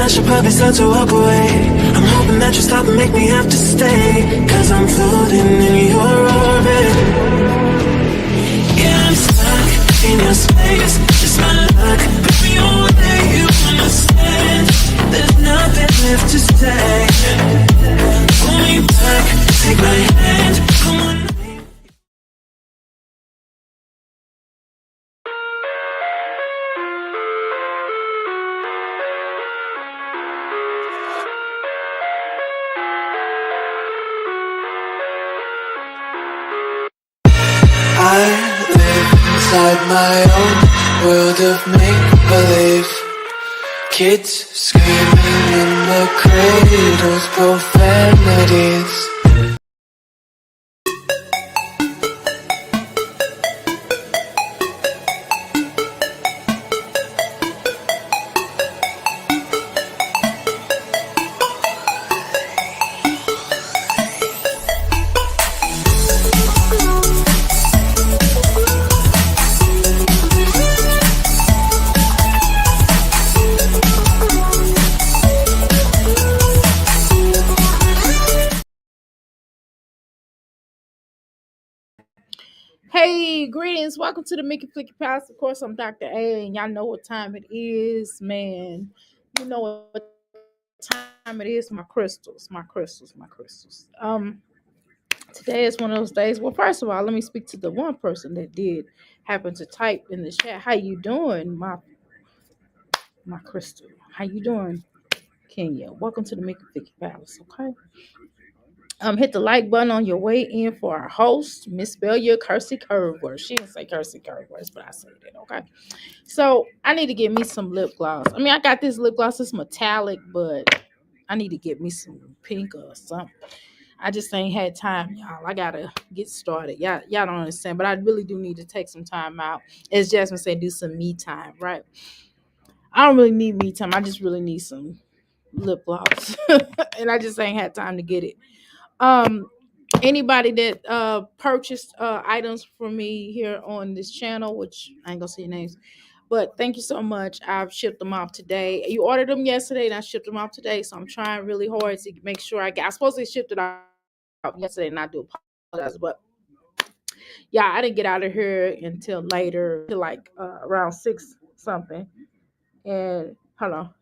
should probably start to walk away. I'm hoping that you stop and make me have to stay, cause I'm floating in your orbit. Yeah, I'm stuck in your space. Just my luck, put me away. You understand, there's nothing left to say. Pull me back, take my hand, come on. I live inside my own world of make-believe. Kids screaming in the cradles, profanities. Hey, greetings. Welcome to the Mickey Flicky Palace. Of course, I'm Dr. A, and y'all know what time it is, man. You know what time it is. My crystals, my crystals, my crystals. Today is one of those days. Well, first of all, let me speak to the one person that did happen to type in the chat. How you doing, my crystal? How you doing, Kenya? Welcome to the Mickey Flicky Palace. Okay. Hit the like button on your way in for our host. Misspell your cursey curve words. She didn't say cursey curve words, but I said it. Okay. So I need to get me some lip gloss. I mean, I got this lip gloss. It's metallic, but I need to get me some pink or something. I just ain't had time, y'all. I gotta get started. Y'all don't understand, but I really do need to take some time out. As Jasmine said, do some me time, right? I don't really need me time. I just really need some lip gloss, and I just ain't had time to get it. Um, Anybody that purchased items from me here on this channel, which I ain't gonna say your names, but thank you so much. I've shipped them off today. You ordered them yesterday, and I shipped them off today. So I'm trying really hard to make sure I supposed to ship it out yesterday, and I do apologize, but yeah, I didn't get out of here until later, like around 6 something. And hold on.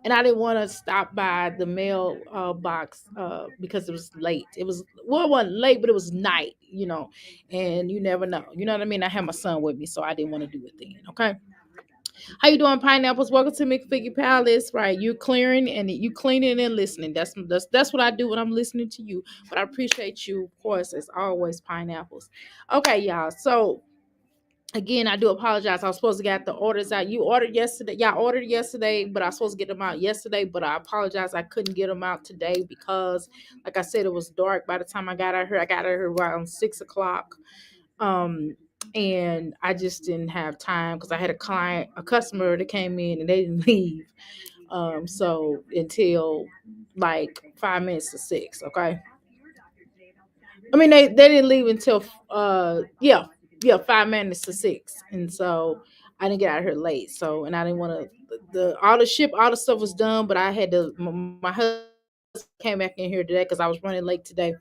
And I didn't want to stop by the mail box because it was late. It wasn't late, but it was night, and you never know. You know what I mean? I had my son with me, so I didn't want to do it then. Okay. How you doing, pineapples? Welcome to McFiggy Palace. Right, you clearing and you cleaning and listening. That's what I do when I'm listening to you. But I appreciate you, of course, as always, pineapples. Okay, y'all. So again, I do apologize. I was supposed to get the orders out. You ordered yesterday. Y'all ordered yesterday, but I was supposed to get them out yesterday. But I apologize. I couldn't get them out today because, like I said, it was dark by the time I got out here. I got out here around 6 o'clock. And I just didn't have time because I had a customer that came in and they didn't leave. So until like 5 minutes to 6. Okay. I mean, they didn't leave until 5 minutes to 6, and so I didn't get out of here late. So, and I didn't want to all the stuff was done, but I had to. My husband came back in here today because I was running late today.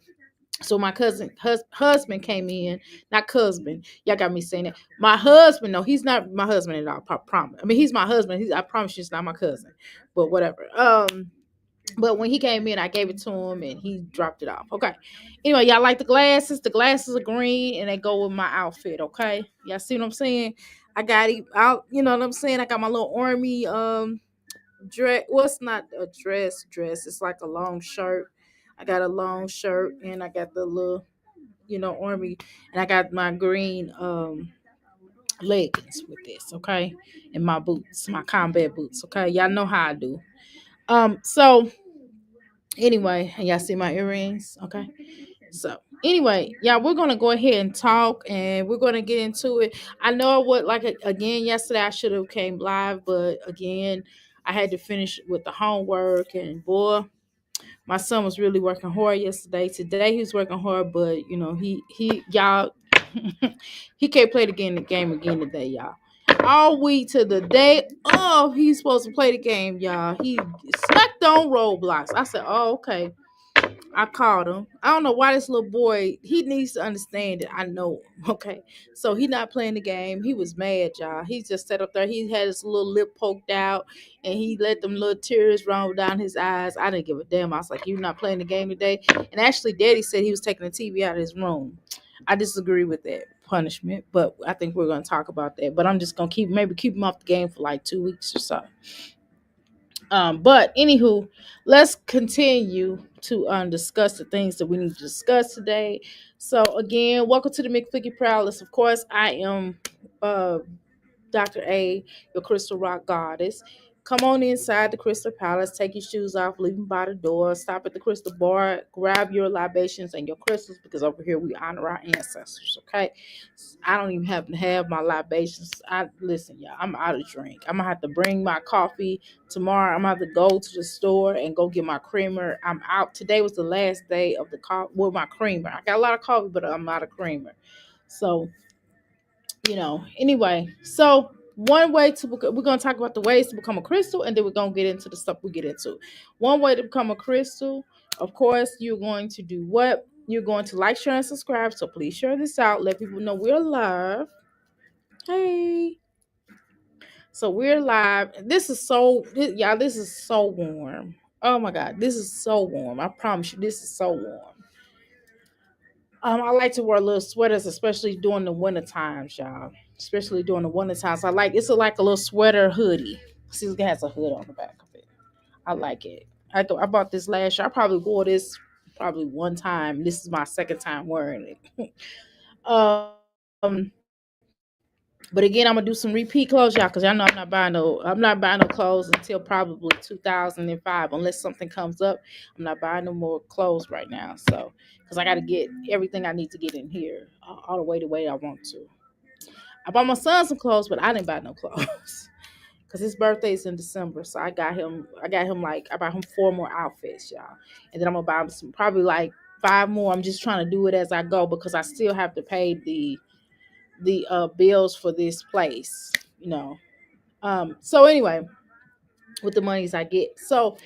So my husband came in, not husband. Y'all got me saying that. My husband, no, he's not my husband at all. Promise. I mean, he's my husband. I promise you, he's not my cousin. But whatever. But when he came in, I gave it to him and he dropped it off. Okay. Anyway, y'all like the glasses? The glasses are green and they go with my outfit. Okay. Y'all see what I'm saying? I got it out. You know what I'm saying? I got my little army dress. Well, it's not a dress. It's like a long shirt. I got a long shirt and I got the little, army, and I got my green leggings with this. Okay. And my boots, my combat boots. Okay. Y'all know how I do. So anyway, y'all see my earrings. Okay. So anyway, yeah, we're gonna go ahead and talk, and we're gonna get into it. I know what, like again, yesterday I should have came live, but again, I had to finish with the homework, and boy, my son was really working hard yesterday. Today he was working hard, but he y'all, he can't play the game again today, y'all. all week to the day of he's supposed to play the game, y'all. He stuck on roadblocks. I said, "Oh, okay." I called him. I don't know why this little boy, he needs to understand that I know him. Okay. So he not playing the game. He was mad, y'all. He just sat up there. He had his little lip poked out and he let them little tears roll down his eyes. I didn't give a damn. I was like, "You not playing the game today?" And actually, Daddy said he was taking the TV out of his room. I disagree with that punishment, but I think we're going to talk about that. But I'm just going to keep him off the game for like 2 weeks or so. But anywho, let's continue to discuss the things that we need to discuss today. So again, welcome to the McFlicky Prowlers. Of course, I am uh Dr. A, your crystal rock goddess. Come on inside the Crystal Palace, take your shoes off, leave them by the door, stop at the crystal bar, grab your libations and your crystals because over here we honor our ancestors, okay? I don't even happen to have my libations. Listen, y'all, I'm out of drink. I'm gonna have to bring my coffee tomorrow. I'm gonna have to go to the store and go get my creamer. I'm out. Today was the last day of the coffee with my creamer. I got a lot of coffee, but I'm out of creamer. So anyway, so one way to we're going to talk about the ways to become a crystal, and then we're going to get into the stuff we get into. One way to become a crystal, of course, you're going to do what? You're going to like, share, and subscribe. So please share this out, let people know we're live. Hey, so we're live. Y'all, this is so warm. Oh my god, this is so warm. I promise you, this is so warm. I like to wear little sweaters, especially during the winter times, y'all. Especially during the winter times. Like a little sweater hoodie. See, it has a hood on the back of it. I like it. I bought this last year. I probably wore this probably one time. This is my second time wearing it. But again, I'm gonna do some repeat clothes, y'all, because y'all know I'm not buying no clothes until probably 2005, unless something comes up. I'm not buying no more clothes right now, so because I got to get everything I need to get in here all the way I want to. I bought my son some clothes, but I didn't buy no clothes because his birthday is in December, so I bought him 4 more outfits, y'all, and then I'm gonna buy him some probably like 5 more. I'm just trying to do it as I go because I still have to pay the bills for this place, so anyway, with the monies I get. So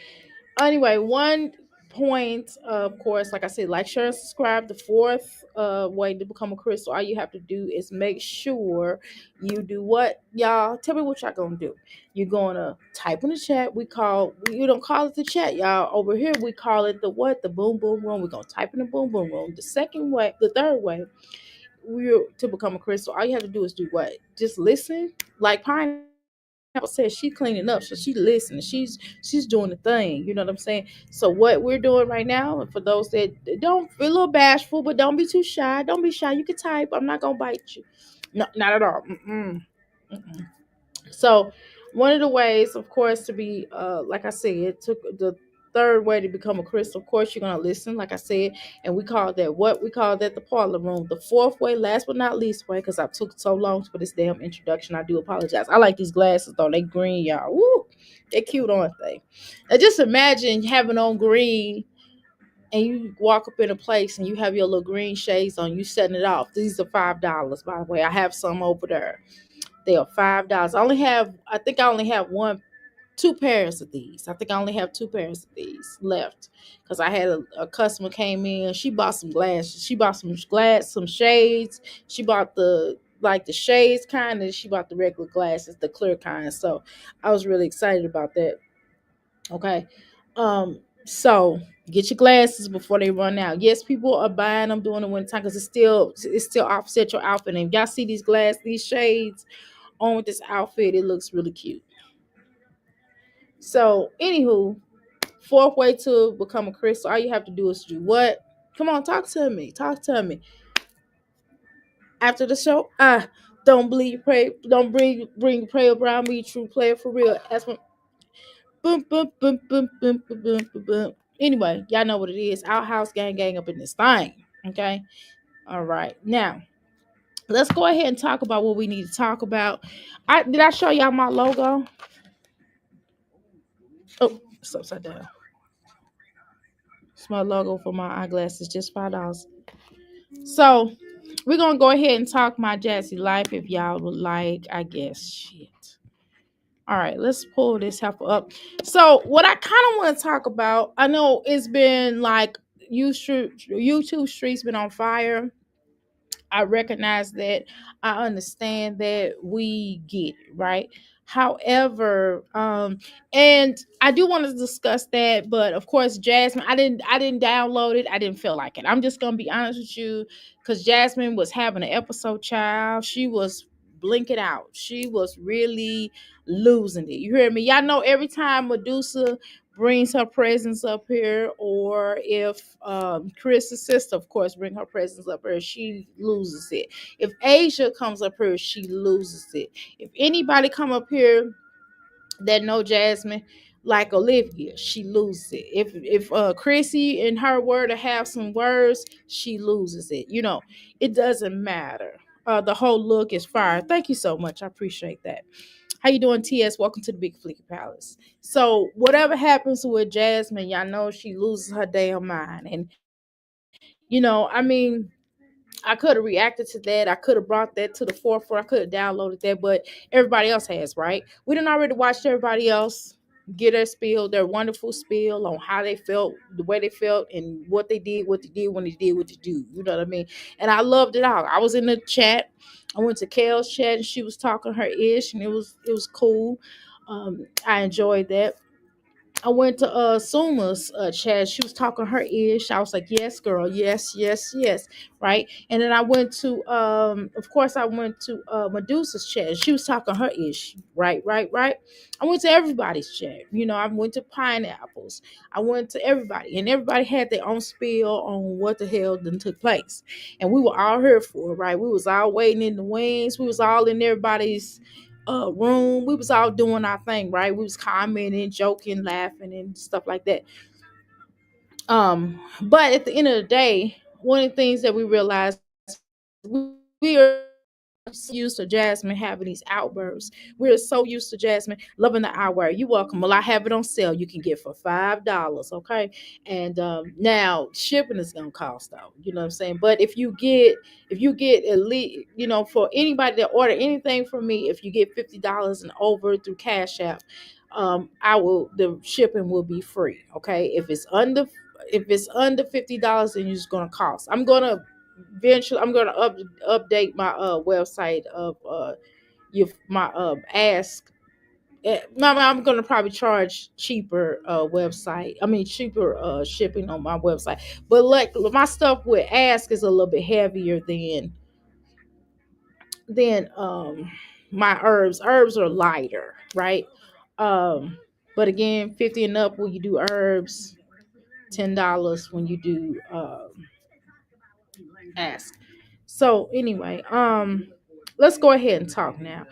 anyway, one point, of course, like I said, like, share, and subscribe. The fourth way to become a crystal, all you have to do is make sure you do what, y'all? Tell me what y'all gonna do. You're gonna type in the chat. You don't call it the chat, y'all. Over here we call it the what? The boom boom room. We're gonna type in the boom boom room. The third way we're to become a crystal, all you have to do is do what? Just listen. Like Pineapple says, she's cleaning up, so she's listening. She's doing the thing. You know what I'm saying? So what we're doing right now, and for those that don't feel a little bashful, but don't be too shy. Don't be shy. You can type. I'm not gonna bite you. No, not at all. Mm-mm. So one of the ways, of course, to be like I said, it took the third way to become a crystal. Of course, you're gonna listen, like I said, and we call that the parlor room. The fourth way, last but not least way, because I took so long for this damn introduction. I do apologize. I like these glasses though. They green, y'all. Woo, they cute, aren't they? Now just imagine having on green and you walk up in a place and you have your little green shades on, you setting it off. These are $5, by the way. I have some over there. They are $5. I think I only have two pairs of these. I think I only have two pairs of these left because I had a customer came in. She bought some glasses. She bought some shades. She bought the shades kind, and she bought the regular glasses, the clear kind. So I was really excited about that. Okay. So get your glasses before they run out. Yes, people are buying them during the winter time because it's still offset your outfit. And if y'all see these shades on with this outfit, it looks really cute. So, anywho, fourth way to become a crystal, all you have to do is do what? Come on, talk to me. Talk to me. After the show, don't believe pray. Don't bring pray around me. True player for real. That's what. Boom, boom, boom, boom, boom, boom, boom, boom, boom. Anyway, y'all know what it is. Outhouse gang up in this thing. Okay. All right. Now, let's go ahead and talk about what we need to talk about. Did I show y'all my logo? Oh, it's upside down. It's my logo for my eyeglasses, just $5. So we're gonna go ahead and talk my Jazzy life if y'all would like, I guess. Shit. All right, let's pull this heifer up. So, what I kind of want to talk about, I know it's been like YouTube streets been on fire. I recognize that. I understand that. We get it, right? However, and I do want to discuss that, but of course, Jasmine, I didn't download it. I didn't feel like it. I'm just gonna be honest with you, because Jasmine was having an episode, child. She was blinking out. She was really losing it. You hear me? Y'all know every time Medusa brings her presence up here, or if Chris's sister, of course, bring her presence up here, she loses it. If Asia comes up here, she loses it. If anybody come up here that know Jasmine, like Olivia, she loses it. If Chrissy and her were to have some words, she loses it. It doesn't matter. The whole look is fire. Thank you so much. I appreciate that. How you doing, TS? Welcome to the Big Fleeky Palace. So whatever happens with Jasmine, y'all know she loses her damn mind. And I mean, I could have reacted to that. I could have brought that to the forefront. I could have downloaded that, but everybody else has, right? We done already watched everybody else get their wonderful spiel on how they felt, the way they felt, and what they did when they did what they do. You know what I mean? And I loved it all. I was in the chat. I went to Kale's chat and she was talking her ish, and it was cool. I enjoyed that. I went to Suma's chat. She was talking her ish. I was like, yes, girl, yes, yes, yes, right. And then I went to, of course, I went to Medusa's chat. She was talking her ish, right, right, right. I went to everybody's chat. I went to Pineapples. I went to everybody, and everybody had their own spiel on what the hell then took place. And we were all here for it, right? We was all waiting in the wings. We was all in everybody's room. We was all doing our thing, right? We was commenting, joking, laughing, and stuff like that. But at the end of the day, one of the things that we realized, we are so used to Jasmine having these outbursts. We're so used to Jasmine loving the hour. You welcome. Well, I have it on sale. You can get for $5. Okay. And now shipping is gonna cost though. You know what I'm saying? But if you get at least, for anybody that order anything from me, if you get $50 and over through Cash App, the shipping will be free. Okay. If it's under $50, then it's gonna cost. I'm gonna update my website of my ask. I'm gonna probably charge cheaper website. I mean cheaper shipping on my website. But like my stuff with ask is a little bit heavier than my herbs. Herbs are lighter, right? But again, 50 and up when you do herbs, $10 when you do ask. So anyway, let's go ahead and talk now.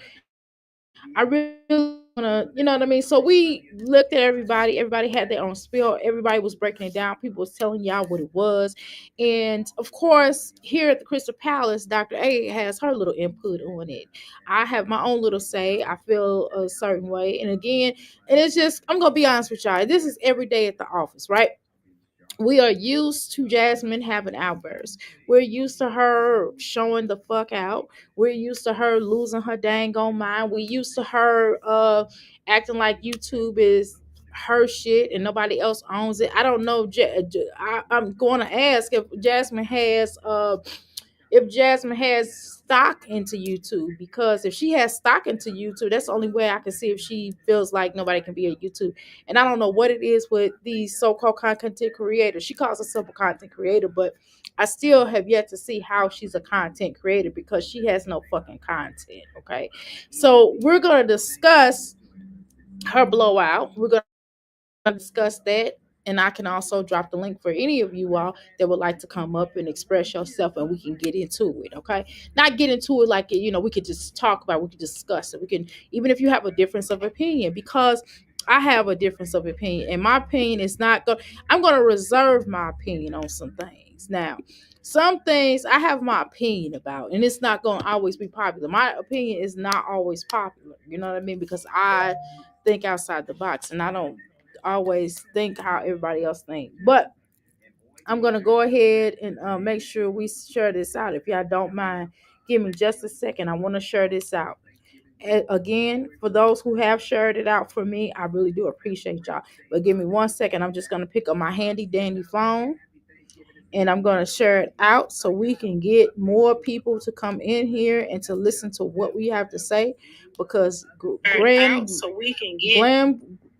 I really wanna, you know what I mean? So we looked at everybody. Everybody had their own spiel. Everybody was breaking it down. People was telling y'all what it was. And of course, here at the Crystal Palace, Dr. A has her little input on it. I have my own little say. I feel a certain way. And again, and it's just, I'm gonna be honest with y'all. This is every day at the office, right? We are used to Jasmine having outbursts. We're used to her showing the fuck out. We're used to her losing her dang on mind. We're used to her acting like YouTube is her shit and nobody else owns it. I don't know. I'm going to ask if Jasmine has stock into YouTube, because if she has stock into YouTube, that's the only way I can see if she feels like nobody can be at YouTube. And I don't know what it is with these so-called content creators. She calls herself a content creator, but I still have yet to see how she's a content creator, because she has no fucking content. Okay, so we're gonna discuss her blowout. We're gonna discuss that. And I can also drop the link for any of you all that would like to come up and express yourself, and we can get into it. Okay. Not get into it like, we could just talk about it, we could discuss it. We can, even if you have a difference of opinion, because I have a difference of opinion, and my opinion is not going, I'm going to reserve my opinion on some things. Now, some things I have my opinion about, and it's not going to always be popular. My opinion is not always popular. You know what I mean? Because I think outside the box, and I don't always think how everybody else think. But I'm gonna go ahead and make sure we share this out. If y'all don't mind, give me just a second. I want to share this out. Again, for those who have shared it out for me, I really do appreciate y'all. But give me 1 second. I'm just gonna pick up my handy dandy phone and I'm gonna share it out so we can get more people to come in here and to listen to what we have to say because glam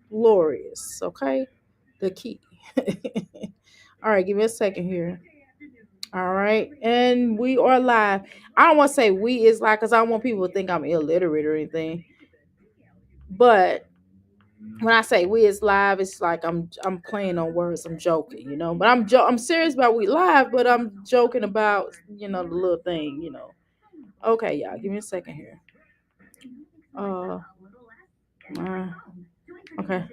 glorious. Okay, the key. All right, give me a second here. All right, and we are live. I don't want to say we is live because I don't want people to think I'm illiterate or anything. But when I say we is live, it's like I'm playing on words. I'm joking, you know. But I'm serious about we live, but I'm joking about the little thing, you know. Okay, y'all, give me a second here. Uh, uh okay.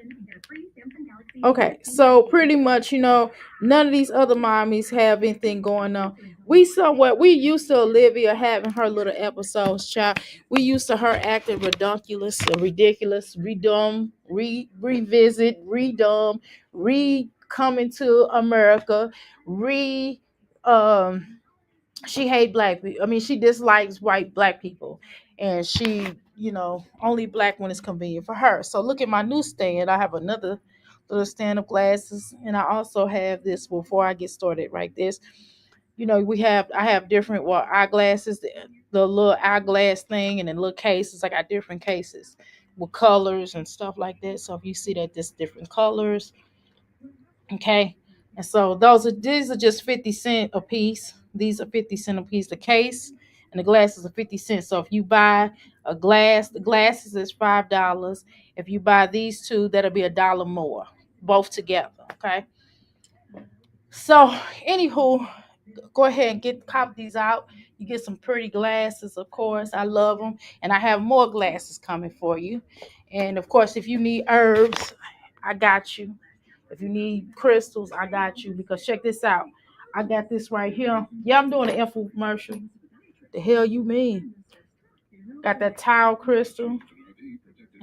Okay, so pretty much, none of these other mommies have anything going on. We used to Olivia having her little episodes, child. We used to her acting redonkulous, ridiculous, revisit, redumb, coming to America, re she hate black people. I mean, she dislikes white black people, and she, only black when it's convenient for her. So look at my newsstand. I have another little stand of glasses, and I also have this. Before I get started, right? This, I have different eyeglasses, the little eyeglass thing, and then little cases. I got different cases with colors and stuff like that. So if you see that, there's different colors. Okay. And so these are just 50 cents a piece. These are 50 cents a piece. The case and the glasses are 50 cents. So if you buy a glass, the glasses is $5. If you buy these two, that'll be $1 more, both together. Okay. So anywho, go ahead and cop these out. You get some pretty glasses, of course. I love them. And I have more glasses coming for you. And of course, if you need herbs, I got you. If you need crystals, I got you. Because check this out. I got this right here. Yeah, I'm doing an infomercial. The hell you mean? Got that tile crystal.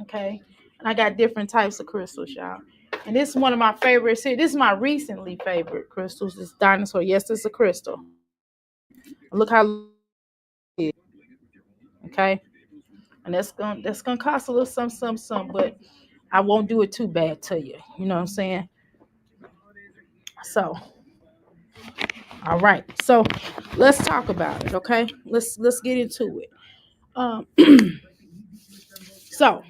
Okay. And I got different types of crystals, y'all. And this is one of my favorites here. This is my recently favorite crystals. This dinosaur. Yes, it's a crystal. Look how it is. Okay. And that's gonna cost a little some, but I won't do it too bad to you. You know what I'm saying? So all right. So let's talk about it, okay? Let's get into it. Um so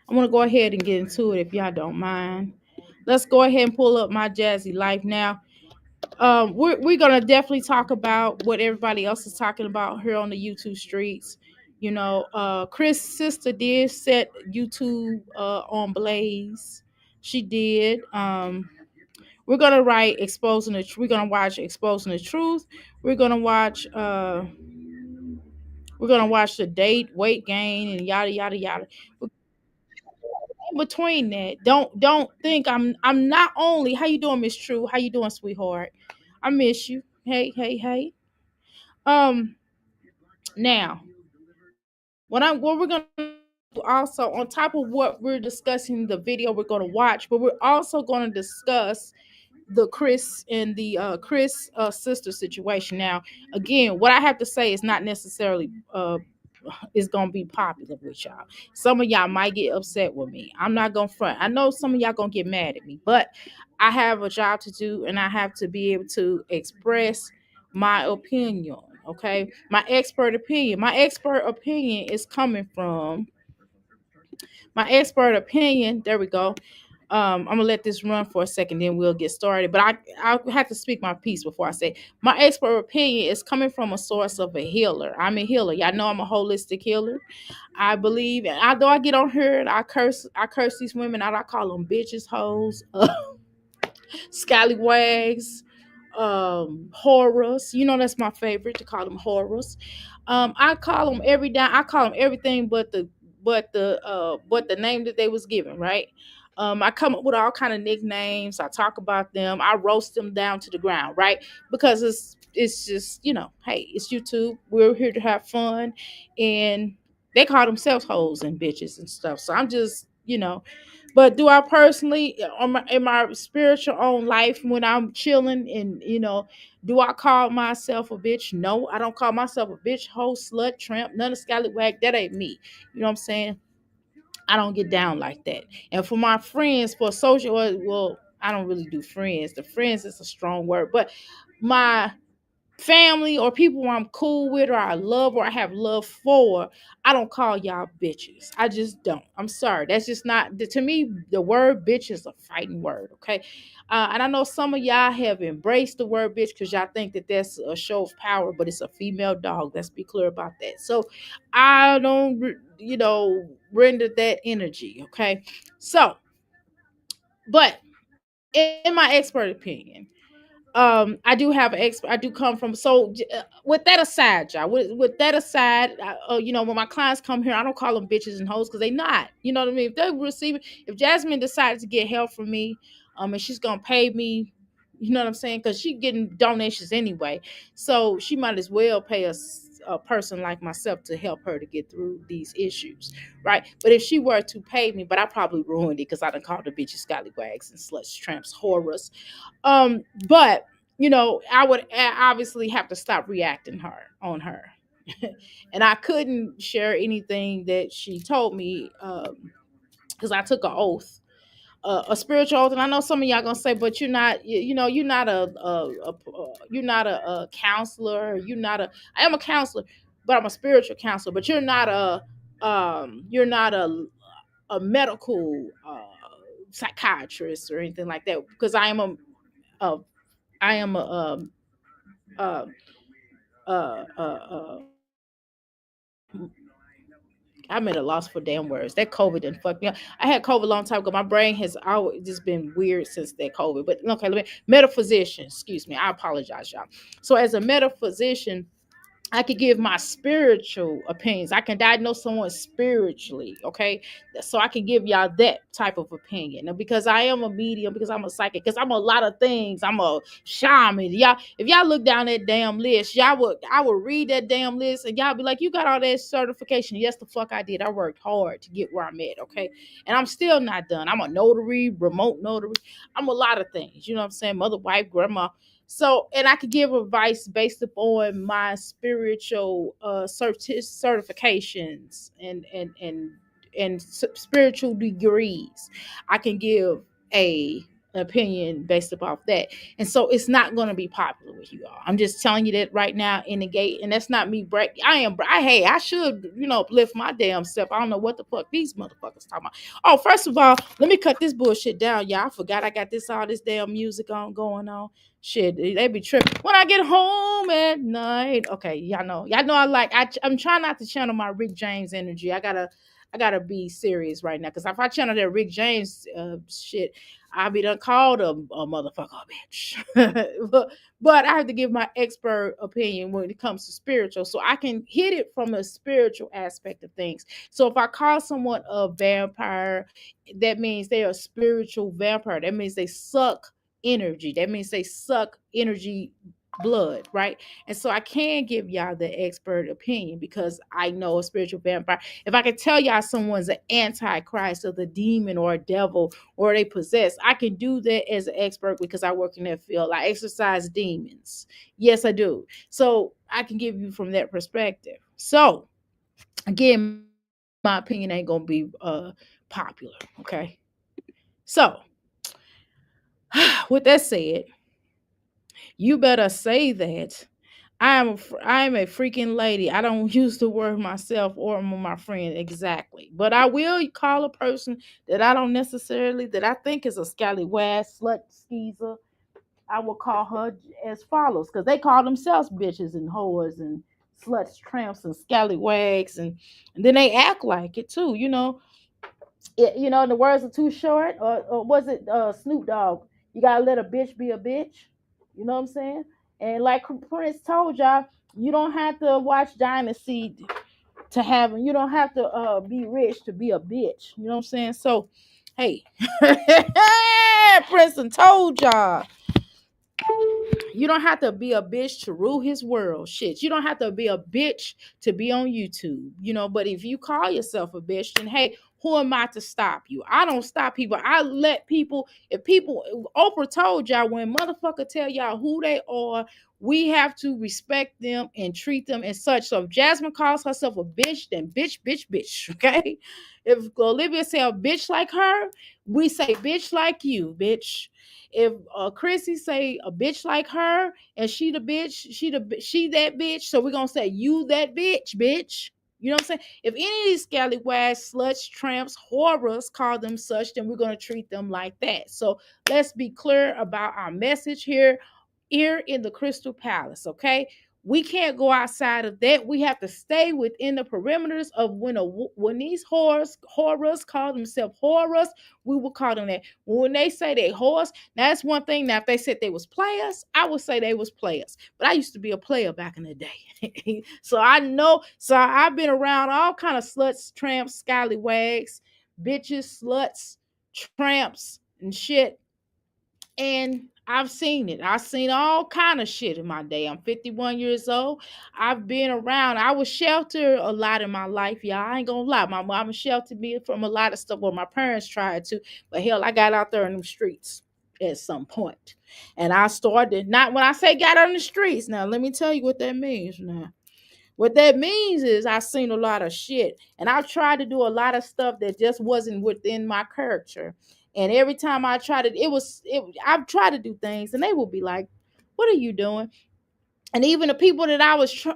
I'm gonna go ahead and get into it if y'all don't mind. Let's go ahead and pull up my Jazzy life now. We're gonna definitely talk about what everybody else is talking about here on the YouTube streets. Chris' sister did set YouTube on blaze. She did. We're gonna write exposing the. We're gonna watch exposing the truth. We're gonna watch. We're gonna watch the date, weight gain, and yada yada yada. In between that, don't think I'm not only. How you doing, Miss True? How you doing, sweetheart? I miss you. Hey, hey, hey. Um, Now, what we're gonna do also on top of what we're discussing the video we're gonna watch, but we're also gonna discuss the Chris and the Chris sister situation. Now, again, what I have to say is not necessarily is gonna be popular with y'all. Some of y'all might get upset with me. I'm not gonna front. I know some of y'all gonna get mad at me, but I have a job to do and I have to be able to express my opinion. Okay, my expert opinion. My expert opinion is coming from my expert opinion. There we go. I'm gonna let this run for a second, then we'll get started. But I have to speak my piece before I say my expert opinion is coming from a source of a healer. I'm a healer. Y'all know I'm a holistic healer. I believe, and although I get on here and I curse these women out. I call them bitches, hoes, scallywags, horrors. That's my favorite to call them horrors. I call them I call them everything but the name that they was given, right? I come up with all kind of nicknames. I talk about them. I roast them down to the ground, right? Because it's just hey, it's YouTube. We're here to have fun, and they call themselves hoes and bitches and stuff. So I'm just you know. But do I personally, in my spiritual own life, when I'm chilling and, do I call myself a bitch? No, I don't call myself a bitch, hoe, slut, tramp, none of scallywag. That ain't me. You know what I'm saying? I don't get down like that. And for my friends, for social, well, I don't really do friends. The friends is a strong word, but my family or people I'm cool with or I love or I have love for, I don't call y'all bitches. I just don't. I'm sorry. That's just not, to me, the word bitch is a fighting word, okay? And I know some of y'all have embraced the word bitch because y'all think that that's a show of power, but it's a female dog. Let's be clear about that. So I don't, render that energy, okay? So, but in my expert opinion, I do have an expert. I do come from, so with that aside, y'all, with that aside, when my clients come here, I don't call them bitches and hoes because they not, you know what I mean? If they're receiving, if Jasmine decided to get help from me, and she's gonna pay me, you know what I'm saying, because she getting donations anyway, so she might as well pay a person like myself to help her to get through these issues, right? But if she were to pay me, but I probably ruined it because I done called the bitches scallywags and sluts, tramps, horrors. But I would obviously have to stop reacting on her. And I couldn't share anything that she told me because I took an oath, a spiritual oath. And I know some of y'all gonna say, but you're not, you're not you're not a counselor. You're not a. I am a counselor, but I'm a spiritual counselor. But you're not a medical psychiatrist or anything like that because a I am uh, uh, uh, uh, I'm at a loss for damn words. That COVID didn't fuck me up. I had COVID a long time ago. My brain has always just been weird since that COVID. But okay, metaphysician. Excuse me. I apologize, y'all. So as a metaphysician, I could give my spiritual opinions. I can diagnose someone spiritually, okay? So I can give y'all that type of opinion. Now, because I am a medium, because I'm a psychic, because I'm a lot of things. I'm a shaman. Y'all, if y'all look down that damn list, I would read that damn list and y'all be like, you got all that certification. Yes, the fuck I did. I worked hard to get where I'm at, okay? And I'm still not done. I'm a notary, remote notary. I'm a lot of things. You know what I'm saying? Mother, wife, grandma. So, and I could give advice based upon my spiritual certifications and spiritual degrees. I can give a opinion based upon that. And so it's not going to be popular with you all. I'm just telling you that right now in the gate. And that's not me brag. Hey, I should, uplift my damn self. I don't know what the fuck these motherfuckers talking about. Oh, first of all, let me cut this bullshit down. Y'all, I forgot I got all this damn music going on. Shit, they be tripping when I get home at night. Okay, y'all know I'm trying not to channel my Rick James energy. I gotta be serious right now because if I channel that Rick James shit, I'll be done called a motherfucker bitch. but I have to give my expert opinion when it comes to spiritual, so I can hit it from a spiritual aspect of things. So if I call someone a vampire, that means they're a spiritual vampire. That means they suck energy. That means they suck energy blood, right? And so I can give y'all the expert opinion because I know a spiritual vampire. If I can tell y'all someone's an antichrist or the demon or a devil or they possess, I can do that as an expert because I work in that field. I exorcise demons. Yes, I do. So I can give you from that perspective. So again, my opinion ain't gonna be popular. Okay. So with that said, you better say that I am a freaking lady. I don't use the word myself or my friend exactly, but I will call a person that I don't necessarily that I think is a scallywag, slut, skeezer. I will call her as follows because they call themselves bitches and whores and sluts, tramps, and scallywags, and then they act like it too. The words are too short, or was it Snoop Dogg? You gotta let a bitch be a bitch. You know what I'm saying? And like Prince told y'all, you don't have to watch Dynasty to have. You don't have to be rich to be a bitch. You know what I'm saying? So, hey, Prince told y'all. You don't have to be a bitch to rule his world. Shit. You don't have to be a bitch to be on YouTube. But if you call yourself a bitch, then hey, Who am I to stop you? I don't stop people. I let people, if people, Oprah told y'all, when motherfucker tell y'all who they are, we have to respect them and treat them as such. So if Jasmine calls herself a bitch, then bitch, bitch, bitch. Okay. If Olivia say a bitch like her, we say bitch like you, bitch. If Chrissy say a bitch like her and she the bitch, she that bitch, so we're gonna say you that bitch, bitch. You know what I'm saying? If any of these scallywags, sluts, tramps, horrors call them such, then we're gonna treat them like that. So let's be clear about our message here in the Crystal Palace, okay? We can't go outside of that. We have to stay within the perimeters of when these horrors call themselves horrors, we will call them that. When they say they horse, now that's one thing. Now, if they said they was players, I would say they was players. But I used to be a player back in the day, so I know. So I've been around all kind of sluts, tramps, scallywags, bitches, sluts, tramps, and shit, and I've seen it. I've seen all kind of shit in my day. I'm 51 years old. I've been around. I was sheltered a lot in my life, y'all. I ain't gonna lie. My mama sheltered me from a lot of stuff. Well, my parents tried to, but hell, I got out there in them streets at some point. And I started, not when I say got on the streets. Now, let me tell you what that means now. What that means is I've seen a lot of shit, and I've tried to do a lot of stuff that just wasn't within my character. And every time I tried I've tried to do things, and they will be like, "What are you doing?" And even the people that I was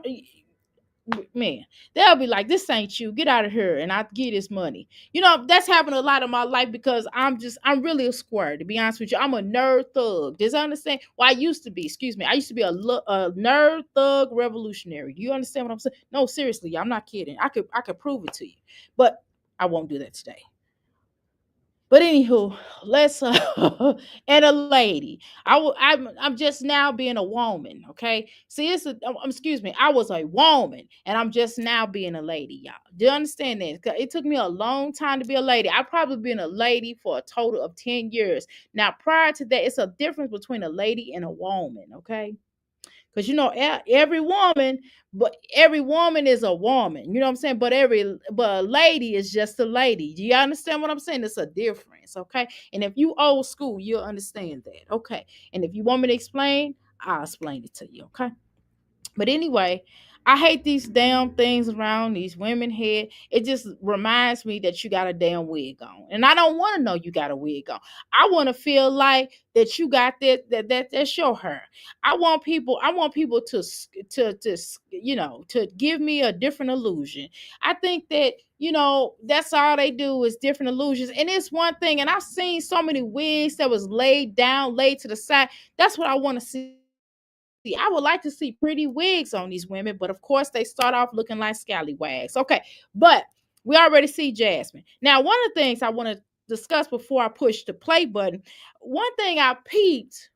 man, they'll be like, "This ain't you. Get out of here," and I give this money. You know, that's happened a lot in my life because I'm really a square. To be honest with you, I'm a nerd thug. Does I understand? Well, I used to be. Excuse me. I used to be a nerd thug revolutionary. Do you understand what I'm saying? No, seriously, I'm not kidding. I could prove it to you, but I won't do that today. But anywho, let's and a lady. I'm just now being a woman, okay? See, excuse me, I was a woman and I'm just now being a lady, y'all. Do you understand that? 'Cause it took me a long time to be a lady. I've probably been a lady for a total of 10 years. Now, prior to that, it's a difference between a lady and a woman, okay? Because you know, every woman is a woman. You know what I'm saying? But a lady is just a lady. Do you understand what I'm saying? It's a difference, okay? And if you old school, you'll understand that, okay? And if you want me to explain, I'll explain it to you, okay? But anyway, I hate these damn things around these women head. It just reminds me that you got a damn wig on. And I don't want to know you got a wig on. I want to feel like that you got that's your hair. I want people to to give me a different illusion. I think that that's all they do is different illusions. And it's one thing, and I've seen so many wigs that was laid down, laid to the side. That's what I want to see. I would like to see pretty wigs on these women, but of course they start off looking like scallywags. Okay, but we already see Jasmine. Now, one of the things I want to discuss before I push the play button, one thing I peeped.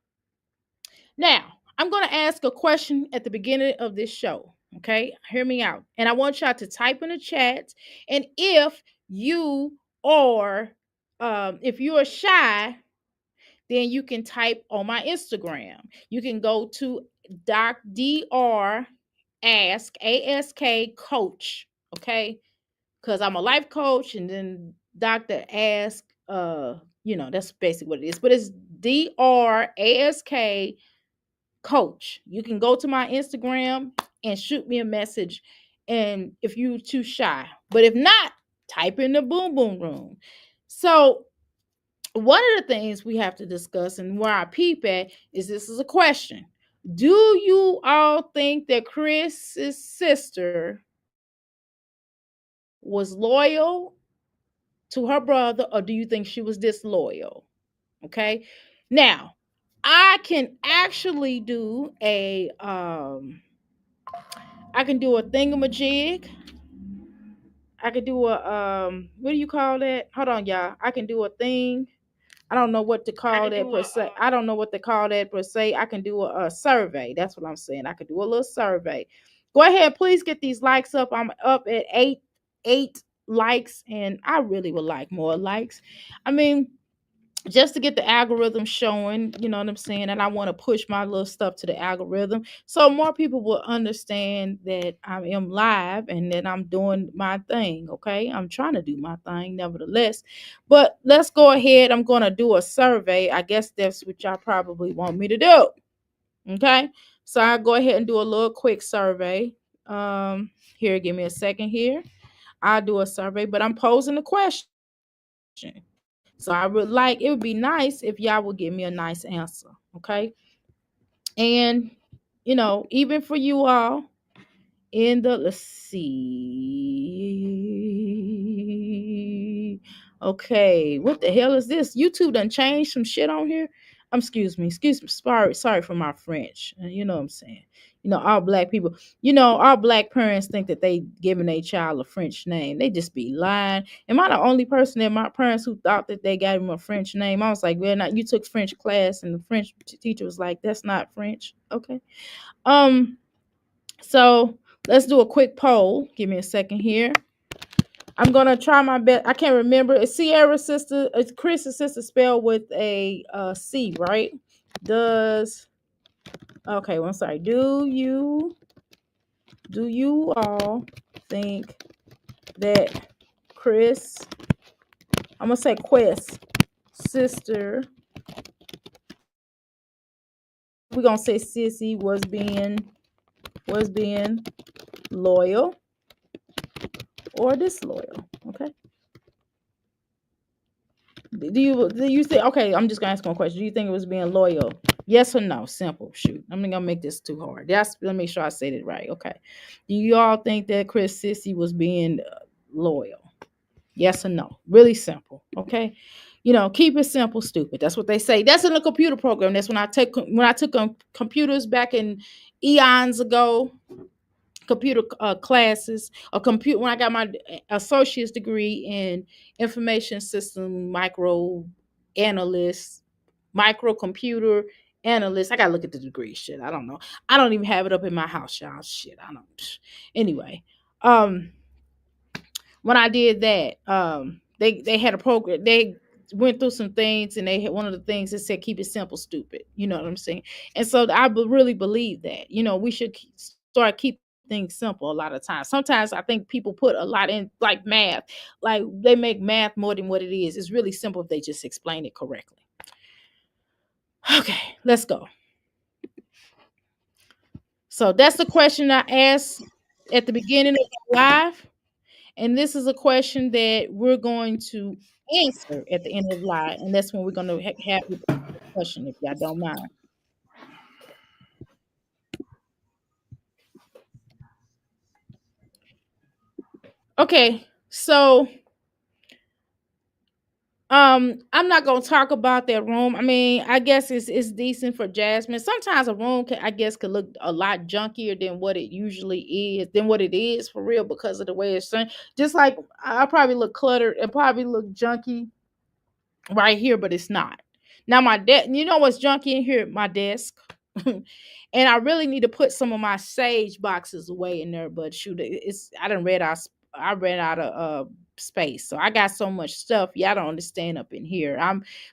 Now, I'm going to ask a question at the beginning of this show. Okay, hear me out. And I want y'all to type in the chat. And you are, if you are shy, then you can type on my Instagram. You can go to Dr. Ask Coach, okay? Because I'm a life coach, and then Dr. Ask, that's basically what it is. But it's DRASK Coach. You can go to my Instagram and shoot me a message, and if you're too shy. But if not, type in the boom boom room. So one of the things we have to discuss and where I peep at is this is a question. Do you all think that Chris's sister was loyal to her brother, or do you think she was disloyal? Okay. Now, I can actually do I can do a thingamajig. I can do a what do you call that? Hold on, y'all. I can do a thing. I don't know what to call that per se. I don't know what to call that per se. I can do a survey. That's what I'm saying. I could do a little survey. Go ahead, please get these likes up. I'm up at eight likes, and I really would like more likes. I mean, just to get the algorithm showing, you know what I'm saying? And I want to push my little stuff to the algorithm so more people will understand that I am live and that I'm doing my thing. Okay. I'm trying to do my thing, nevertheless. But let's go ahead. I'm going to do a survey. I guess that's what y'all probably want me to do. Okay. So I'll go ahead and do a little quick survey. Here, give me a second here. I'll do a survey, but I'm posing a question. So I would like, it would be nice if y'all would give me a nice answer. Okay. And, even for you all in the, let's see. Okay. What the hell is this? YouTube done changed some shit on here. Excuse me. Sorry for my French. You know what I'm saying? All black people, all black parents think that they giving their child a French name. They just be lying. Am I the only person in my parents who thought that they got him a French name? I was like, well, not you took French class, and the French teacher was like, that's not French. Okay. So let's do a quick poll. Give me a second here. I'm gonna try my best. I can't remember. It's Sierra's sister. It's Chris's sister spelled with a C, right? Does okay? Well, I'm sorry. Do you all think that Chris? I'm gonna say Quest sister. We're gonna say Sissy was being loyal or disloyal. Okay. Do you think, okay, I'm just gonna ask one question. Do you think it was being loyal? Yes or no? Simple. Shoot. I'm not gonna make this too hard. Let me make sure I said it right. Okay. Do you all think that Chris Sissy was being loyal? Yes or no? Really simple. Okay. Keep it simple, stupid. That's what they say. That's in the computer program. That's when I took computers back in eons ago, computer classes, when I got my associate's degree in information system micro analyst, microcomputer analyst. I gotta look at the degree. Shit, I don't know. I don't even have it up in my house, y'all. Shit, I don't. Anyway, when I did that, they had a program. They went through some things, and they had one of the things that said, "Keep it simple, stupid." You know what I'm saying? And so really believe that. We should start keeping things simple a lot of times. Sometimes I think people put a lot in, like math, like they make math more than what it is. It's really simple if they just explain it correctly. Okay, let's go. So that's the question I asked at the beginning of the live. And this is a question that we're going to answer at the end of the live. And that's when we're going to have the question, if y'all don't mind. Okay, so I'm not gonna talk about that room. I mean, I guess it's decent for Jasmine. Sometimes a room I guess could look a lot junkier than what it usually is, than what it is for real, because of the way it's done. Just like I probably look cluttered and probably look junky right here, but it's not. Now my desk, you know what's junky in here? My desk. And I really need to put some of my sage boxes away in there, but shoot, it's I ran out of space. So I got so much stuff. Y'all don't understand up in here.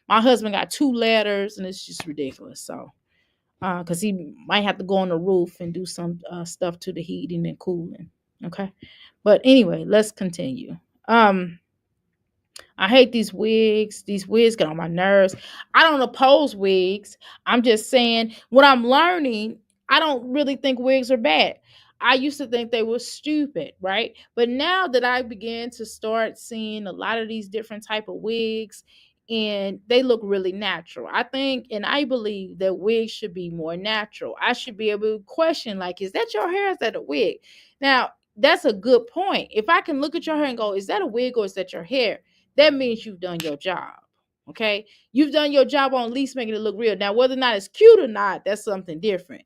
My husband got two ladders and it's just ridiculous. So because he might have to go on the roof and do some stuff to the heating and cooling. Okay. But anyway, let's continue. I hate these wigs. These wigs get on my nerves. I don't oppose wigs. I'm just saying what I'm learning, I don't really think wigs are bad. I used to think they were stupid, right? But now that I began to start seeing a lot of these different type of wigs and they look really natural. I think and I believe that wigs should be more natural. I should be able to question like, is that your hair? Is that a wig? Now, that's a good point. If I can look at your hair and go, is that a wig or is that your hair? That means you've done your job. Okay. You've done your job on at least making it look real. Now, whether or not it's cute or not, that's something different.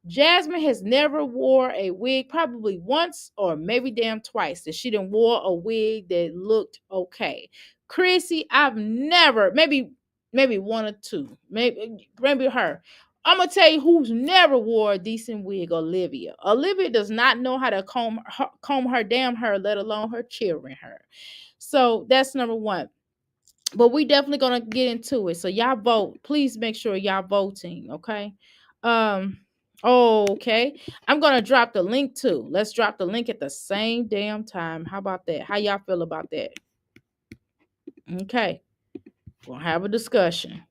Jasmine has never wore a wig, probably once or maybe damn twice that she didn't wore a wig that looked okay. Chrissy, I've never, maybe one or two, maybe her. I'm gonna tell you who's never wore a decent wig. Olivia. Olivia does not know how to comb her damn hair, let alone her children hair. So that's number one. But we definitely gonna get into it. So y'all vote. Please make sure y'all voting. Okay. Um. Okay. I'm gonna drop the link too. Let's drop the link at the same damn time. How about that? How y'all feel about that? Okay. We'll have a discussion.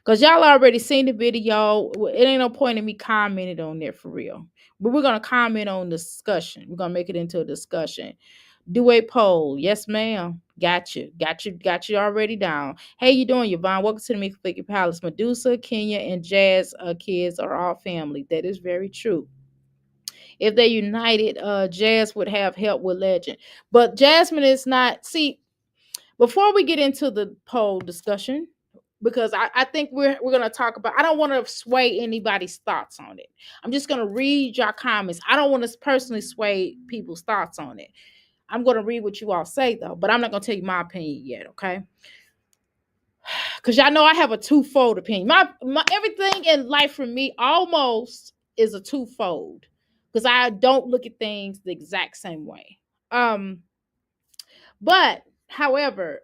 Cause y'all already seen the video. It ain't no point in me commenting on there for real. But we're gonna comment on the discussion. We're gonna make it into a discussion. Do a poll. Yes, ma'am. Got you. Got you. Got you already down. Hey, you doing, Yvonne? Welcome to the Mickey Flicky Palace. Medusa, Kenya, and Jazz kids are all family. That is very true. If they united, Jazz would have help with Legend. But Jasmine is not. See, before we get into the poll discussion, because I think we're gonna talk about. I don't want to sway anybody's thoughts on it. I'm just gonna read your comments. I don't want to personally sway people's thoughts on it. I'm gonna read what you all say though, but I'm not gonna tell you my opinion yet, okay? Because y'all know I have a twofold opinion. My everything in life for me almost is a twofold. Because I don't look at things the exact same way. But however,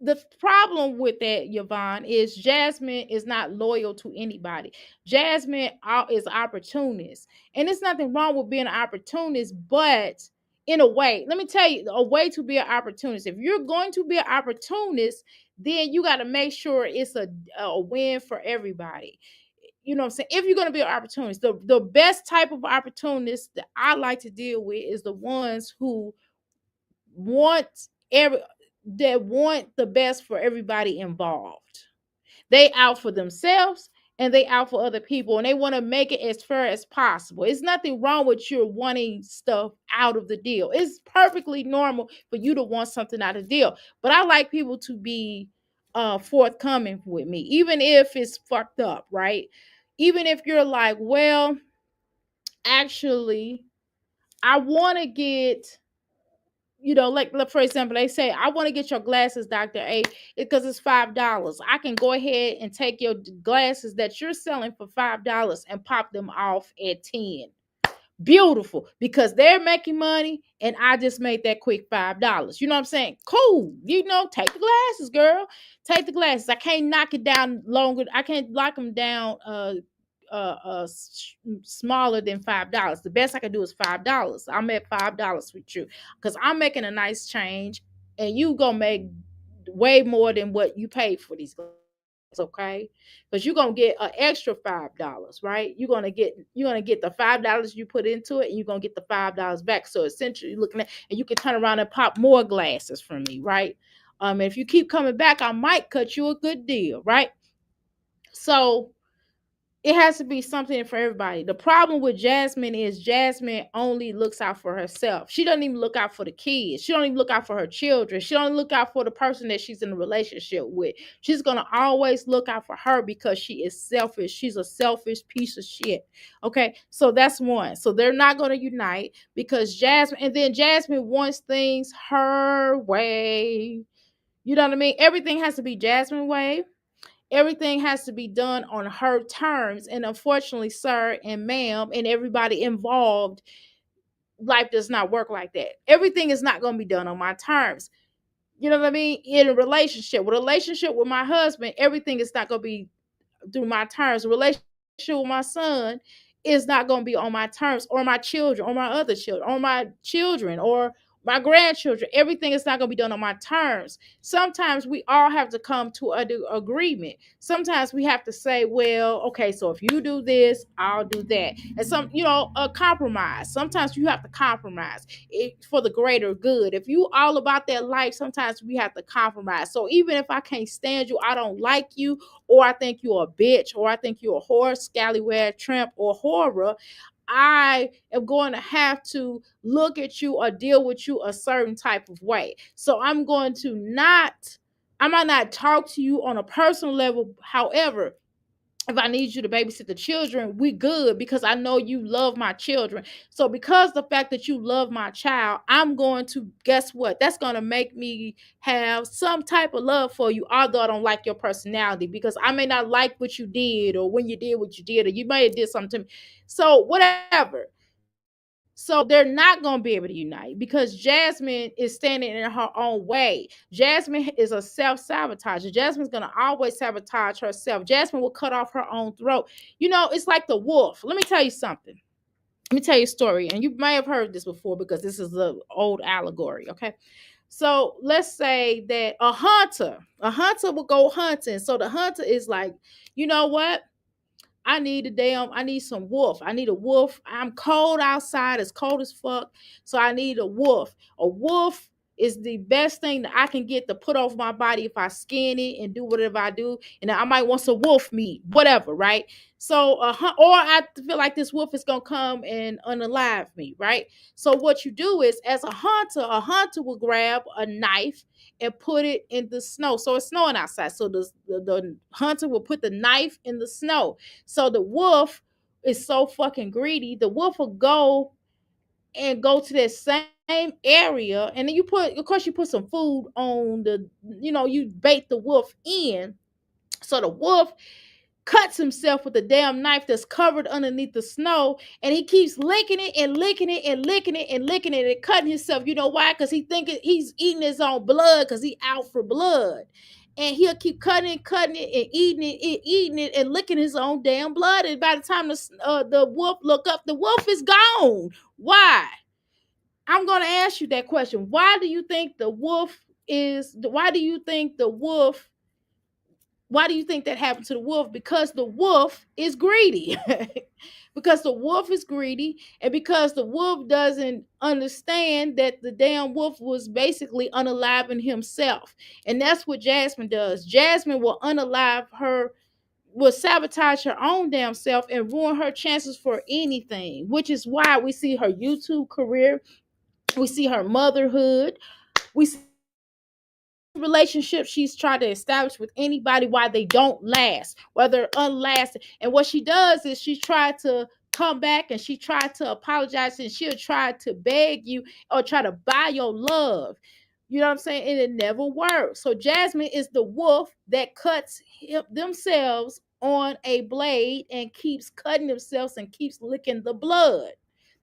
the problem with that, Yvonne, is Jasmine is not loyal to anybody. Jasmine is opportunist. And there's nothing wrong with being an opportunist, but in a way, let me tell you, a way to be an opportunist. If you're going to be an opportunist, then you got to make sure it's a win for everybody. You know what I'm saying? If you're going to be an opportunist, the best type of opportunist that I like to deal with is the ones who want every that want the best for everybody involved. They out for themselves and they out for other people and they want to make it as fair as possible. It's nothing wrong with you wanting stuff out of the deal. It's perfectly normal for you to want something out of the deal. But I like people to be forthcoming with me, even if it's fucked up, right? Even if you're like, well, actually, I want to get, like for example, they say, I want to get your glasses, Dr. A, because it's $5. I can go ahead and take your glasses that you're selling for $5 and pop them off at 10. Beautiful, because they're making money and I just made that quick $5. You know what I'm saying? Cool. Take the glasses, girl. Take the glasses. I can't knock it down longer. I can't lock them down smaller than $5. The best I can do is $5. I'm at $5 with you because I'm making a nice change and you gonna make way more than what you paid for these glasses. Okay, because you're gonna get an extra $5, right? You're gonna get the $5 you put into it and you're gonna get the $5 back. So essentially you're looking at, and you can turn around and pop more glasses from me, right? And if you keep coming back, I might cut you a good deal, right? So it has to be something for everybody. The problem with Jasmine is Jasmine only looks out for herself. She doesn't even look out for the kids. She don't even look out for her children. She don't look out for the person that she's in a relationship with. She's going to always look out for her because she is selfish. She's a selfish piece of shit. Okay, so that's one. So they're not going to unite because Jasmine wants things her way. You know what I mean? Everything has to be Jasmine way. Everything has to be done on her terms. And unfortunately, sir and ma'am, and everybody involved, life does not work like that. Everything is not going to be done on my terms. You know what I mean? In a relationship with my husband, everything is not going to be through my terms. A relationship with my son is not going to be on my terms, or my children, or my other children, or my children, or my grandchildren. Everything is not going to be done on my terms. Sometimes we all have to come to an agreement. Sometimes we have to say, well, okay, so if you do this, I'll do that. And a compromise. Sometimes you have to compromise for the greater good. If you all about that life, sometimes we have to compromise. So even if I can't stand you, I don't like you, or I think you're a bitch, or I think you're a whore, scallywag, tramp, or horror, I am going to have to look at you or deal with you a certain type of way. So I might not talk to you on a personal level. However, if I need you to babysit the children, we good because I know you love my children. So because the fact that you love my child, I'm going to, guess what? That's going to make me have some type of love for you, although I don't like your personality, because I may not like what you did, or when you did what you did, or you may have did something to me. So whatever. So they're not going to be able to unite because Jasmine is standing in her own way. Jasmine is a self-sabotager. Jasmine's going to always sabotage herself. Jasmine will cut off her own throat. It's like the wolf. Let me tell you something. Let me tell you a story. And you may have heard this before because this is the old allegory. Okay. So let's say that a hunter will go hunting. So the hunter is like, you know what? I need some wolf. I need a wolf. I'm cold outside. It's cold as fuck. So I need a wolf. A wolf is the best thing that I can get to put over my body if I skin it and do whatever I do. And I might want some wolf meat, whatever, right? So, or I feel like this wolf is going to come and unalive me, right? So what you do is, as a hunter will grab a knife and put it in the snow. So it's snowing outside. So the hunter will put the knife in the snow. So the wolf is so fucking greedy. The wolf will go to that same area, and then of course, you put some food on you bait the wolf in. So the wolf cuts himself with a damn knife that's covered underneath the snow, and he keeps licking it and licking it and licking it and licking it and cutting himself. You know why? Because he thinking he's eating his own blood because he out for blood. And he'll keep cutting it, and eating it, and licking his own damn blood. And by the time the wolf look up, the wolf is gone. Why? I'm gonna ask you that question. Why do you think the wolf is? Why do you think the wolf Why do you think that happened to the wolf? Because the wolf is greedy. Because the wolf is greedy, and because the wolf doesn't understand that the damn wolf was basically unaliving himself. And that's what Jasmine does. Jasmine will sabotage her own damn self and ruin her chances for anything, which is why we see her YouTube career, we see her motherhood, we see relationships she's tried to establish with anybody, why they don't last, whether unlasting. And what she does is she tried to come back and she tried to apologize, and she'll try to beg you or try to buy your love. You know what I'm saying? And it never works. So Jasmine is the wolf that cuts themselves on a blade and keeps cutting themselves and keeps licking the blood.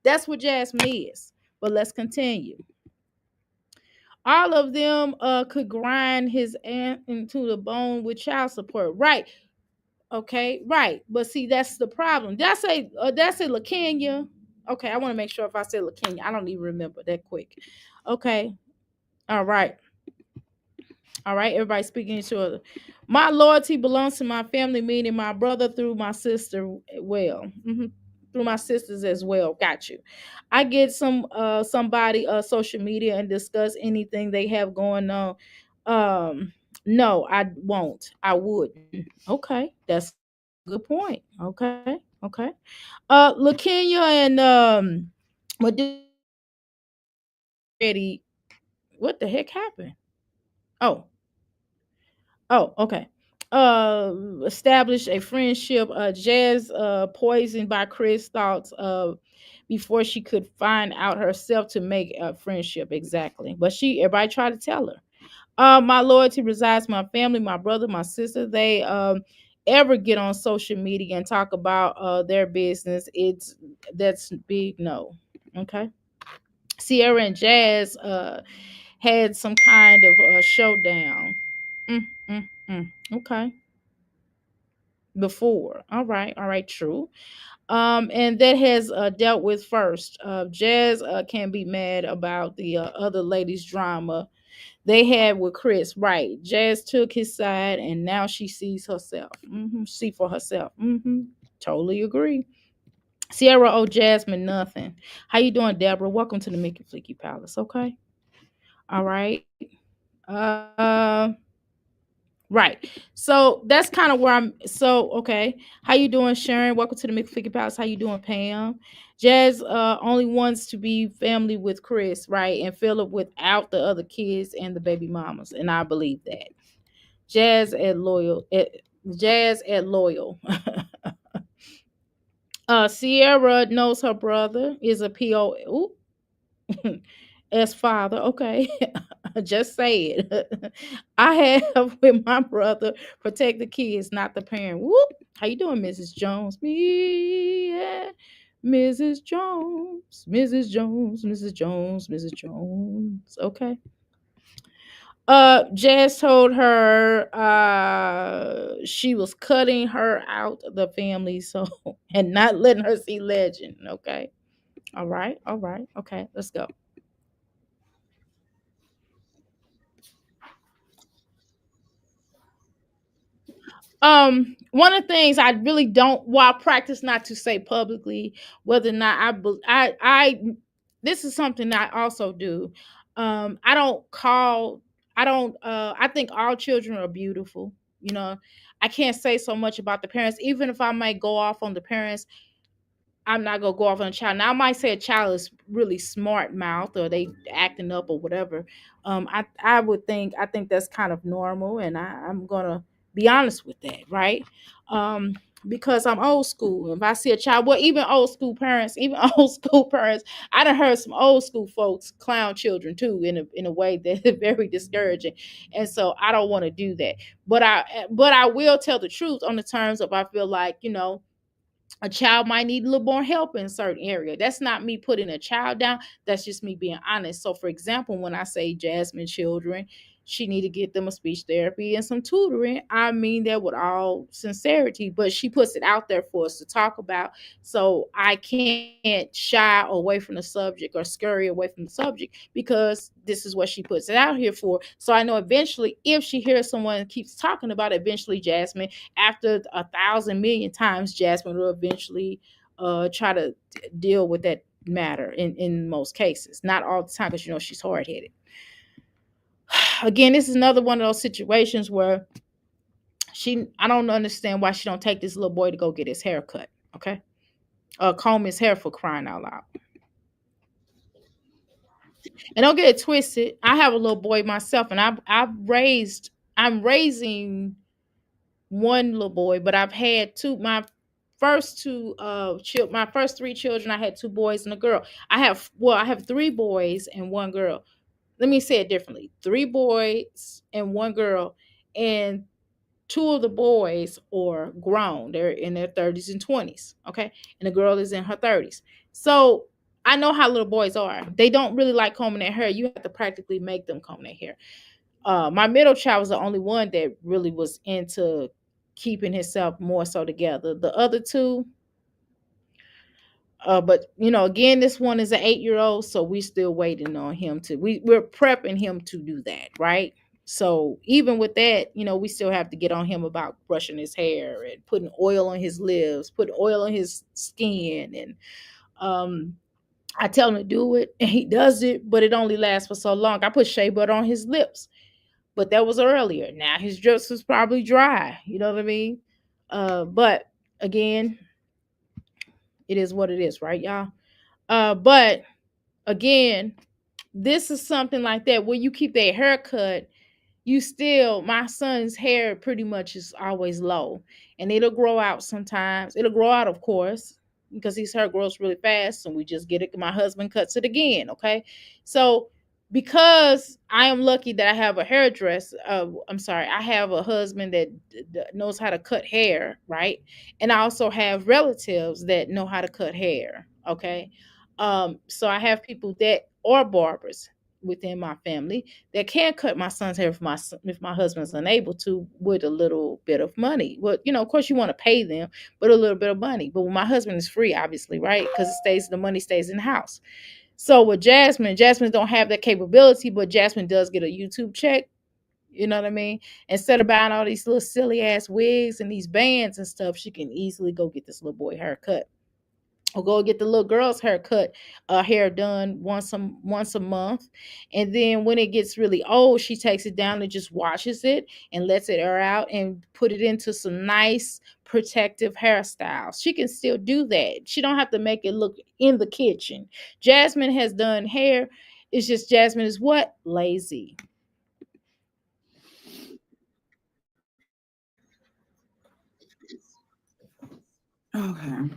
That's what Jasmine is. But let's continue. All of them could grind his aunt into the bone with child support. Right. Okay. Right. But see, that's the problem. Did I say LaKenya? Okay. I want to make sure if I said LaKenya. I don't even remember that quick. Okay. All right. All right. Everybody speaking to each other. My loyalty belongs to my family, meaning my brother through my sister. Well, through my sisters as well. Got you. I get somebody social media and discuss anything they have going on. No, I won't. I wouldn't. Okay, that's a good point. Okay, okay. LaKenya and what did already? What the heck happened? Oh, okay. Establish a friendship. Jazz poisoned by Chris thoughts before she could find out herself to make a friendship. Exactly. But everybody tried to tell her. My loyalty resides in my family, my brother, my sister. They ever get on social media and talk about their business, that's big no. Okay. Sierra and Jazz had some kind of showdown. Mm, mm, okay. Before. All right, true. And that has dealt with first. Jazz can be mad about the other ladies' drama they had with Chris. Right. Jazz took his side, and now she sees herself. See for herself. Totally agree. Sierra O Jasmine, nothing. How you doing, Deborah? Welcome to the Mickey Flicky Palace. Okay. All right. Uh Right. So that's kind of where I'm. So okay. How you doing, Sharon? Welcome to the McFicky Palace. How you doing, Pam? Jazz only wants to be family with Chris, right? And Philip without the other kids and the baby mamas. And I believe that. Jazz at loyal. Jazz at loyal. Sierra knows her brother is a PO. Ooh. As father, okay. Just say it. I have with my brother protect the kids, not the parent. Whoop. How you doing, Mrs. Jones? Me, yeah. Mrs. Jones, Mrs. Jones, Mrs. Jones, Mrs. Jones. Okay. Jazz told her she was cutting her out of the family, so and not letting her see Legend. Okay. All right, all right, okay, let's go. One of the things I really don't, well, I practice not to say publicly whether or not I this is something I also do. I don't call, I don't, I think all children are beautiful. You know, I can't say so much about the parents, even if I might go off on the parents. I'm not gonna go off on a child. Now I might say a child is really smart mouth or they acting up or whatever. I would think, I think that's kind of normal, and I'm gonna be honest with that, right? Um, because I'm old school. If I see a child, well, even old school parents, even old school parents, I done heard some old school folks clown children too in a way that is very discouraging, and so I don't want to do that. But I will tell the truth on the terms of I feel like, you know, a child might need a little more help in a certain area. That's not me putting a child down. That's just me being honest. So, for example, when I say Jasmine children, she need to get them a speech therapy and some tutoring. I mean that with all sincerity, but she puts it out there for us to talk about. So I can't shy away from the subject or scurry away from the subject because this is what she puts it out here for. So I know eventually, if she hears someone keeps talking about it, eventually Jasmine, after 1,000 million times, Jasmine will eventually try to deal with that matter in most cases. Not all the time, because you know she's hard headed. Again, this is another one of those situations where I don't understand why she don't take this little boy to go get his hair cut. Okay, comb his hair, for crying out loud. And don't get it twisted. I have a little boy myself, and I'm raising one little boy, but I've had two. My first three children, I had two boys and a girl. I have three boys and one girl. Let me say it differently: three boys and one girl, and two of the boys are grown. They're in their 30s and 20s. Okay, and the girl is in her 30s. So I know how little boys are. They don't really like combing their hair. You have to practically make them comb their hair. My middle child was the only one that really was into keeping himself more so together. The other two, but you know, again, this one is an 8-year old, so we still waiting on him to. We're prepping him to do that, right? So even with that, you know, we still have to get on him about brushing his hair and putting oil on his lips, putting oil on his skin, and um, I tell him to do it, and he does it, but it only lasts for so long. I put shea butter on his lips, but that was earlier. Now his dress was probably dry. You know what I mean? But again, it is what it is, right, y'all? But again, this is something like that where you keep their haircut, you still, my son's hair pretty much is always low, and it'll grow out sometimes. It'll grow out, of course, because his hair grows really fast, and we just get it. My husband cuts it again. Okay, so because I am lucky that I have a hairdresser, I'm sorry, I have a husband that knows how to cut hair, right? And I also have relatives that know how to cut hair. Okay, so I have people that are barbers within my family that can cut my son's hair if my husband's unable to, with a little bit of money. Well, you know, of course you want to pay them, but a little bit of money. But when my husband is free, obviously, right? Because the money stays in the house. So with Jasmine don't have that capability, but Jasmine does get a YouTube check. You know what I mean? Instead of buying all these little silly ass wigs and these bands and stuff, she can easily go get this little boy haircut, or go get the little girl's hair done once a month. And then when it gets really old, she takes it down and just washes it and lets it air out and put it into some nice protective hairstyles. She can still do that. She don't have to make it look in the kitchen. Jasmine has done hair. It's just Jasmine is what? Lazy. Okay.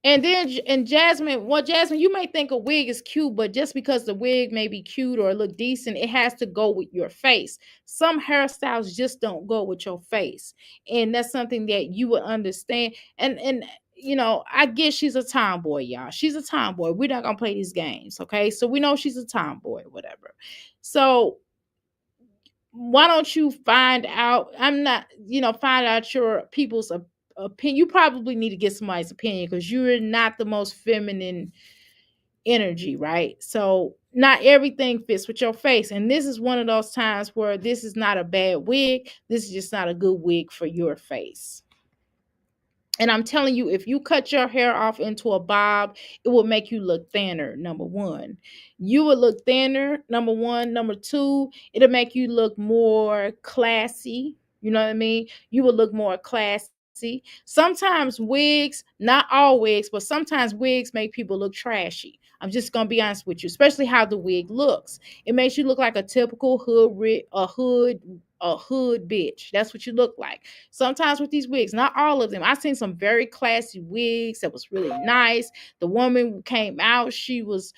And Jasmine, well, Jasmine, you may think a wig is cute, but just because the wig may be cute or look decent, it has to go with your face. Some hairstyles just don't go with your face, and that's something that you would understand. And I guess she's a tomboy, y'all. She's a tomboy. We're not gonna play these games, okay? So we know she's a tomboy, whatever. So why don't you find out? Find out your people's opinion. You probably need to get somebody's opinion because you're not the most feminine energy, right? So not everything fits with your face. And this is one of those times where this is not a bad wig. This is just not a good wig for your face. And I'm telling you, if you cut your hair off into a bob, it will make you look thinner. Number one, you will look thinner. Number one. Number two, it'll make you look more classy. You know what I mean? You will look more classy. Sometimes wigs, not all wigs, but sometimes wigs make people look trashy. I'm just gonna be honest with you, especially how the wig looks. It makes you look like a typical hood bitch. That's what you look like. Sometimes with these wigs, not all of them. I've seen some very classy wigs that was really nice. The woman who came out, she was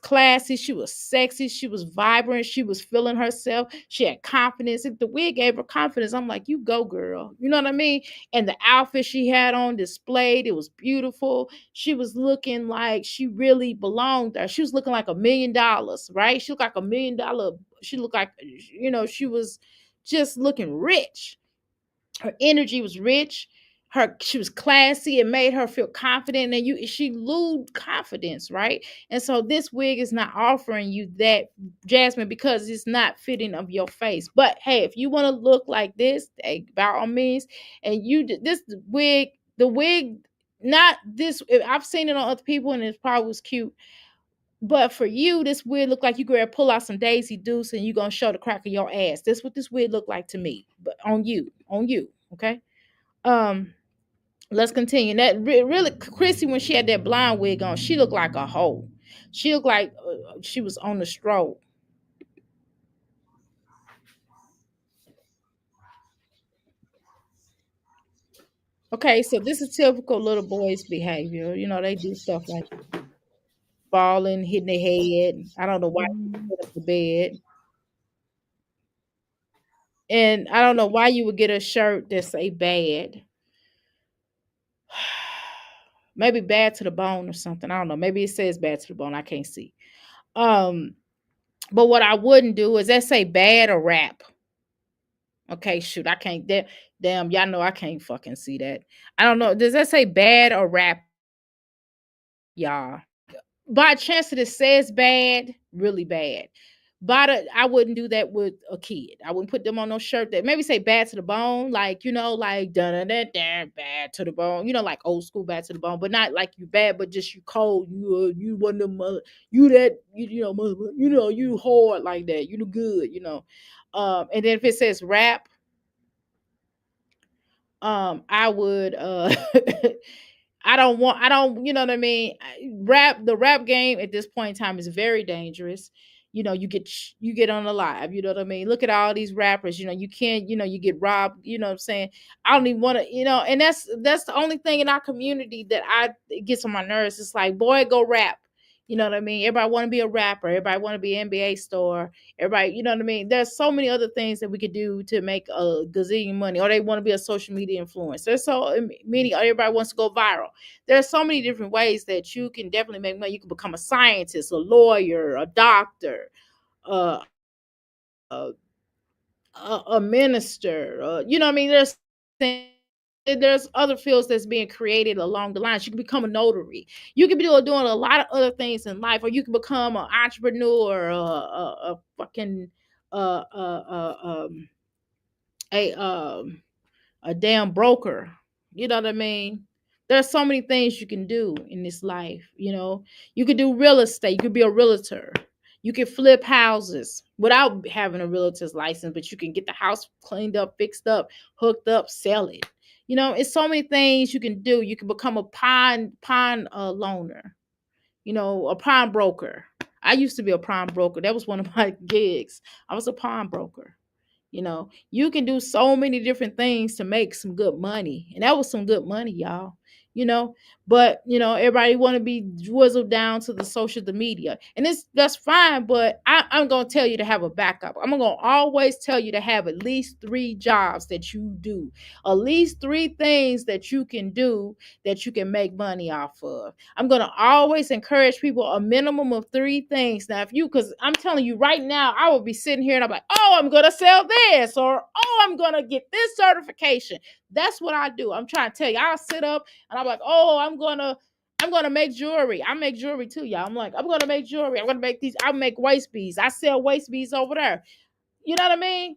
classy, she was sexy, she was vibrant, she was feeling herself, she had confidence. If the wig gave her confidence, I'm like, you go, girl. You know what I mean? And the outfit she had on displayed, it was beautiful. She was looking like she really belonged there. She was looking like $1 million, right? She looked like $1 million. She looked like, she was just looking rich. Her energy was rich. She was classy. It made her feel confident, and she lose confidence, right? And so this wig is not offering you that, Jasmine, because it's not fitting of your face. But hey, if you want to look like this, hey, by all means. And this wig, the wig, not this. I've seen it on other people, and it probably was cute. But for you, this wig look like you gonna pull out some Daisy Dukes and you gonna show the crack of your ass. That's what this wig look like to me. But on you, okay. Um, let's continue. That really, Chrissy, when she had that blonde wig on, she looked like a hoe. She looked like she was on the stroll. Okay, so this is typical little boys' behavior. They do stuff like falling, hitting their head. I don't know why you get up the bed. And I don't know why you would get a shirt that say bad. Maybe bad to the bone or something. I don't know. Maybe it says bad to the bone. I can't see. Um, but what I wouldn't do is that say bad or rap. Okay, shoot, I can't. Damn, y'all know I can't fucking see that. I don't know. Does that say bad or rap, y'all? By chance that it says bad, really bad. But I wouldn't do that with a kid. I wouldn't put them on no shirt that maybe say bad to the bone, like like da da da da bad to the bone, like old school bad to the bone, but not like you bad, but just you cold. You one of them you that you hard like that. You do good, and then if it says rap, I would I don't, you know what I mean? The rap game at this point in time is very dangerous. You get on the live, you know what I mean? Look at all these rappers, you can't, you get robbed, you know what I'm saying? I don't even want to, and that's the only thing in our community that it gets on my nerves. It's like, boy, go rap. You know what I mean? Everybody want to be a rapper. Everybody want to be an NBA star. Everybody, you know what I mean? There's so many other things that we could do to make a gazillion money, or they want to be a social media influencer. There's so many, everybody wants to go viral. There's so many different ways that you can definitely make money. You can become a scientist, a lawyer, a doctor, uh, a, a minister. You know what I mean? There's other fields that's being created along the lines. You can become a notary. You can be doing a lot of other things in life, or you can become an entrepreneur, a fucking uh, uh, uh, um, a a damn broker. You know what I mean? There's so many things you can do in this life. You could do real estate. You could be a realtor. You can flip houses without having a realtor's license, but you can get the house cleaned up, fixed up, hooked up, sell it. It's so many things you can do. You can become a pawn loaner. A pawn broker. I used to be a pawn broker. That was one of my gigs. I was a pawn broker. You can do so many different things to make some good money. And that was some good money, y'all. You know, But everybody want to be dwizzled down to the social the media, and that's fine. But I'm gonna tell you to have a backup. I'm gonna always tell you to have at least 3 jobs that you do, at least 3 things that you can do that you can make money off of. I'm gonna always encourage people a minimum of 3 things. Now, if you, because I'm telling you right now, I will be sitting here and I'm like, oh, I'm gonna sell this, or oh, I'm gonna get this certification. That's what I do. I'm trying to tell you. I'll sit up and I'm like, oh, I'm gonna make jewelry. I make jewelry too, y'all. I'm like, I'm gonna make jewelry. I'm gonna make these. I make waist beads. I sell waist beads over there. You know what I mean?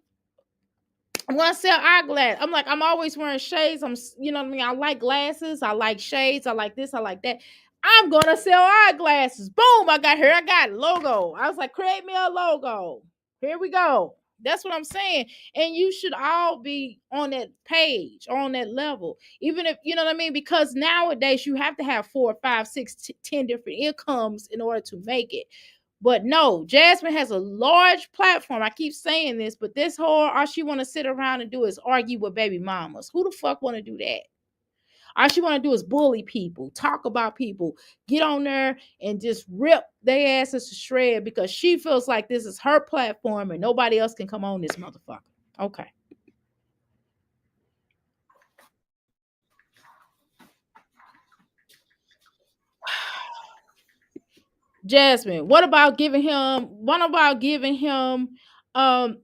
I'm gonna sell eyeglass. I'm like, I'm always wearing shades. You know what I mean? I like glasses. I like shades. I like this. I like that. I'm gonna sell eyeglasses. Boom! I got here. I got logo. I was like, create me a logo. Here we go. That's what I'm saying. And you should all be on that page, on that level. Even if, you know what I mean? Because nowadays you have to have 4, 5, 6, 10 different incomes in order to make it. But no, Jasmine has a large platform. I keep saying this, but this whore, all she want to sit around and do is argue with baby mamas. Who the fuck want to do that? All she want to do is bully people, talk about people, get on there and just rip their asses to shred because she feels like this is her platform and nobody else can come on this motherfucker. Okay. Jasmine, what about giving him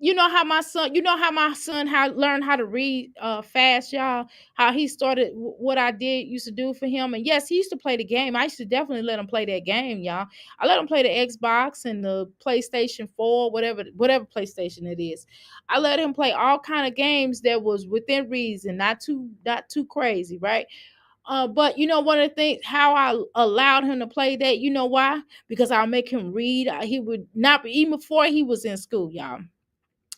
you know how my son how learned how to read fast, y'all, how he started what I did used to do for him. And yes, he used to play the game. I used to definitely let him play that game, y'all. I let him play the Xbox and the PlayStation 4, whatever PlayStation it is. I let him play all kind of games that was within reason, not too crazy, right? But one of the things how I allowed him to play that, you know why? Because I'll make him read. He would not even before he was in school, y'all.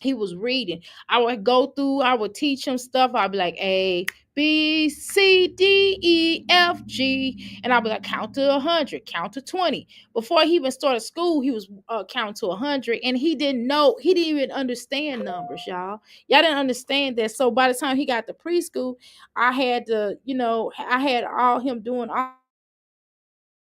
He was reading. I would go through, I would teach him stuff. I'd be like, A, B, C, D, E, F, G. And I'd be like, count to 100, count to 20. Before he even started school, he was counting to 100. And he didn't even understand numbers, y'all. Y'all didn't understand that. So by the time he got to preschool, I had all him doing all.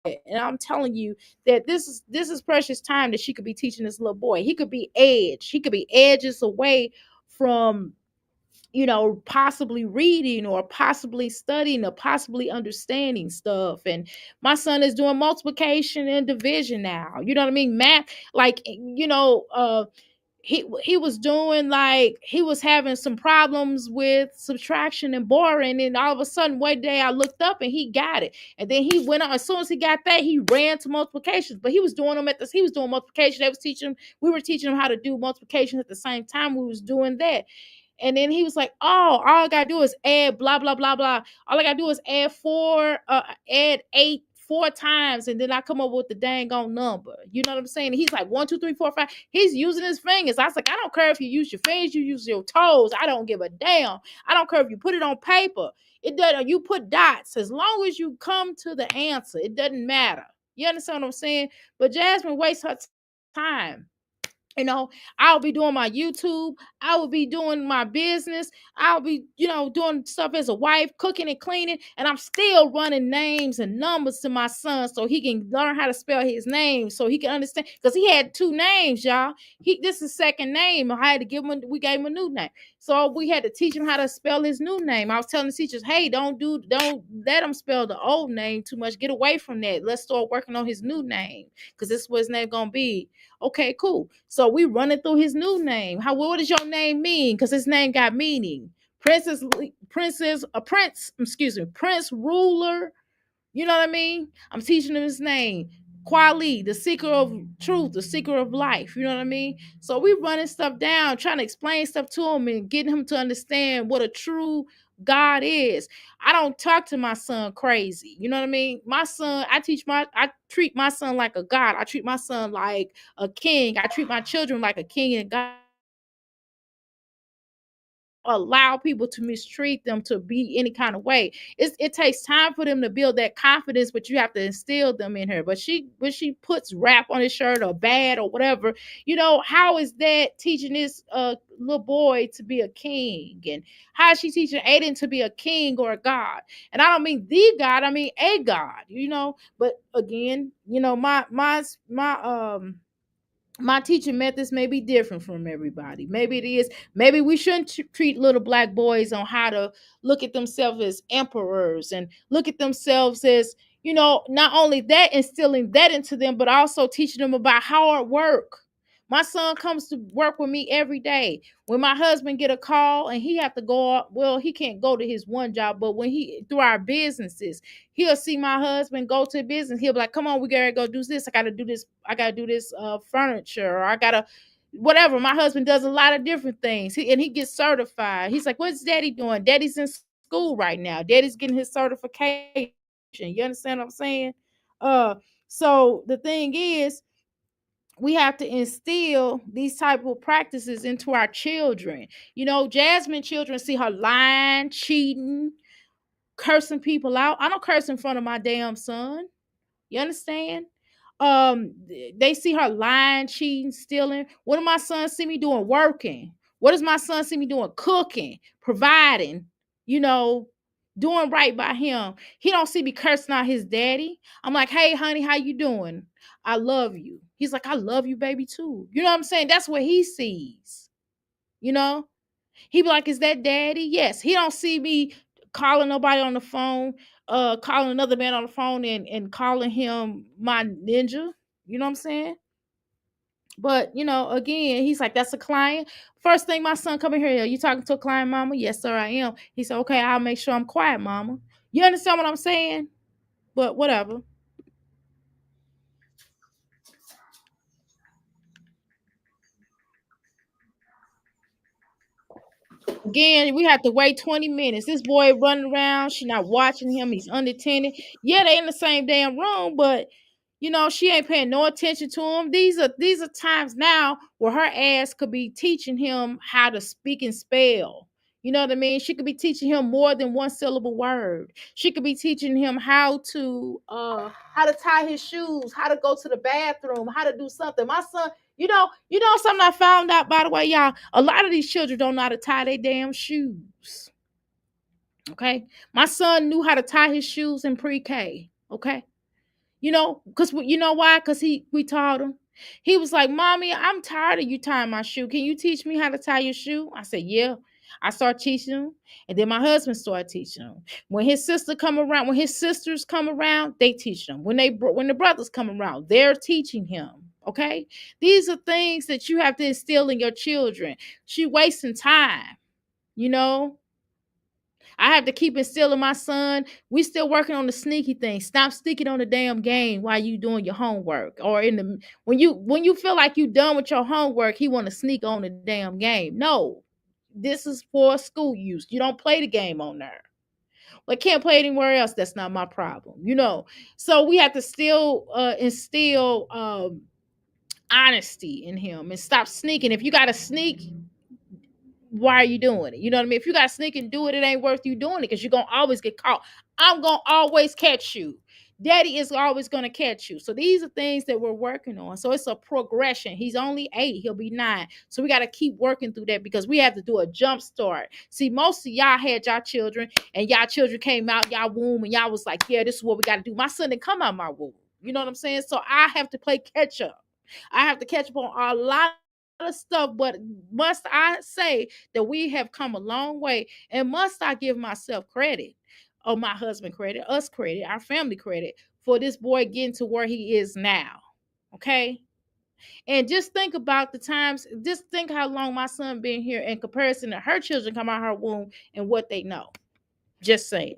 And I'm telling you that this is precious time that she could be teaching this little boy. He could be edges away from possibly reading or possibly studying or possibly understanding stuff. And my son is doing multiplication and division now. You know what I mean? Math, like he was doing, like, he was having some problems with subtraction and borrowing, and all of a sudden one day I looked up and he got it. And then he went on, as soon as he got that, he ran to multiplications. But he was doing them he was doing multiplication. We were teaching him how to do multiplication at the same time we was doing that. And then he was like, oh, all I gotta do is add blah blah blah blah. All I gotta do is add 8 4 times, and then I come up with the dang on number. You know what I'm saying? He's like 1, 2, 3, 4, 5. He's using his fingers. I was like, I don't care if you use your fingers, you use your toes. I don't give a damn. I don't care if you put it on paper. It doesn't. You put dots. As long as you come to the answer, it doesn't matter. You understand what I'm saying? But Jasmine wastes her time. I'll be doing my YouTube. I will be doing my business. I'll be, doing stuff as a wife, cooking and cleaning. And I'm still running names and numbers to my son so he can learn how to spell his name, so he can understand. Because he had 2 names, y'all. This is second name. We gave him a new name. So we had to teach him how to spell his new name. I was telling the teachers, hey, don't let him spell the old name too much. Get away from that. Let's start working on his new name. Because this is what his name going to be. Okay, cool. So we running through his new name. What does your name mean? Because his name got meaning. Prince, Prince ruler. You know what I mean? I'm teaching him his name. Kwali, the seeker of truth, the seeker of life. You know what I mean? So we running stuff down, trying to explain stuff to him and getting him to understand what a true God is. I don't talk to my son crazy. You know what I mean? My son, I treat my son like a God. I treat my son like a king. I treat my children like a king and God. allow people to mistreat them to be any kind of way. It takes time for them to build that confidence, but you have to instill them in her. But when she puts rap on his shirt or bad or whatever, how is that teaching this little boy to be a king? And how is she teaching Aiden to be a king or a god? And I don't mean the God, I mean a God. But again, my teaching methods may be different from everybody. Maybe it is. Maybe we shouldn't treat little black boys on how to look at themselves as emperors and look at themselves as, not only that, instilling that into them, but also teaching them about hard work. My son comes to work with me every day. When my husband get a call and he have to go up, well, he can't go to his one job, but when he through our businesses, he'll see my husband go to business. He'll be like, "Come on, we gotta go do this. I gotta do this. I gotta do this furniture, or I gotta whatever." My husband does a lot of different things, and he gets certified. He's like, "What's Daddy doing?" Daddy's in school right now. Daddy's getting his certification. You understand what I'm saying? Uh, so the thing is, we have to instill these type of practices into our children. Jasmine children see her lying, cheating, cursing people out. I don't curse in front of my damn son. You understand? They see her lying, cheating, stealing. What do my sons see me doing? Working. What does my son see me doing? Cooking, providing, you know, doing right by him. He don't see me cursing out his daddy. I'm like, "Hey, honey, how you doing? I love you." He's like, "I love you, baby, too." You know what I'm saying? That's what he sees. You know? He be like, "Is that daddy?" Yes. He don't see me calling nobody on the phone, calling another man on the phone and calling him my ninja. You know what I'm saying? But again, he's like, "That's a client." First thing my son come in here, "You talking to a client, mama?" "Yes, sir, I am." He said, "Okay, I'll make sure I'm quiet, mama." You understand what I'm saying? But whatever. Again, we have to wait 20 minutes. This boy running around. She not watching him. He's unattended. Yeah, they in the same damn room, but she ain't paying no attention to him. These are times now where her ass could be teaching him how to speak and spell. You know what I mean? She could be teaching him more than one syllable word. She could be teaching him how to tie his shoes, how to go to the bathroom, how to do something. My son, something I found out, by the way, y'all. A lot of these children don't know how to tie their damn shoes. Okay. My son knew how to tie his shoes in pre-K. Okay. Because why? Because we taught him. He was like, "Mommy, I'm tired of you tying my shoe. Can you teach me how to tie your shoe?" I said, "Yeah." I started teaching him, and then my husband started teaching him. When his sisters come around, they teach them. When the brothers come around, they're teaching him. Okay, these are things that you have to instill in your children. She wasting time, you know. I have to keep instilling my son. We still working on the sneaky thing. Stop sneaking on the damn game while you doing your homework. Or when you feel like you done with your homework, he want to sneak on the damn game. No, this is for school use. You don't play the game on there. Like, can't play it anywhere else. That's not my problem. So we have to still instill honesty in him and stop sneaking. If you got to sneak, why are you doing it? You know what I mean? If you got to sneak and do it, it ain't worth you doing it because you're going to always get caught. I'm going to always catch you. Daddy is always going to catch you. So these are things that we're working on. So it's a progression. He's only 8. He'll be 9. So we got to keep working through that because we have to do a jump start. See, most of y'all had y'all children and y'all children came out y'all womb and y'all was like, "Yeah, this is what we got to do." My son didn't come out my womb. You know what I'm saying? So I have to play catch up. I have to catch up on a lot of stuff, but must I say that we have come a long way, and must I give myself credit, or my husband credit, us credit, our family credit for this boy getting to where he is now. Okay. And just think about the times, just think how long my son been here in comparison to her children come out her womb and what they know. Just saying.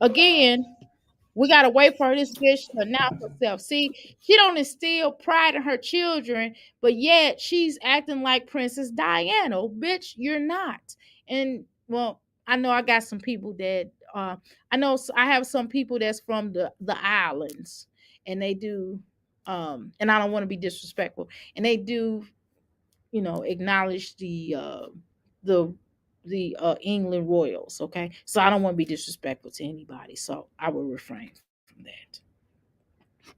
Again, we gotta wait for this bitch to announce herself. See, she don't instill pride in her children, but yet she's acting like Princess Diana. Bitch, you're not. And well, I know I got some people that I know I have some people that's from the islands, and they do, and I don't want to be disrespectful, and they do, acknowledge the England royals. Okay, so I don't want to be disrespectful to anybody, so I will refrain from that.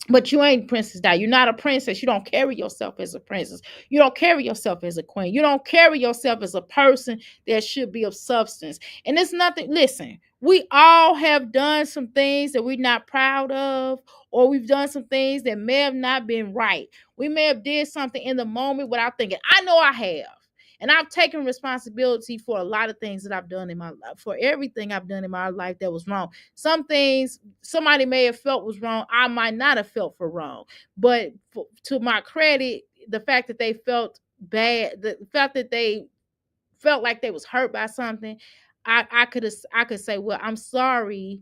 But you ain't Princess Di. You're not a princess. You don't carry yourself as a princess. You don't carry yourself as a queen. You don't carry yourself as a person that should be of substance. And it's nothing. Listen, we all have done some things that we're not proud of, or we've done some things that may have not been right. We may have did something in the moment without thinking. I know I have. And I've taken responsibility for a lot of things that I've done in my life, for everything I've done in my life that was wrong. Some things somebody may have felt was wrong, I might not have felt for wrong. But to my credit, the fact that they felt bad, the fact that they felt like they was hurt by something, I could say, well, I'm sorry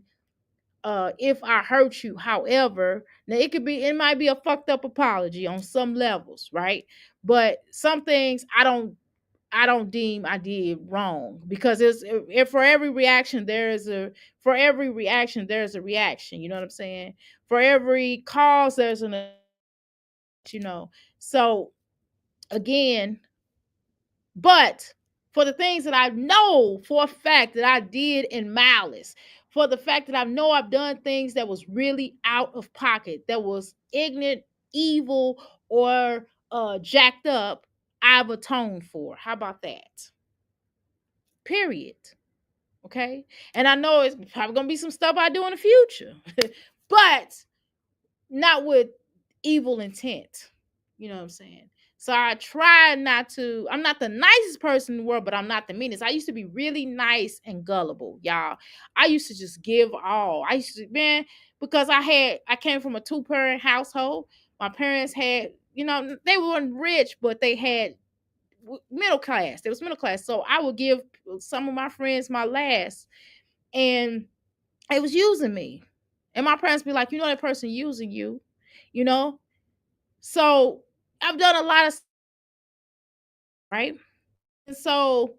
if I hurt you. However, now it might be a fucked up apology on some levels, right? But some things I don't deem I did wrong, because for every reaction there's a reaction. You know what I'm saying? For every cause there's an you know. So again, but for the things that I know for a fact that I did in malice, for the fact that I know I've done things that was really out of pocket, that was ignorant, evil, or jacked up, I've atoned for. How about that? Period. Okay. And I know it's probably gonna be some stuff I do in the future, but not with evil intent. You know what I'm saying? So I try not to. I'm not the nicest person in the world, but I'm not the meanest. I used to be really nice and gullible, y'all. I used to just give all. I used to, man, because I came from a two-parent household. My parents had, they weren't rich, but they had middle class. They was middle class. So I would give some of my friends my last, and it was using me. And my parents be like, that person using you, you know? So I've done a lot of, right? And so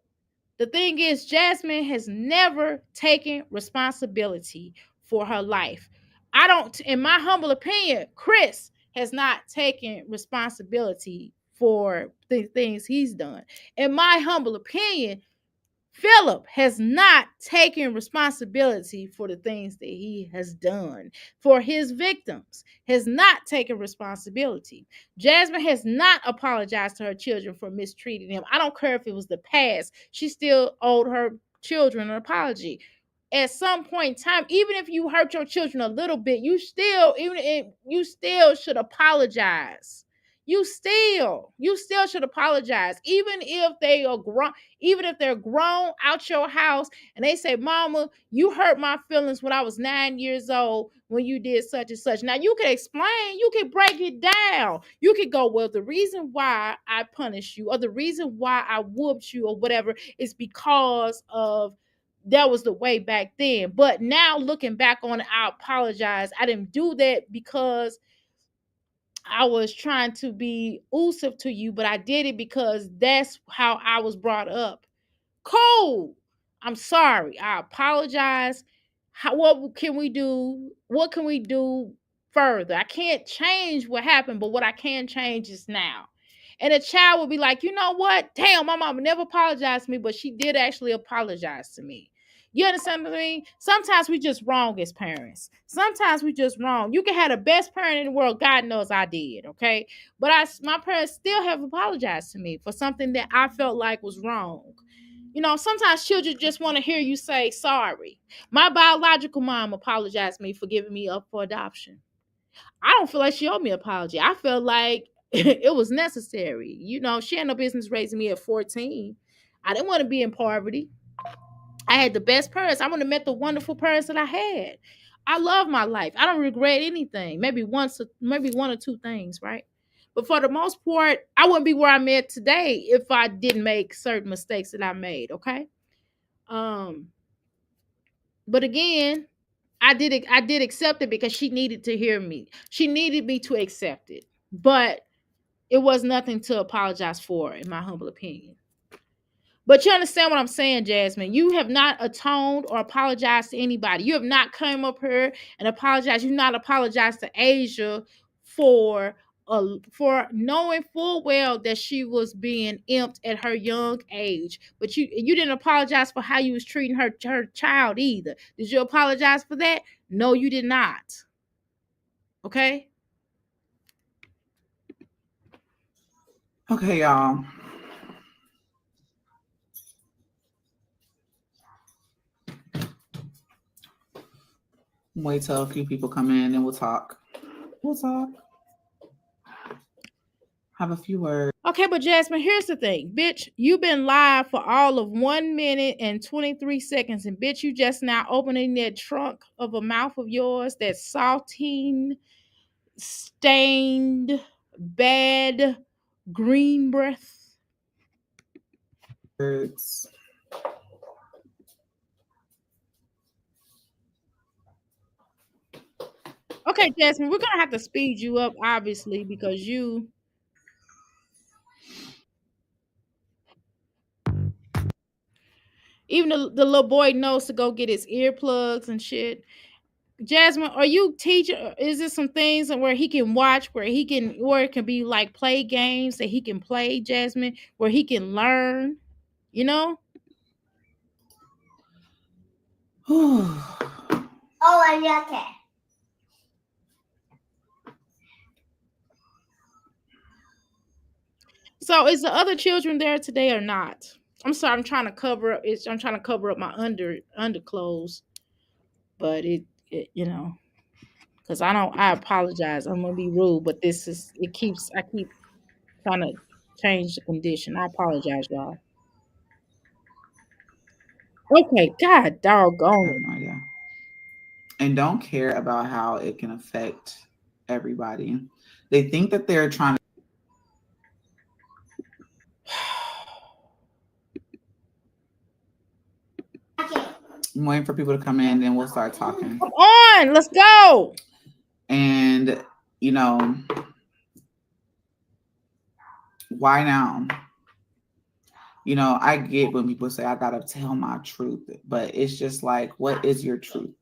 the thing is, Jasmine has never taken responsibility for her life. I don't, in my humble opinion, Chris has not taken responsibility for the things he's done. In my humble opinion, Philip has not taken responsibility for the things that he has done for his victims, has not taken responsibility. Jasmine has not apologized to her children for mistreating them. I don't care if it was the past. She still owed her children an apology. At some point in time, even if you hurt your children a little bit, you still should apologize. You still should apologize, even if they are grown, even if they're grown out your house and they say, Mama, you hurt my feelings when I was 9 years old when you did such and such. Now you can explain, you can break it down. You can go, well, the reason why I punished you, or the reason why I whooped you, or whatever, is because of that was the way back then. But now looking back on it, I apologize. I didn't do that because I was trying to be elusive to you, but I did it because that's how I was brought up. Cool. I'm sorry. I apologize. What can we do? What can we do further? I can't change what happened, but what I can change is now. And a child will be like, you know what? Damn, my mama never apologized to me, but she did actually apologize to me. You understand what I mean? Sometimes we just wrong as parents. Sometimes we just wrong. You can have the best parent in the world. God knows I did, okay? But my parents still have apologized to me for something that I felt like was wrong. Sometimes children just want to hear you say sorry. My biological mom apologized to me for giving me up for adoption. I don't feel like she owed me an apology. I felt like it was necessary. She had no business raising me at 14. I didn't want to be in poverty. I had the best parents. I would have met the wonderful parents that I had. I love my life. I don't regret anything. Maybe one or two things, right? But for the most part, I wouldn't be where I'm at today if I didn't make certain mistakes that I made. Okay. Um, but again, I did accept it because she needed to hear me. She needed me to accept it. But it was nothing to apologize for, in my humble opinion. But you understand what I'm saying, Jasmine? You have not atoned or apologized to anybody. You have not come up here and apologized. You've not apologized to Asia for for knowing full well that she was being imped at her young age. But you didn't apologize for how you was treating her child either. Did you apologize for that? No, you did not. Okay? Okay, y'all. Wait till a few people come in and we'll talk. We'll talk. Have a few words. Okay, but Jasmine, here's the thing, bitch. You've been live for all of 1 minute and 23 seconds, and bitch, you just now opening that trunk of a mouth of yours, that saltine, stained, bad green breath. Words. Okay, Jasmine, we're gonna have to speed you up, obviously, because you. Even the little boy knows to go get his earplugs and shit. Jasmine, are you teaching? Is there some things where he can watch, where it can be like play games that he can play, Jasmine, where he can learn, you know? Oh, I got that. So is the other children there today or not? I'm sorry, I'm trying to cover up. I'm trying to cover up my underclothes, but it because I apologize. I'm gonna be rude, but this is it keeps I keep trying to change the condition. I apologize, y'all. Okay, God I doggone have it. no idea. And don't care about how it can affect everybody. They think that they're trying to. I'm waiting for people to come in, then we'll start talking. Come on, let's go. And, you know, why now? You know, I get when people say I gotta tell my truth, but it's just like, what is your truth?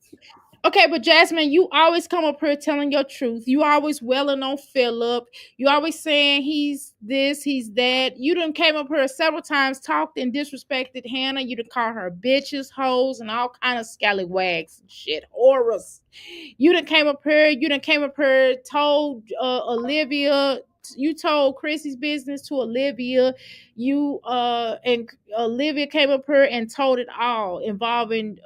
Okay, but Jasmine, you always come up here telling your truth. You always welling on Philip. You always saying he's this, he's that. You done came up here several times, talked and disrespected Hannah. You done call her bitches, hoes, and all kind of scallywags and shit. Horrors. You done came up here. You done came up here, told Olivia. You told Chrissy's business to Olivia. You and Olivia came up here and told it all involving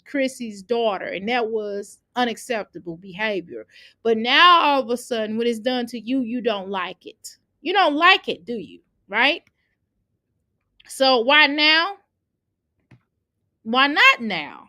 Chrissy's daughter, and that was unacceptable behavior. But now all of a sudden, when it's done to you, you don't like it. You don't like it, do you? Right? So why now? Why not now?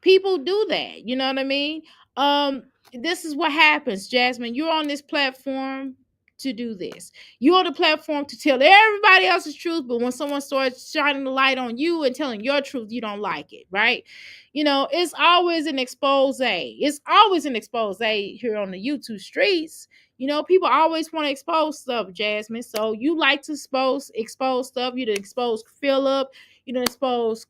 People do that. You know what I mean? Um, this is what happens, Jasmine. You're on this platform to do this. You're on the platform to tell everybody else's truth, but when someone starts shining the light on you and telling your truth, you don't like it, right? It's always an expose. It's always an expose here on the YouTube streets. People always want to expose stuff, Jasmine. So you like to expose stuff. You to expose Philip. You to expose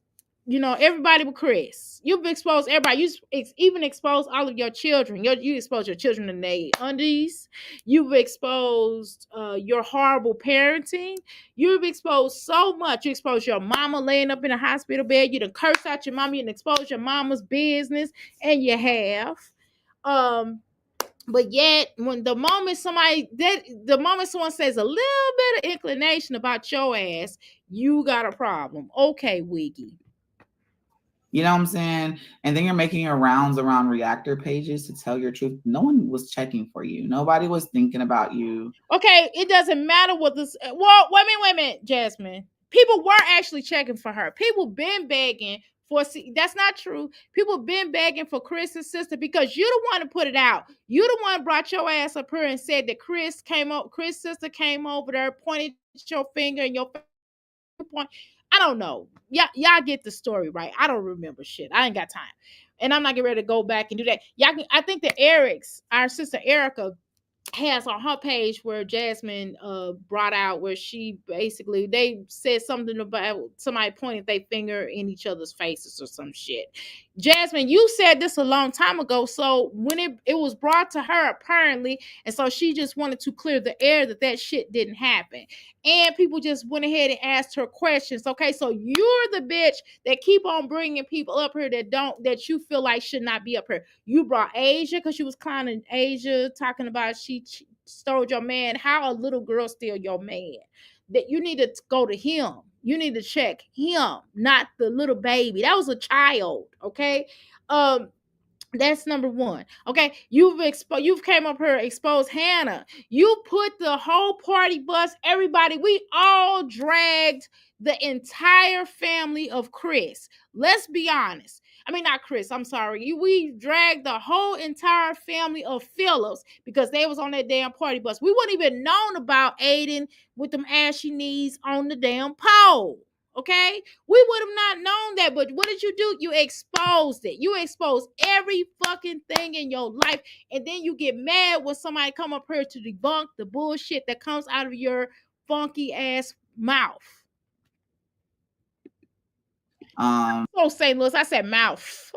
everybody but Chris. You've exposed everybody. Even exposed all of your children. You expose your children in their undies. You've exposed your horrible parenting. You've exposed so much. You exposed your mama laying up in a hospital bed. You done curse out your mama. You done exposed your mama's business, and you have. But yet, when the moment someone says a little bit of inclination about your ass, you got a problem. Okay, Wiggy. You know what I'm saying? And then you're making your rounds around reactor pages to tell your truth. No one was checking for you. Nobody was thinking about you. Okay, it doesn't matter what this. Well, wait a minute, Jasmine. People were actually checking for her. People been begging for. That's not true. People been begging for Chris's sister because you the one to put it out. You the one brought your ass up here and said that Chris' sister came over there, pointed your finger and your point. I don't know. Y'all get the story right. I don't remember shit. I ain't got time. And I'm not getting ready to go back and do that. I think that our sister Erica has on her page where Jasmine brought out where she basically they said something about somebody pointed their finger in each other's faces or some shit. Jasmine, you said this a long time ago, so when it was brought to her apparently, and so she just wanted to clear the air that that shit didn't happen. And people just went ahead and asked her questions. Okay, so you're the bitch that keep on bringing people up here that you feel like should not be up here. You brought Asia because she was clowning Asia, talking about she stole your man. How a little girl steal your man? That you need to go to him. You need to check him, not the little baby. That was a child. Okay. Um, that's number one. Okay, you've came up here exposed Hannah. You put the whole party bus, everybody. We all dragged the entire family of Chris. Let's be honest. I mean, not Chris. I'm sorry. We dragged the whole entire family of Phillips because they was on that damn party bus. We wouldn't even known about Aiden with them ashy knees on the damn pole. Okay, we would have not known that, but what did you do? You exposed it. You exposed every fucking thing in your life, and then you get mad when somebody come up here to debunk the bullshit that comes out of your funky ass mouth. Oh, St. Louis. I said mouth.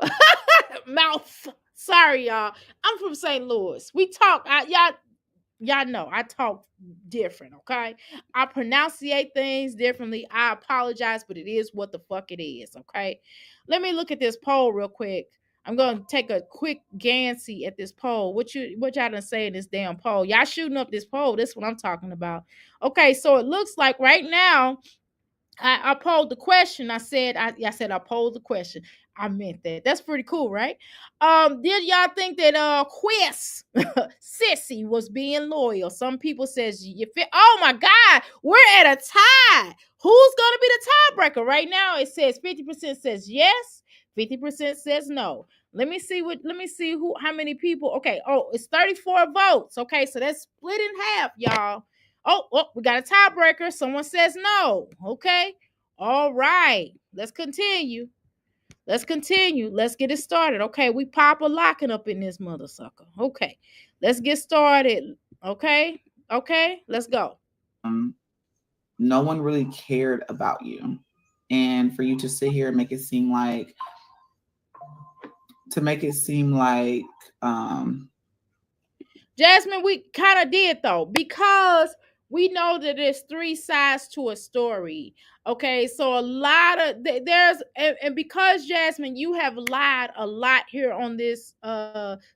Mouth. Sorry, y'all. I'm from St. Louis. We talk. Y'all know I talk different, okay? I pronunciate things differently. I apologize, but it is what the fuck it is, okay? Let me look at this poll real quick. I'm gonna take a quick gansy at this poll. What y'all done say in this damn poll? Y'all shooting up this poll. This is what I'm talking about. Okay, so it looks like right now I polled the question. I said I polled the question. I meant that. That's pretty cool, right? Did y'all think that Quiz Sissy was being loyal? Some people says you fit. Oh my God, we're at a tie. Who's gonna be the tiebreaker right now? It says 50% says yes, 50% says no. Let me see how many people. Okay, oh, it's 34 votes. Okay, so that's split in half, y'all. Oh, we got a tiebreaker. Someone says no. Okay. All right. Let's continue. Let's continue. Let's get it started. Okay. We pop a locking up in this mother sucker. Okay. Let's get started. Okay. Okay. Let's go. No one really cared about you. And for you to sit here and make it seem like, Jasmine, we kind of did though, because we know that there's three sides to a story. Okay, so a lot of there's and because Jasmine, you have lied a lot here on this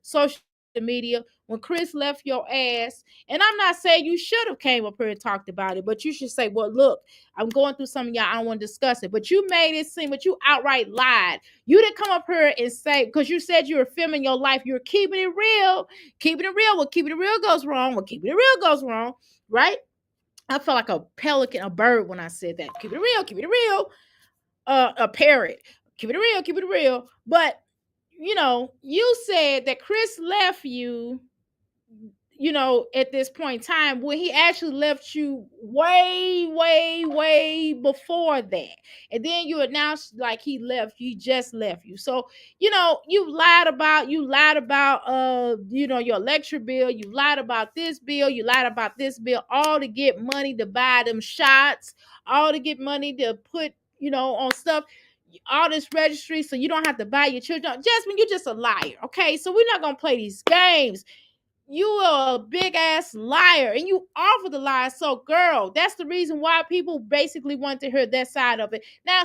social media. When Chris left your ass, and I'm not saying you should have came up here and talked about it, but you should say, well, look, I'm going through something, y'all, I don't want to discuss it. But you made it seem, but you outright lied. You didn't come up here and say, because you said you were filming your life, you're keeping it real. Keeping it real. What keeping it real goes wrong. What keeping it real goes wrong. Right? I felt like a pelican, a bird when I said that. Keep it real. Keep it real. A parrot. Keep it real. Keep it real. But, you know, you said that Chris left you, you know, at this point in time when he actually left you way, way, way before that. And then you announced like he left, he just left you. So, you know, you lied about, you know, your lecture bill, you lied about this bill, you lied about this bill, all to get money to buy them shots, all to get money to put, you know, on stuff, all this registry so you don't have to buy your children. Jasmine, you're just a liar. Okay. So we're not going to play these games. You are a big ass liar and you offer the lie. So girl, that's the reason why people basically want to hear that side of it. Now,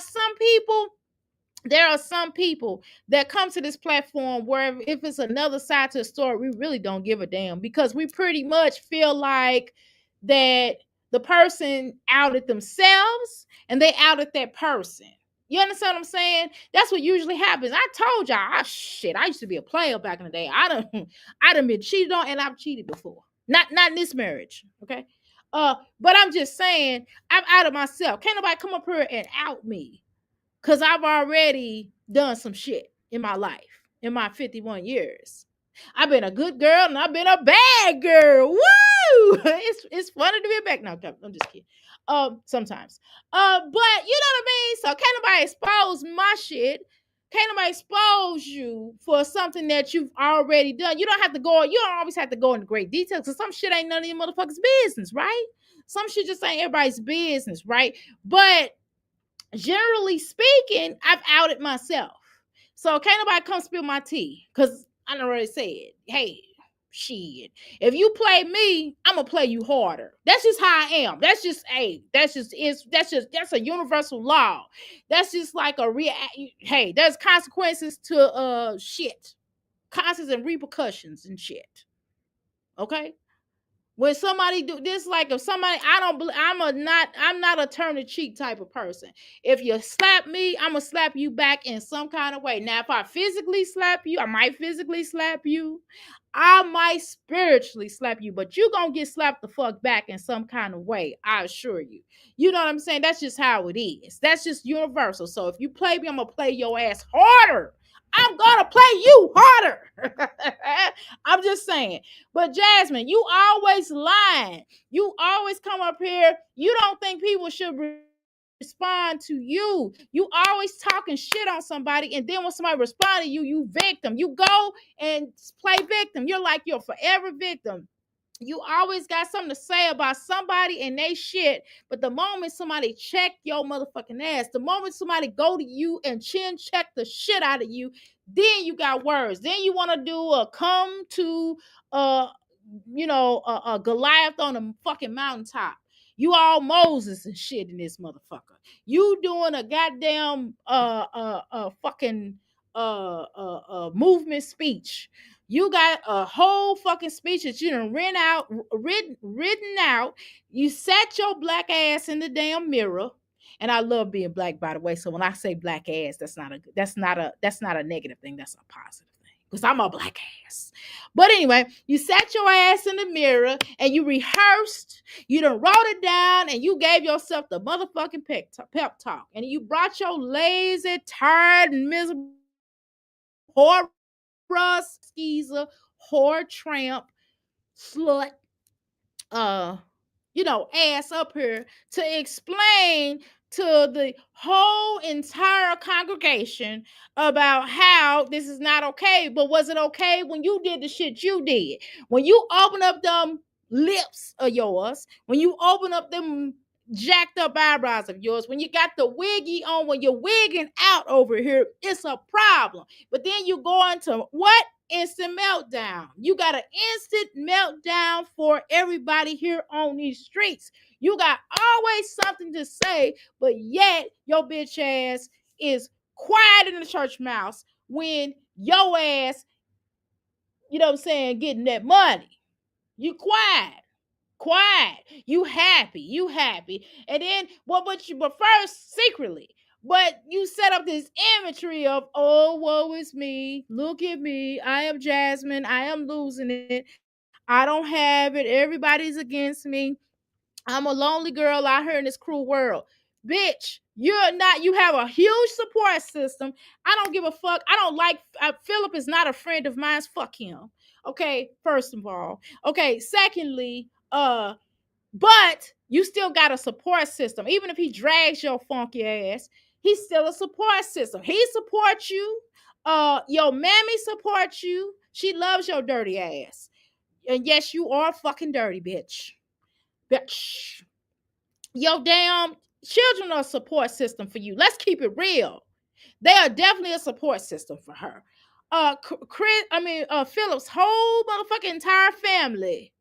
there are some people that come to this platform where if it's another side to the story, we really don't give a damn because we pretty much feel like that the person outed themselves and they outed that person. You understand what I'm saying? That's what usually happens. I told y'all, I used to be a player back in the day. I done been cheated on and I've cheated before. Not in this marriage, okay? But I'm just saying, I'm out of myself. Can't nobody come up here and out me. Cause I've already done some shit in my life, in my 51 years. I've been a good girl and I've been a bad girl. Woo! It's funny to be back. No, I'm just kidding. Sometimes. But you know what I mean? So can't nobody expose my shit. Can't nobody expose you for something that you've already done. You don't have to go. You don't always have to go into great details because some shit ain't none of your motherfuckers' business, right? Some shit just ain't everybody's business, right? But generally speaking, I've outed myself. So can't nobody come spill my tea because I done already said, hey, shit. If you play me, I'm gonna play you harder. That's just how I am. That's just that's a universal law. That's just like a hey, there's consequences to shit. Consequences and repercussions and shit. Okay? When somebody do this, like if somebody, I don't believe, I'm not a turn the cheek type of person. If you slap me, I'm gonna slap you back in some kind of way. Now, if I physically slap you, I might physically slap you. I might spiritually slap you, but you gonna get slapped the fuck back in some kind of way. I assure you. You know what I'm saying? That's just how it is. That's just universal. So if you play me, I'm gonna play your ass harder. I'm gonna play you harder. I'm just saying. But Jasmine, you always lying. You always come up here. You don't think people should respond to you. You always talking shit on somebody, and then when somebody respond to you, you victim. You go and play victim. You're like you're forever victim. You always got something to say about somebody and they shit, but the moment somebody check your motherfucking ass, the moment somebody go to you and chin check the shit out of you, then you got words. Then you want to do a come to uh a Goliath on a fucking mountaintop. You all Moses and shit in this motherfucker. You doing a goddamn fucking movement speech. You got a whole fucking speech that you done written out. You sat your black ass in the damn mirror. And I love being black, by the way. So when I say black ass, that's not a negative thing. That's a positive thing. Because I'm a black ass. But anyway, you sat your ass in the mirror and you rehearsed. You done wrote it down and you gave yourself the motherfucking pep talk. And you brought your lazy, tired, and miserable whore skeezer, whore tramp, slut, ass up here to explain to the whole entire congregation about how this is not okay. But was it okay when you did the shit you did? When you open up them lips of yours, when you open up them jacked up eyebrows of yours, when you got the wiggy on, when you're wigging out over here, it's a problem. But then you go into what? Instant meltdown. You got an instant meltdown for everybody here on these streets. You got always something to say, but yet your bitch ass is quiet in the church mouse when your ass, you know what I'm saying, getting that money. You quiet. You happy. And then but first secretly. But you set up this imagery of, oh, woe is me. Look at me. I am Jasmine. I am losing it. I don't have it. Everybody's against me. I'm a lonely girl out here in this cruel world. Bitch, you're not, you have a huge support system. I don't give a fuck. I don't like, Philip is not a friend of mine. Fuck him. Okay, first of all. Okay, secondly, but you still got a support system. Even if he drags your funky ass, he's still a support system. He supports you. Your mammy supports you. She loves your dirty ass. And yes, you are fucking dirty, bitch. Bitch. Your damn children are a support system for you. Let's keep it real. They are definitely a support system for her. Philip's whole motherfucking entire family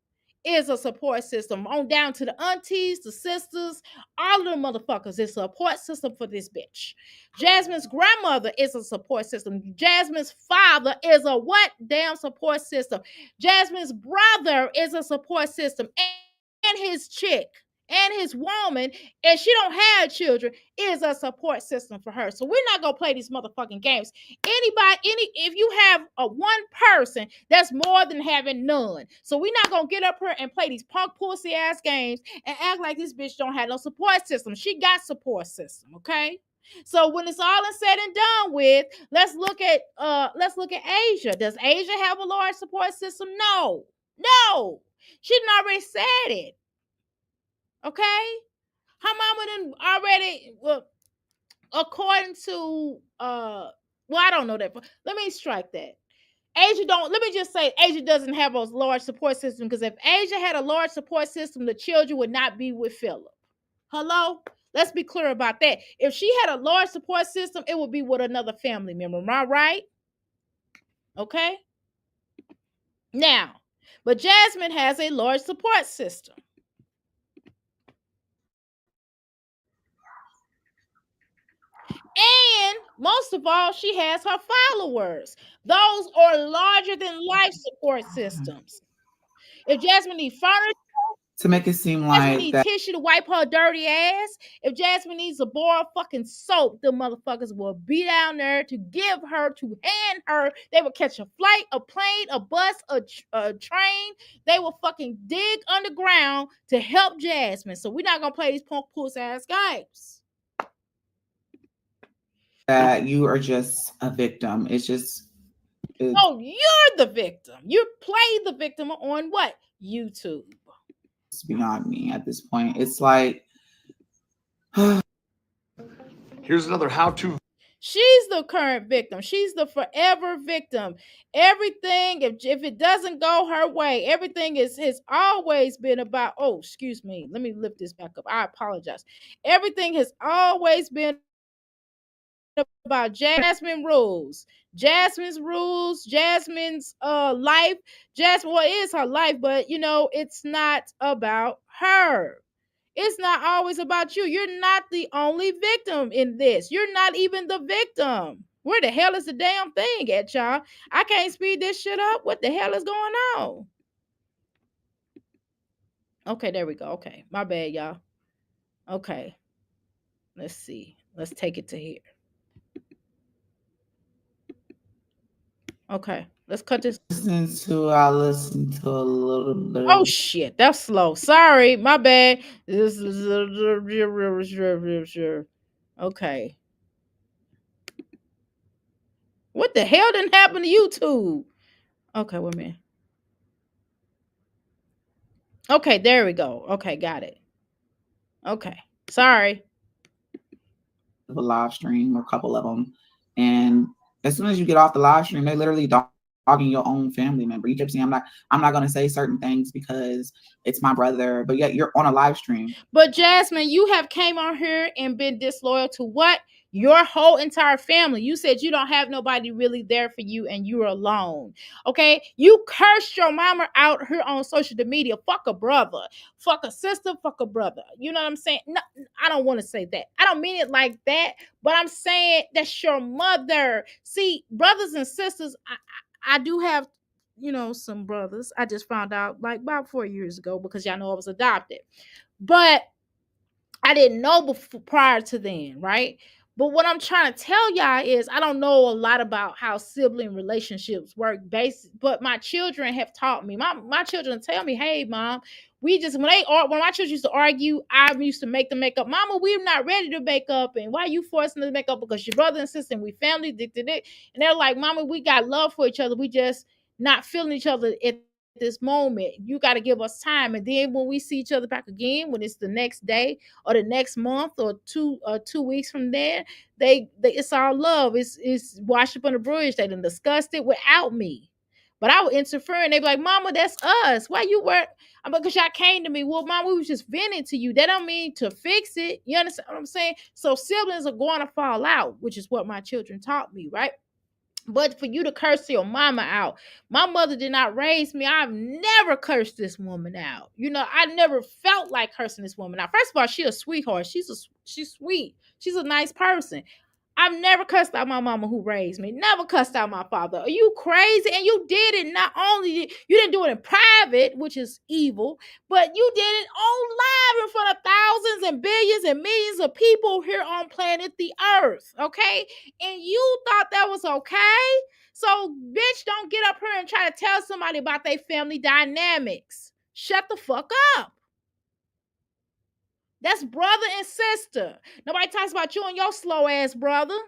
is a support system. On down to the aunties, the sisters, all of the motherfuckers. It's a support system for this bitch. Jasmine's grandmother is a support system. Jasmine's father is a what? Damn support system. Jasmine's brother is a support system. And his chick and his woman, and she don't have children, is a support system for her. So we're not gonna play these motherfucking games. If you have a one person, that's more than having none. So we're not gonna get up here and play these punk pussy ass games and act like this bitch don't have no support system. She got support system, okay? So when it's all said and done with, let's look at Asia. Does Asia have a large support system? No. She done already said it. Okay? Her mama done already, well, according to Well, I don't know that. Let me strike that. Asia don't. Let me just say, Asia doesn't have a large support system, because if Asia had a large support system, the children would not be with Philip. Hello? Let's be clear about that. If she had a large support system, it would be with another family member. Am I right? Okay. Now, but Jasmine has a large support system. And most of all, she has her followers. Those are larger than life support systems. If Jasmine needs furniture, To make it seem Jasmine like needs that tissue to wipe her dirty ass, if Jasmine needs a bar of fucking soap, the motherfuckers will be down there to give her, to hand her. They will catch a flight, a plane, a bus, a train. They will fucking dig underground to help Jasmine. So we're not gonna play these punk puss ass games. you are just a victim. Oh, you're the victim. You play the victim on what? YouTube. It's beyond me at this point. It's like Here's another how-to. She's the current victim. She's the forever victim. Everything, if it doesn't go her way, everything has always been about, oh, excuse me. Let me lift this back up. I apologize. Everything has always been about Jasmine rules. Jasmine's rules, Jasmine's life. Jasmine, well, it is her life, but it's not about her. It's not always about you. You're not the only victim in this. You're not even the victim. Where the hell is the damn thing at, y'all? I can't speed this shit up. What the hell is going on? Okay, there we go. Okay, my bad, y'all. Okay, let's see. Let's take it to here. Okay, let's cut this. I listen to a little bit. Oh shit, that's slow. Sorry, my bad. Okay. What the hell didn't happen to YouTube? Okay, wait a minute. Okay, there we go. Okay, got it. Okay, sorry. A live stream or a couple of them, and as soon as you get off the live stream, they literally dogging your own family member. You keep saying, I'm not going to say certain things because it's my brother, but yet you're on a live stream. But Jasmine, you have came on here and been disloyal to what? Your whole entire family. You said you don't have nobody really there for you and you're alone. Okay? You cursed your mama out here on social media. Fuck a brother. Fuck a sister. Fuck a brother. You know what I'm saying? No, I don't want to say that. I don't mean it like that, but I'm saying that's your mother. See, brothers and sisters, I do have, some brothers. I just found out like about 4 years ago because y'all know I was adopted. But I didn't know before, prior to then, right? But what I'm trying to tell y'all is I don't know a lot about how sibling relationships work but my children have taught me. My children tell me, "Hey, mom, when my children used to argue, I used to make them make up. Mama, we're not ready to make up, and why are you forcing us to make up? Because your brother and sister and we family did it." And they're like, "Mama, we got love for each other. We just not feeling each other at this moment. You got to give us time." And then when we see each other back again, when it's the next day or the next month or 2 weeks from there, they it's all love. It's washed up on the bridge. They done discussed it without me. But I would interfere and they be like, "Mama, that's us. Why you were?" Because y'all came to me. Well, Mama, we was just venting to you. That don't mean to fix it. You understand what I'm saying? So siblings are going to fall out, which is what my children taught me, right? But for you to curse your mama out, my mother did not raise me. I've never cursed this woman out. I never felt like cursing this woman out. First of all, she's a sweetheart. She's sweet. She's a nice person. I've never cussed out my mama who raised me. Never cussed out my father. Are you crazy? And you did it. Not only you didn't do it in private, which is evil, but you did it on live in front of thousands and billions and millions of people here on planet the Earth. Okay, and you thought that was okay? So, bitch, don't get up here and try to tell somebody about their family dynamics. Shut the fuck up. That's brother and sister. Nobody talks about you and your slow ass brother.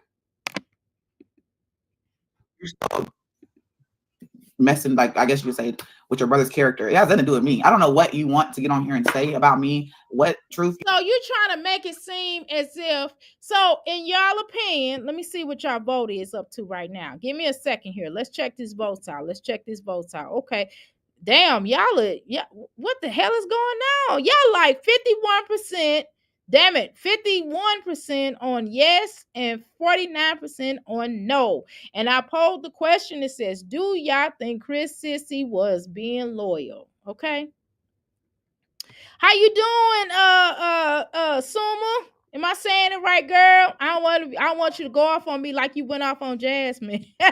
messing, like, I guess you would say, with your brother's character. It has nothing to do with me. I don't know what you want to get on here and say about me, what truth. So you trying to make it seem as if, so in y'all opinion, let me see what y'all vote is up to right now. Give me a second here. Let's check this vote out. Let's check this vote out. Okay. Damn, y'all are, yeah, what the hell is going on? Y'all like 51%. Damn it, 51% on yes and 49% on no. And I polled the question that says, do y'all think Chris Sissy was being loyal? Okay. How you doing, Suma? Am I saying it right, girl? I don't want you to go off on me like you went off on Jasmine. Hey,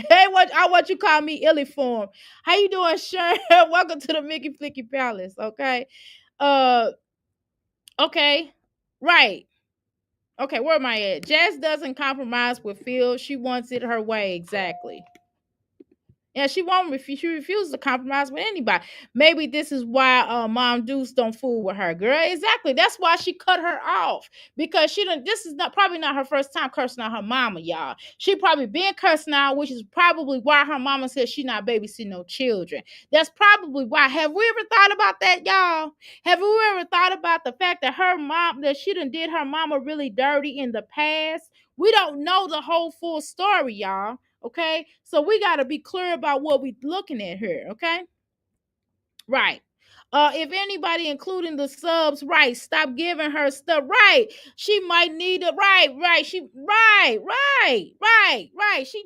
I want you to call me illiform. How you doing, Sharon? Welcome to the Mickey Flicky Palace. Okay. Uh okay. Right. Okay, where am I at? Jazz doesn't compromise with Phil. She wants it her way. Exactly. Yeah, she won't refuse. She refuses to compromise with anybody. Maybe this is why Mom Deuce don't fool with her, girl. Exactly. That's why she cut her off, because she don't. This is not probably not her first time cursing out her mama, y'all. She probably been cursing out, which is probably why her mama says she not babysitting no children. That's probably why. Have we ever thought about that, y'all? Have we ever thought about the fact that her mom, that she done did her mama really dirty in the past? We don't know the whole full story, y'all. Okay, so we got to be clear about what we're looking at here. Okay, right. If anybody, including the subs, right, stop giving her stuff. Right, she might need a right. She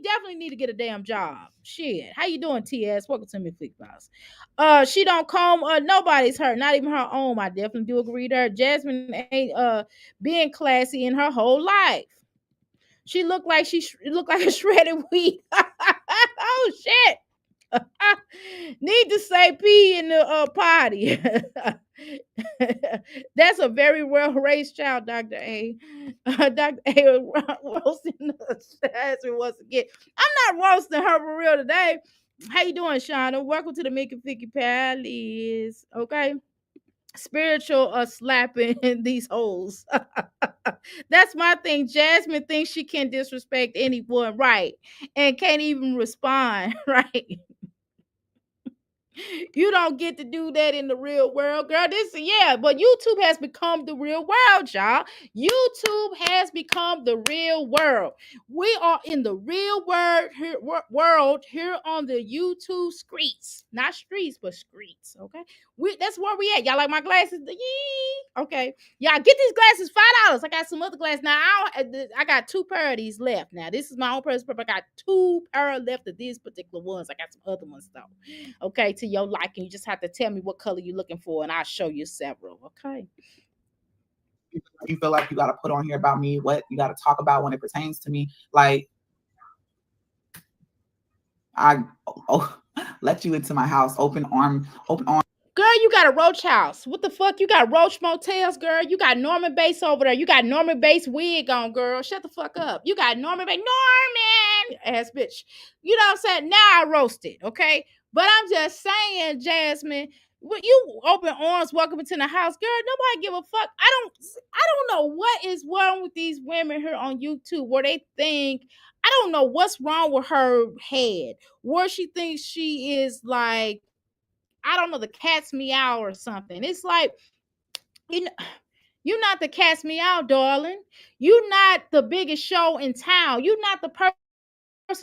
definitely need to get a damn job. Shit, how you doing, TS? Welcome to me, Flick Boss. She don't comb. Nobody's hurt, not even her own. I definitely do agree to her. Jasmine ain't being classy in her whole life. She looked like a shredded wheat. Oh shit! Need to say pee in the potty. That's a very well raised child, Dr. A. Dr. A roasting the once again. I'm not roasting her for real today. How you doing, Shauna? Welcome to the Mickey Ficky Palace. Okay. Spiritual slapping these holes. That's my thing. Jasmine thinks she can disrespect anyone, right? And can't even respond, right? You don't get to do that in the real world, girl. But YouTube has become the real world, y'all. YouTube has become the real world. We are in the real world here on the YouTube streets, not streets, but streets. Okay, that's where we at. Y'all like my glasses? Yee. Okay, y'all get these glasses $5. I got some other glasses now. I got 2 pair of these left. Now this is my own personal, but I got 2 pair left of these particular ones. I got some other ones though. Okay, to your liking. You just have to tell me what color you're looking for, and I'll show you several. Okay. You feel like you got to put on here about me, what you got to talk about when it pertains to me. Like, I let you into my house, open arm. Girl, you got a roach house. What the fuck? You got roach motels, girl. You got Norman Bates over there. You got Norman Bates wig on, girl. Shut the fuck up. You got Norman Bates. Norman! Ass bitch. You know what I'm saying? Now I roasted, okay? But I'm just saying, Jasmine, when you open arms, welcome into the house, girl, nobody give a fuck. I don't know what is wrong with these women here on YouTube where they think, I don't know what's wrong with her head, where she thinks she is like, I don't know, the cat's meow or something. It's like, you know, you're not the cat's meow, darling. You're not the biggest show in town. You're not the person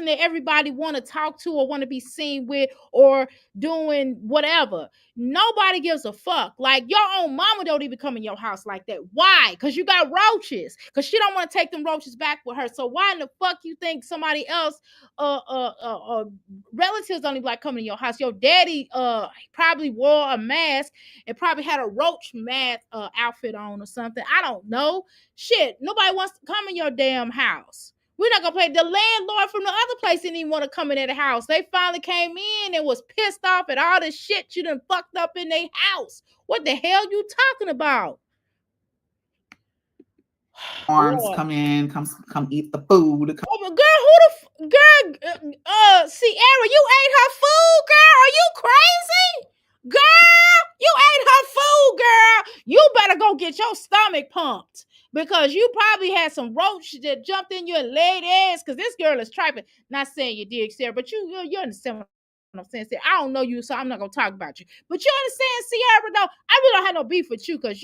that everybody want to talk to or want to be seen with or doing whatever. Nobody gives a fuck. Like, your own mama don't even come in your house like that. Why? Because you got roaches. Because she don't want to take them roaches back with her. So why in the fuck you think somebody else relatives don't even like coming in your house? Your daddy probably wore a mask and probably had a roach mask outfit on or something. I don't know. Shit, nobody wants to come in your damn house. We're not gonna play. The landlord from the other place didn't even want to come in at the house. They finally came in and was pissed off at all the shit you done fucked up in their house. What the hell you talking about? Arms, Lord. Come in, come eat the food. Oh, girl, Sierra, you ate her food, girl. Are you crazy? Girl, you ate her food, girl. You better go get your stomach pumped. because you probably had some roach that jumped in your leg ass. Because this girl is trifling. Not saying you did, Sarah, but you understand what I'm saying. Sarah, I don't know you, so I'm not gonna talk about you. But you understand, Sierra? Though I really don't have no beef with you because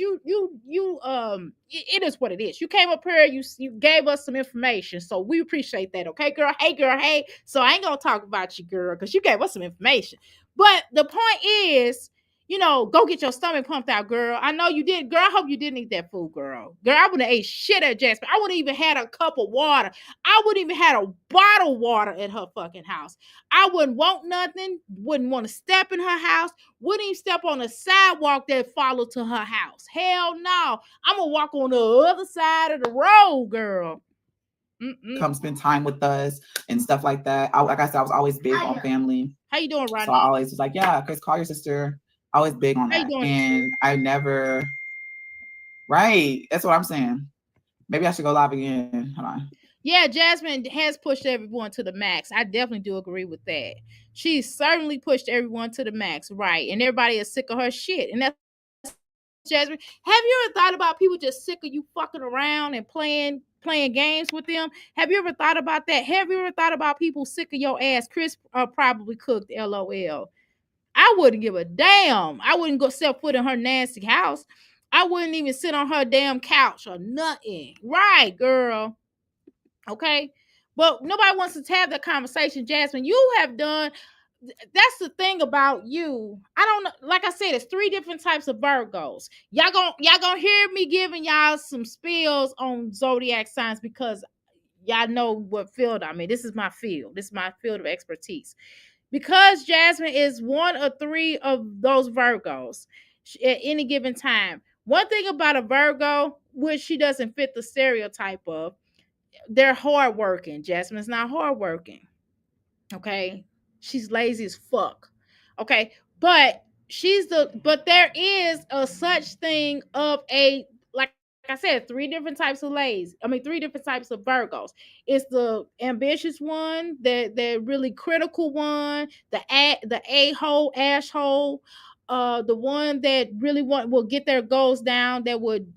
it is what it is. You came up here, you gave us some information, so we appreciate that. Okay, girl. Hey, girl. Hey. So I ain't gonna talk about you, girl, because you gave us some information. But the point is, go get your stomach pumped out, girl. I know you did, girl. I hope you didn't eat that food, girl. Girl, I wouldn't have ate shit at Jasmine. I wouldn't even had a cup of water. I wouldn't even had a bottle of water at her fucking house. I wouldn't want nothing. Wouldn't want to step in her house. Wouldn't even step on the sidewalk that followed to her house. Hell no. I'm gonna walk on the other side of the road, girl. Come spend time with us and stuff like that. Like I said, I was always big on family. How you doing, Ronnie? So I always was like, yeah, Chris, call your sister. Always big on that. And I never, right. That's what I'm saying. Maybe I should go live again. Hold on. Yeah, Jasmine has pushed everyone to the max. I definitely do agree with that. She's certainly pushed everyone to the max, right? And everybody is sick of her shit. And that's Jasmine. Have you ever thought about people just sick of you fucking around and playing games with them? Have you ever thought about that? Have you ever thought about people sick of your ass? Chris probably cooked, LOL. I wouldn't give a damn. I wouldn't go set foot in her nasty house. I wouldn't even sit on her damn couch or nothing. Right, girl. Okay. But nobody wants to have that conversation. Jasmine, you have done. That's the thing about you. I don't know. Like I said, it's 3 different types of Virgos. Y'all gonna hear me giving y'all some spills on zodiac signs because y'all know what field I'm in. This is my field. This is my field of expertise. Because Jasmine is one of 3 of those Virgos at any given time. One thing about a Virgo, which she doesn't fit the stereotype of, they're hardworking. Jasmine's not hardworking. Okay. She's lazy as fuck. Okay. But there is a such thing of a, like I said, 3 different types of 3 different types of Virgos. It's the ambitious one, the really critical one, the a-hole, asshole, the one that really will get their goals down, that would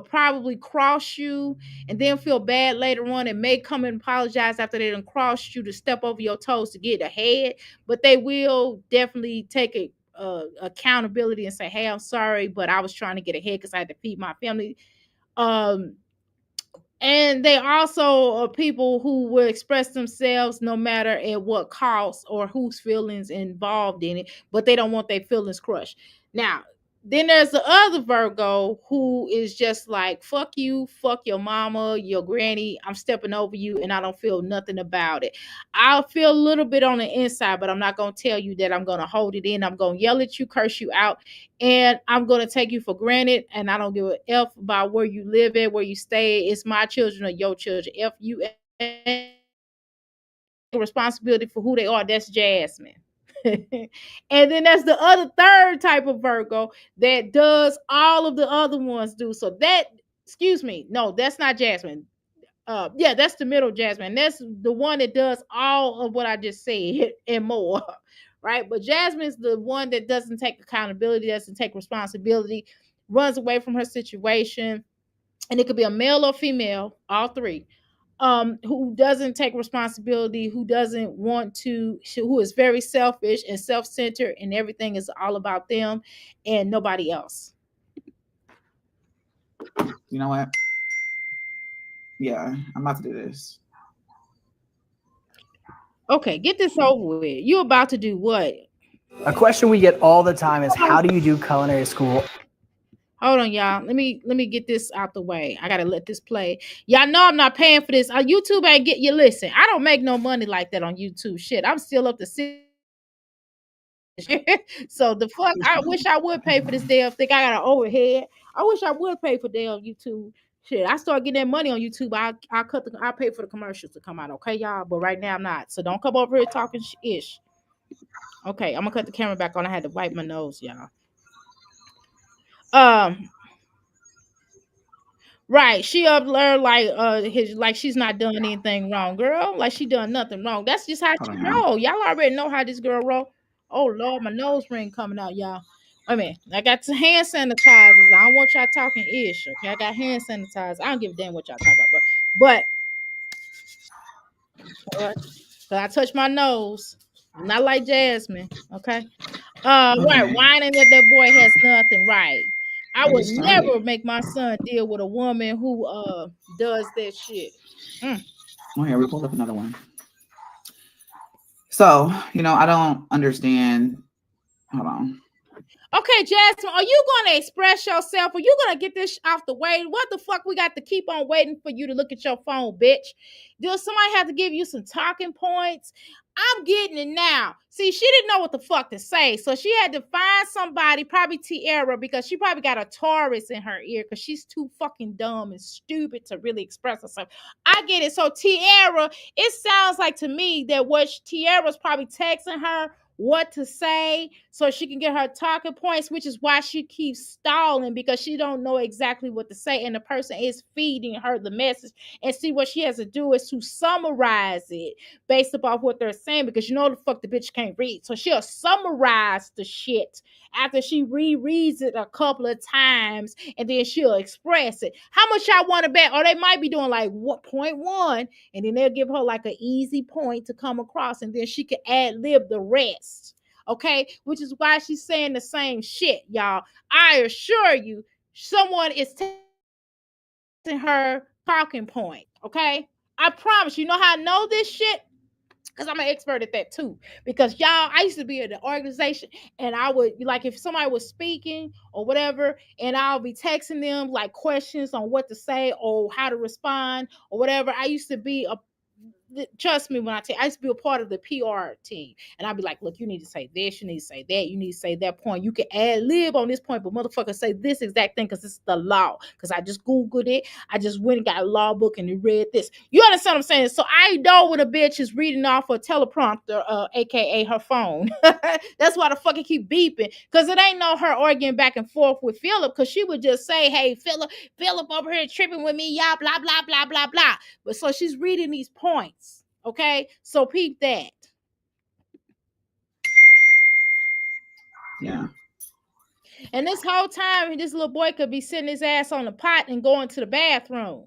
probably cross you and then feel bad later on and may come and apologize after they done crossed you to step over your toes to get ahead. But they will definitely take it accountability and say, hey, I'm sorry, but I was trying to get ahead because I had to feed my family. And they also are people who will express themselves no matter at what cost or whose feelings involved in it, but they don't want their feelings crushed. Now, then there's the other Virgo who is just like, fuck you, fuck your mama, your granny. I'm stepping over you and I don't feel nothing about it. I'll feel a little bit on the inside, but I'm not going to tell you that I'm going to hold it in. I'm going to yell at you, curse you out, and I'm going to take you for granted. And I don't give a F about where you live at, where you stay. It's my children or your children. F you, responsibility for who they are. That's Jasmine. And then there's the other 3rd type of Virgo that does all of the other ones do. So excuse me, no, that's not Jasmine. Yeah, that's the middle Jasmine. That's the one that does all of what I just said and more. Right? But Jasmine's the one that doesn't take accountability, doesn't take responsibility, runs away from her situation. And it could be a male or female, all 3. Who doesn't take responsibility, who doesn't want to, who is very selfish and self-centered, and everything is all about them and nobody else. You know what? Yeah, I'm about to do this. Okay, get this over with. You about to do what? A question we get all the time is, how do you do culinary school? Hold on, y'all. Let me get this out the way. I gotta let this play. Y'all know I'm not paying for this. YouTube ain't get you. Listen, I don't make no money like that on YouTube. Shit, I'm still up to 6. So the fuck, I wish I would pay for this damn thing. I got an overhead. I wish I would pay for damn YouTube. Shit, I start getting that money on YouTube. I'll pay for the commercials to come out. Okay, y'all. But right now I'm not. So don't come over here talking ish. Okay, I'm gonna cut the camera back on. I had to wipe my nose, y'all. Right, she up there like she's not done anything wrong, girl. Like she done nothing wrong. That's just how she roll. Y'all already know how this girl roll. Oh Lord, my nose ring coming out, y'all. I mean, I got some hand sanitizers. I don't want y'all talking ish. Okay, I got hand sanitizer. I don't give a damn what y'all talk about, but I touch my nose. I'm not like Jasmine. Okay. Right, Okay. whining that that boy has nothing. Right. I I would just started. never make my son deal with a woman who does that shit. Mm. Oh, here we pulled up another one. So, I don't understand. Hold on. Okay, Jasmine, are you gonna express yourself? Are you gonna get this off the way? What the fuck we got to keep on waiting for you to look at your phone, bitch? Does somebody have to give you some talking points? I'm getting it now. See, she didn't know what the fuck to say, so she had to find somebody, probably Tiara, because she probably got a Taurus in her ear because she's too fucking dumb and stupid to really express herself. I get it. So Tiara, it sounds like to me that what Tiara's probably texting her what to say so she can get her talking points, which is why she keeps stalling, because she don't know exactly what to say, and the person is feeding her the message. And see, what she has to do is to summarize it based upon what they're saying, because the fuck the bitch can't read, so she'll summarize the shit after she rereads it a couple of times, and then she'll express it. How much y'all want to bet? Or they might be doing like what, 0.1, and then they'll give her like an easy point to come across, and then she can ad lib the rest. Okay, which is why she's saying the same shit, y'all. I assure you, someone is testing her talking point. Okay, I promise. You know how I know this shit? Because I'm an expert at that too. Because y'all, I used to be in the organization, and I would, like, if somebody was speaking or whatever, and I'll be texting them like questions on what to say or how to respond or whatever. I used to be a trust me when I tell you, I used to be a part of the PR team. And I'd be like, look, you need to say this, you need to say that, you need to say that point. You can ad lib on this point, but motherfucker, say this exact thing because it's the law. Because I just Googled it. I just went and got a law book and read this. You understand what I'm saying? So I know when a bitch is reading off a teleprompter, aka her phone. That's why the fuck it keep beeping. Because it ain't no her arguing back and forth with Philip, because she would just say, hey, Philip over here tripping with me, y'all, blah, blah, blah, blah, blah. But so she's reading these points. Okay, so peep that. Yeah. And this whole time, this little boy could be sitting his ass on the pot and going to the bathroom.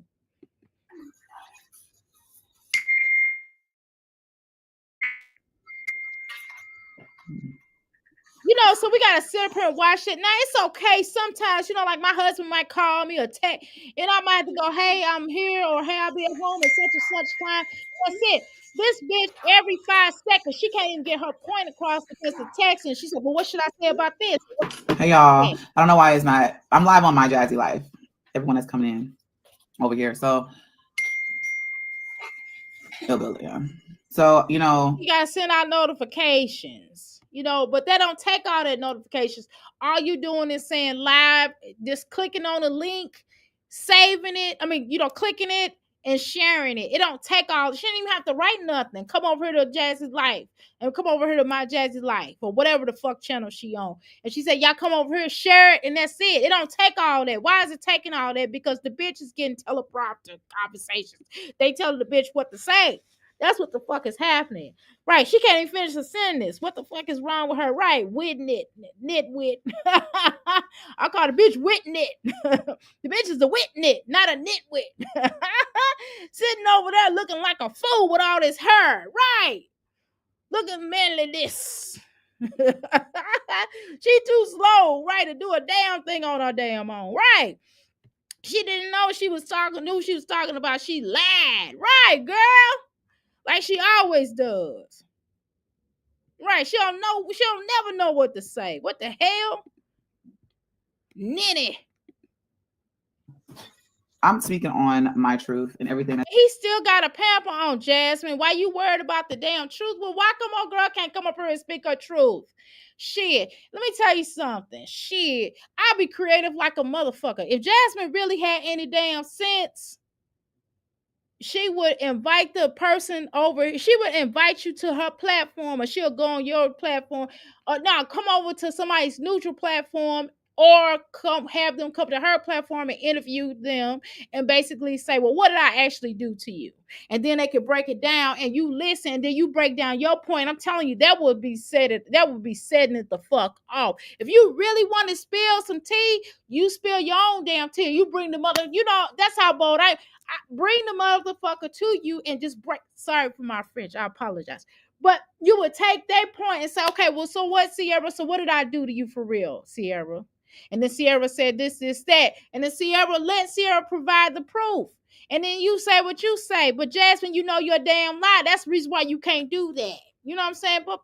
So we gotta sit up here and watch it. Now it's okay. Sometimes, like my husband might call me or text, and I might have to go, hey, I'm here, or hey, I'll be at home at such and such time. That's it. This bitch, every 5 seconds, she can't even get her point across because the text, and she said, well, what should I say about this? Hey y'all, I don't know why it's not. I'm live on my Jazzy Life. Everyone that's coming in over here, so yeah. So you gotta send out notifications, but they don't take all that notifications. All you doing is saying live, just clicking on a link, saving it. Clicking it and sharing it. It don't take all. She didn't even have to write nothing. Come over here to Jazzy Life, and come over here to my Jazzy Life, or whatever the fuck channel she on. And she said, y'all come over here, share it, and that's it. It don't take all that. Why is it taking all that? Because the bitch is getting teleprompter conversations. They tell the bitch what to say. That's what the fuck is happening. Right. She can't even finish a sentence. What the fuck is wrong with her? Right. Witnit. Nitwit. I call the bitch witnit. The bitch is a witnit, not a nitwit. Sitting over there looking like a fool with all this hair. Right. Looking manly this. She too slow, right, to do a damn thing on her damn own. Right. She didn't know she was talking, knew she was talking about. She lied. Right, girl. Like she always does. Right. She'll never know what to say. What the hell? Ninny. I'm speaking on my truth and everything. He still got a pamper on, Jasmine. Why you worried about the damn truth? Well, why come on girl can't come up here and speak her truth? Shit. Let me tell you something. Shit. I'll be creative like a motherfucker. If Jasmine really had any damn sense, she would invite the person over. She would invite you to her platform, or she'll go on your platform. Or no, come over to somebody's neutral platform, or have them come to her platform and interview them and basically say, well, what did I actually do to you? And then they could break it down and you listen and then you break down your point. I'm telling you, that would be setting it the fuck off. If you really want to spill some tea, you spill your own damn tea. You bring the mother, that's how bold I bring the motherfucker to you and just break. Sorry for my French, I apologize. But you would take that point and say, okay, well, so what, Sierra? So what did I do to you for real, Sierra? And then Sierra said this, that. And then let Sierra provide the proof. And then you say what you say. But Jasmine, you know you're a damn lie. That's the reason why you can't do that. You know what I'm saying? But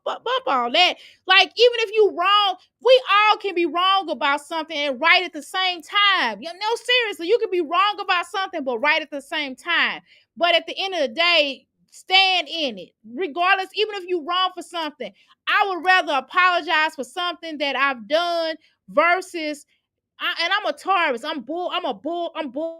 all that. Like, even if you wrong, we all can be wrong about something and right at the same time. Seriously, you can be wrong about something, but right at the same time. But at the end of the day, stand in it. Regardless, even if you're wrong for something, I would rather apologize for something that I've done versus and I'm a Taurus. I'm bullheaded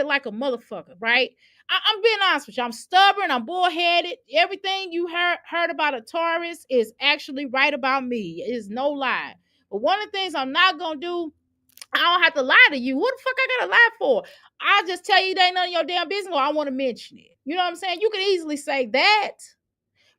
like a motherfucker, right? I'm being honest with you. I'm stubborn. I'm bullheaded. Everything you heard about a Taurus is actually right about me. It is no lie. But one of the things I'm not gonna do, I don't have to lie to you. What the fuck I gotta lie for? I'll just tell you they ain't none of your damn business, or I want to mention it. You know what I'm saying? You can easily say that.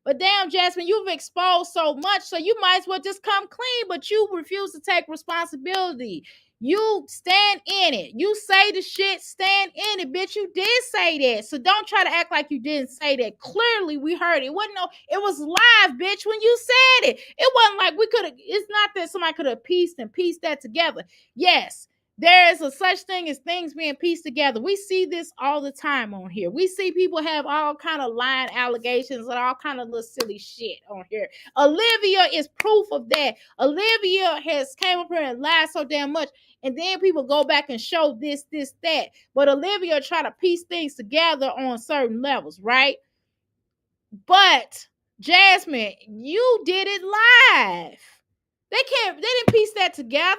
But damn, Jasmine, you've exposed so much, so you might as well just come clean, but you refuse to take responsibility. You stand in it. You say the shit, stand in it, bitch. You did say that. So don't try to act like you didn't say that. Clearly, we heard it. It was live, bitch, when you said it. It wasn't like it's not that somebody could have pieced that together. Yes, there is a such thing as things being pieced together. We see this all the time on here. We see people have all kind of lying allegations and all kind of little silly shit on here. Olivia is proof of that. Olivia has came up here and lied so damn much. And then people go back and show this, that. But Olivia try to piece things together on certain levels, right? But Jasmine, you did it live. They didn't piece that together.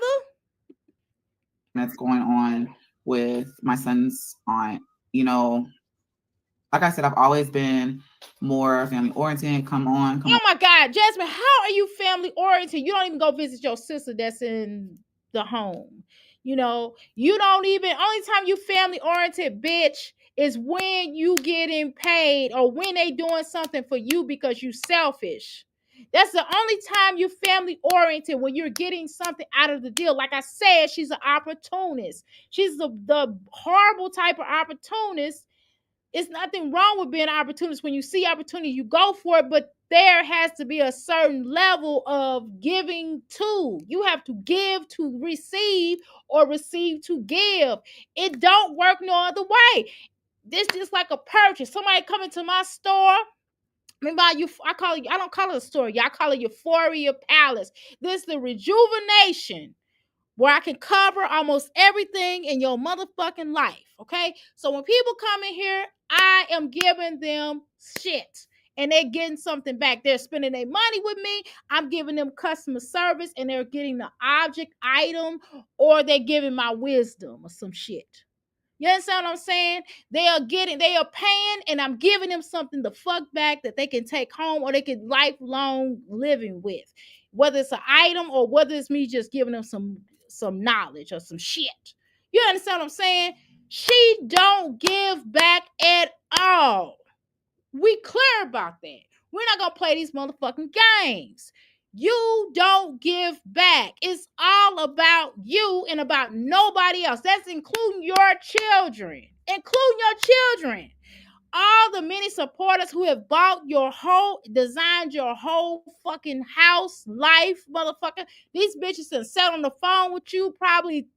That's going on with my son's aunt. Like I said, I've always been more family oriented. Come on. Oh my God, Jasmine, how are you family oriented? You don't even go visit your sister that's in the home. You don't even, only time you family oriented, bitch, is when you getting paid or when they doing something for you because you selfish. That's the only time you're family oriented, when you're getting something out of the deal. Like I said, she's an opportunist. She's the horrible type of opportunist. It's nothing wrong with being an opportunist. When you see opportunity, you go for it, but there has to be a certain level of giving to. You have to give to receive or receive to give. It don't work no other way. This just like a purchase. Somebody come into my store. I don't call it a store. Y'all call it Euphoria Palace. This is the rejuvenation where I can cover almost everything in your motherfucking life, okay? So when people come in here, I am giving them shit, and they're getting something back. They're spending their money with me. I'm giving them customer service, and they're getting the object, item, or they're giving my wisdom or some shit. You understand what I'm saying? They are paying, and I'm giving them something the fuck back that they can take home or they can lifelong living with. Whether it's an item or whether it's me just giving them some knowledge or some shit. You understand what I'm saying? She don't give back at all. We clear about that. We're not going to play these motherfucking games. You don't give back. It's all about you and about nobody else. That's including your children. All the many supporters who have designed your whole fucking house, life, motherfucker. These bitches have sat on the phone with you probably.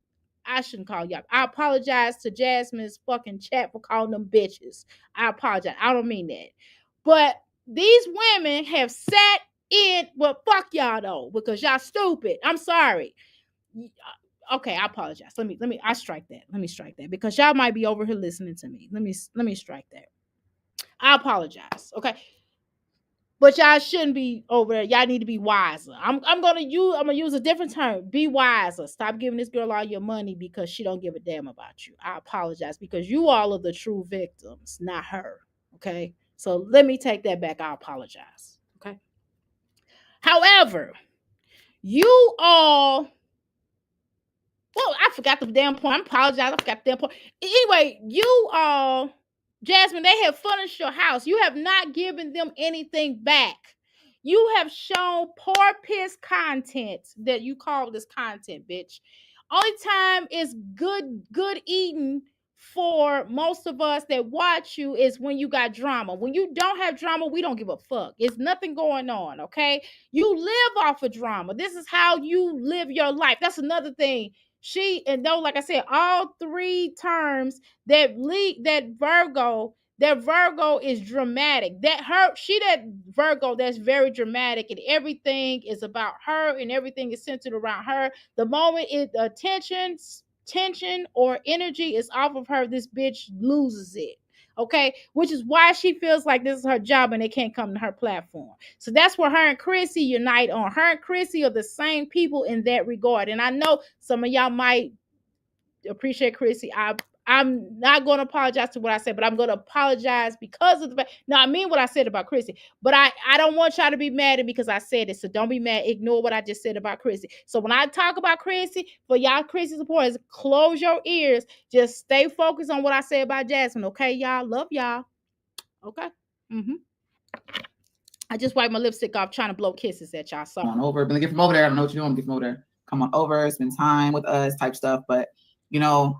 I shouldn't call y'all. I apologize to Jasmine's fucking chat for calling them bitches. I apologize. I don't mean that. But these women have sat in, well, fuck y'all though, because y'all stupid. I'm sorry. Okay, I apologize. I strike that. Let me strike that because y'all might be over here listening to me. Let me strike that. I apologize. Okay. But y'all shouldn't be over there. Y'all need to be wiser. I'm gonna use a different term. Be wiser. Stop giving this girl all your money because she don't give a damn about you. I apologize because you all are the true victims, not her. Okay. So let me take that back. I apologize. Okay. However, you all Well, I forgot the damn point. I apologize. I forgot the damn point. Anyway, you Jasmine, they have furnished your house. You have not given them anything back. You have shown poor piss content that you call this content, bitch. Only time is good eating for most of us that watch you is when you got drama. When you don't have drama, we don't give a fuck. It's nothing going on, okay? You live off of drama. This is how you live your life. That's another thing. She and though, like I said, all three terms that lead that Virgo is dramatic. That Virgo that's very dramatic, and everything is about her, and everything is centered around her. The moment tension or energy is off of her, this bitch loses it. Okay, which is why she feels like this is her job and they can't come to her platform. So that's where her and Chrissy unite on. Her and Chrissy are the same people in that regard. And I know some of y'all might appreciate Chrissy. I'm not going to apologize to what I said, but I'm going to apologize because of the fact. Now, I mean what I said about Chrissy, but I don't want y'all to be mad at me because I said it. So don't be mad. Ignore what I just said about Chrissy. So when I talk about Chrissy, for y'all Chrissy supporters, close your ears. Just stay focused on what I say about Jasmine. Okay, y'all? Love y'all. Okay? Mm-hmm. I just wiped my lipstick off trying to blow kisses at y'all. Sorry. Come on over. But get from over there. I don't know what you're doing. Get from over there. Come on over. Spend time with us type stuff. But, you know,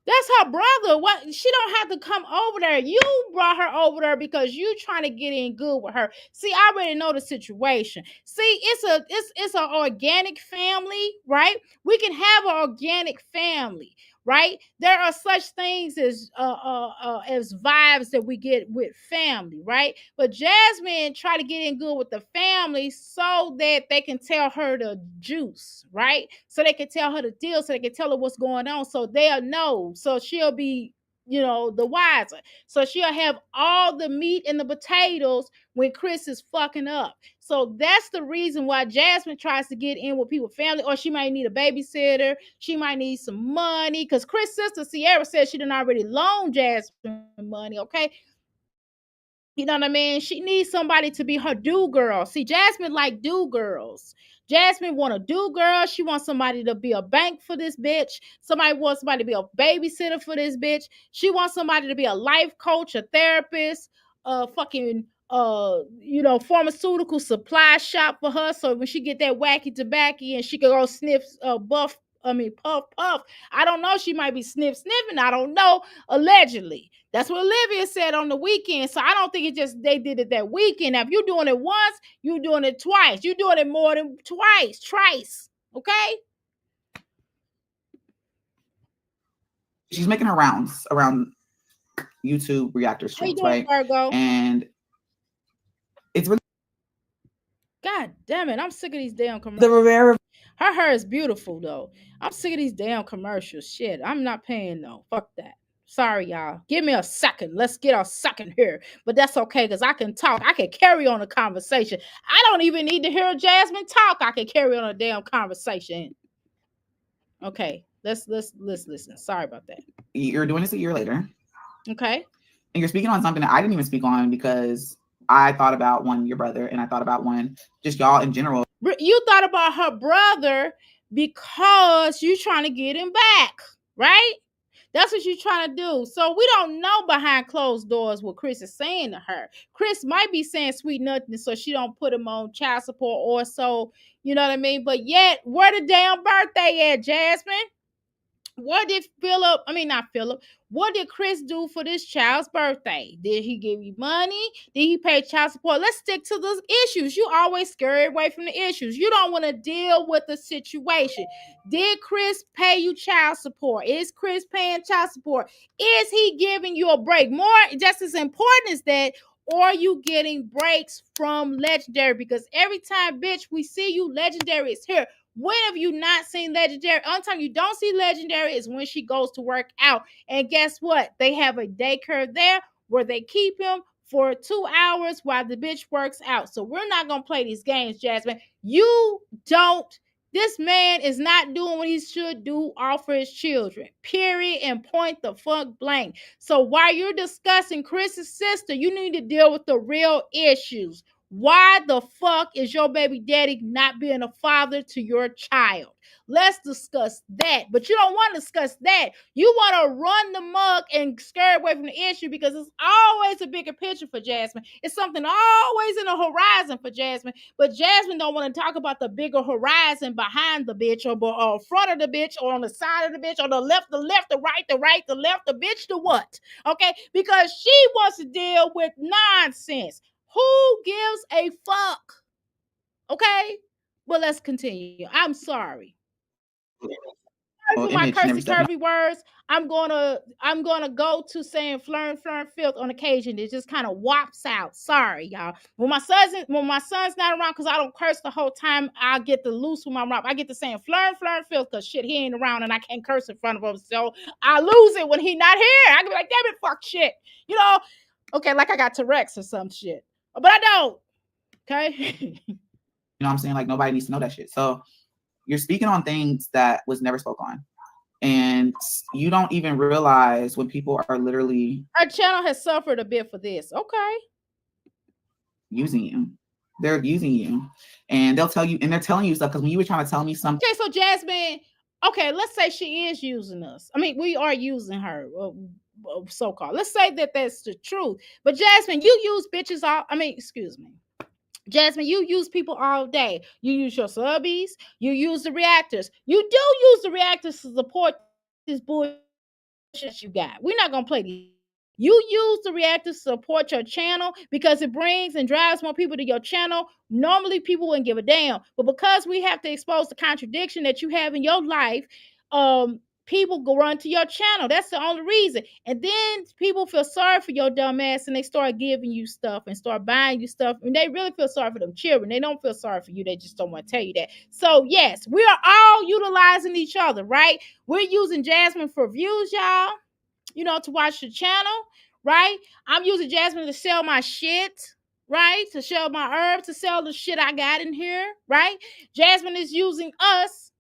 that's her brother. What? She don't have to come over there. You brought her over there because you trying to get in good with her. See, I already know the situation. See, it's an organic family, right? We can have an organic family, right? There are such things as vibes that we get with family, right? But Jasmine try to get in good with the family so that they can tell her the juice, right? So they can tell her the deal, so they can tell her what's going on, so they'll know. So she'll be, the wiser. So she'll have all the meat and the potatoes when Chris is fucking up. So that's the reason why Jasmine tries to get in with people's family, or she might need a babysitter. She might need some money because Chris' sister Sierra said she didn't already loan Jasmine money, okay? You know what I mean? She needs somebody to be her do girl. See, Jasmine like do girls. Jasmine want a do girl. She wants somebody to be a bank for this bitch. Somebody wants somebody to be a babysitter for this bitch. She wants somebody to be a life coach, a therapist, a fucking pharmaceutical supply shop for her. So when she get that wacky tobacco and she can go sniff puff. I don't know. She might be sniffing. I don't know. Allegedly. That's what Olivia said on the weekend. So I don't think it just they did it that weekend. Now, if you're doing it once, you're doing it twice. You're doing it more than twice. Trice. Okay? She's making her rounds around YouTube reactor streams, right? Virgo? And it's really God damn it. I'm sick of these damn commercials. Her hair is beautiful, though. I'm sick of these damn commercials. Shit. I'm not paying, though. Fuck that. Sorry, y'all. Give me a second. Let's get a second here. But that's okay, because I can talk. I can carry on a conversation. I don't even need to hear Jasmine talk. I can carry on a damn conversation. Okay. Let's listen. Sorry about that. You're doing this a year later. Okay. And you're speaking on something that I didn't even speak on because I thought about one, your brother, and I thought about one, just y'all in general. You thought about her brother because you're trying to get him back, right? That's what you're trying to do. So we don't know behind closed doors what Chris is saying to her. Chris might be saying sweet nothing so she don't put him on child support or so, you know what I mean? But yet, where the damn birthday at, Jasmine? What did what did Chris do for this child's birthday? Did he give you money? Did he pay child support? Let's stick to those issues. You always scurry away from the issues. You don't want to deal with the situation. Did Chris pay you child support? Is Chris paying child support? Is he giving you a break? More, just as important as that, or are you getting breaks from Legendary? Because every time, bitch, we see you, Legendary is here. When have you not seen Legendary? Only time you don't see Legendary is when she goes to work out. And guess what? They have a daycare there where they keep him for 2 hours while the bitch works out. So we're not going to play these games, Jasmine. This man is not doing what he should do all for his children. Period. And point the fuck blank. So while you're discussing Chris's sister, you need to deal with the real issues. Why the fuck is your baby daddy not being a father to your child? Let's discuss that. But you don't want to discuss that. You want to run the mug and scare away from the issue because it's always a bigger picture for Jasmine. It's something always in the horizon for Jasmine. But Jasmine don't want to talk about the bigger horizon behind the bitch or front of the bitch or on the side of the bitch or the left, the right, the left, the bitch, the what. Okay? Because she wants to deal with nonsense. Who gives a fuck? Okay? Well, let's continue. I'm sorry. For my image and every cursy step. curvy words, I'm gonna go to saying flirn filth on occasion. It just kind of wops out. Sorry, y'all. When my son's not around, because I don't curse the whole time, I get the loose with my mouth. I get to saying flirn filth because shit, he ain't around and I can't curse in front of him. So I lose it when he not here. I can be like, damn it, fuck shit. You know, okay, like I got Tourette's or some shit. But I don't. Okay. You know what I'm saying? Like nobody needs to know that shit. So you're speaking on things that was never spoke on. And you don't even realize when people are literally Our channel has suffered a bit for this. Okay. using you. They're using you. And they'll tell you, and they're telling you stuff because when you were trying to tell me something. Okay, so Jasmine, okay, let's say she is using us. I mean, we are using her, so-called. Let's say that that's the truth. But Jasmine, you use bitches all, excuse me. Jasmine, you use people all day. You use your subbies. You use the reactors. You do use the reactors to support this bullshit you got. We're not going to play these. You use the reactors to support your channel because it brings and drives more people to your channel. Normally, people wouldn't give a damn. But because we have to expose the contradiction that you have in your life, people go run to your channel. That's the only reason. And then people feel sorry for your dumb ass and they start giving you stuff and start buying you stuff. And they really feel sorry for them children. They don't feel sorry for you. They just don't want to tell you that. So, yes, we are all utilizing each other, right? We're using Jasmine for views, y'all. To watch the channel, right? I'm using Jasmine to sell my shit, right? To sell my herbs, to sell the shit I got in here, right? Jasmine is using us,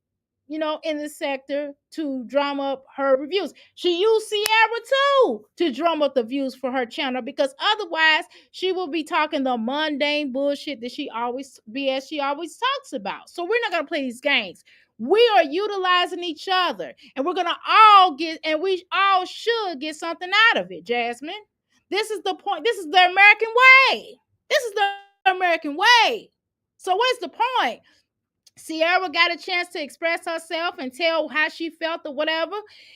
in this sector to drum up her reviews. She used Sierra too to drum up the views for her channel because otherwise she will be talking the mundane bullshit that she always talks about. So we're not gonna play these games. We are utilizing each other and we're gonna all get, and we all should get something out of it, Jasmine. This is the point. This is the American way. This is the American way. So what's the point? Sierra got a chance to express herself and tell how she felt or whatever.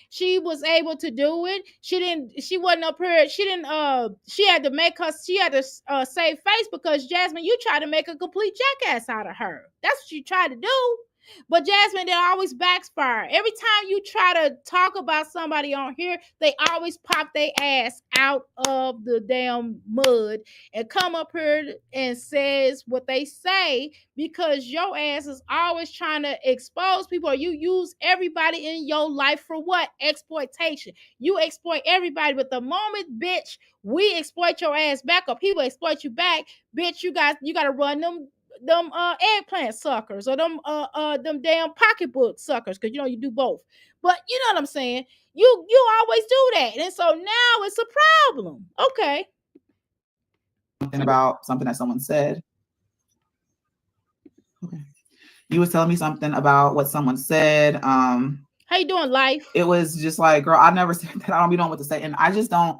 She was able to do it. She wasn't up here. She had to save face because Jasmine, you tried to make a complete jackass out of her. That's what you tried to do. But Jasmine, they always backfire. Every time you try to talk about somebody on here, they always pop their ass out of the damn mud and come up here and says what they say because your ass is always trying to expose people, or you use everybody in your life for what? Exploitation. You exploit everybody, but the moment, bitch, we exploit your ass back or people exploit you back, bitch, you gotta run them eggplant suckers or them damn pocketbook suckers, because you do both. But you know what I'm saying? You always do that. And so now it's a problem. Okay. Something about something that someone said. Okay. You was telling me something about what someone said. How you doing, life? It was just like, girl, I never said that. I don't be knowing what to say. And I just don't,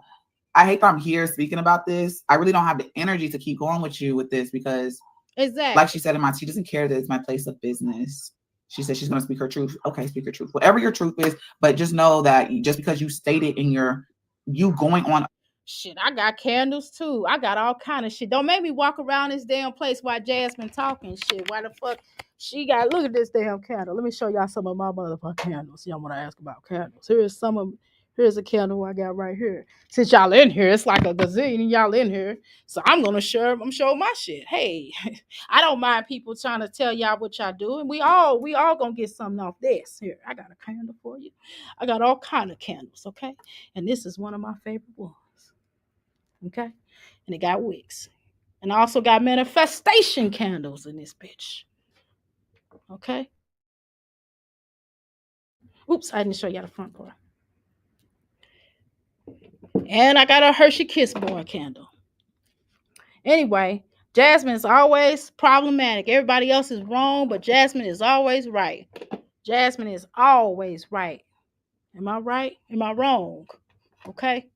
I hate that I'm here speaking about this. I really don't have the energy to keep going with you with this because exactly, like she said she doesn't care that it's my place of business. She said she's going to speak her truth. Okay, speak your truth. Whatever your truth is, but just know that just because you stated in you going on. Shit, I got candles too. I got all kind of shit. Don't make me walk around this damn place while Jasmine talking shit. Why the fuck she got, look at this damn candle. Let me show y'all some of my motherfucking candles. Y'all want to ask about candles. Here's a candle I got right here. Since y'all in here, it's like a gazillion y'all in here. So I'm show my shit. Hey, I don't mind people trying to tell y'all what y'all do. And we all gonna get something off this. Here, I got a candle for you. I got all kind of candles, okay? And this is one of my favorite ones. Okay? And it got wicks. And I also got manifestation candles in this bitch. Okay? Oops, I didn't show y'all the front part. And I got a Hershey Kiss Boy candle. Anyway, Jasmine is always problematic. Everybody else is wrong, but Jasmine is always right. Jasmine is always right. Am I right? Am I wrong? Okay.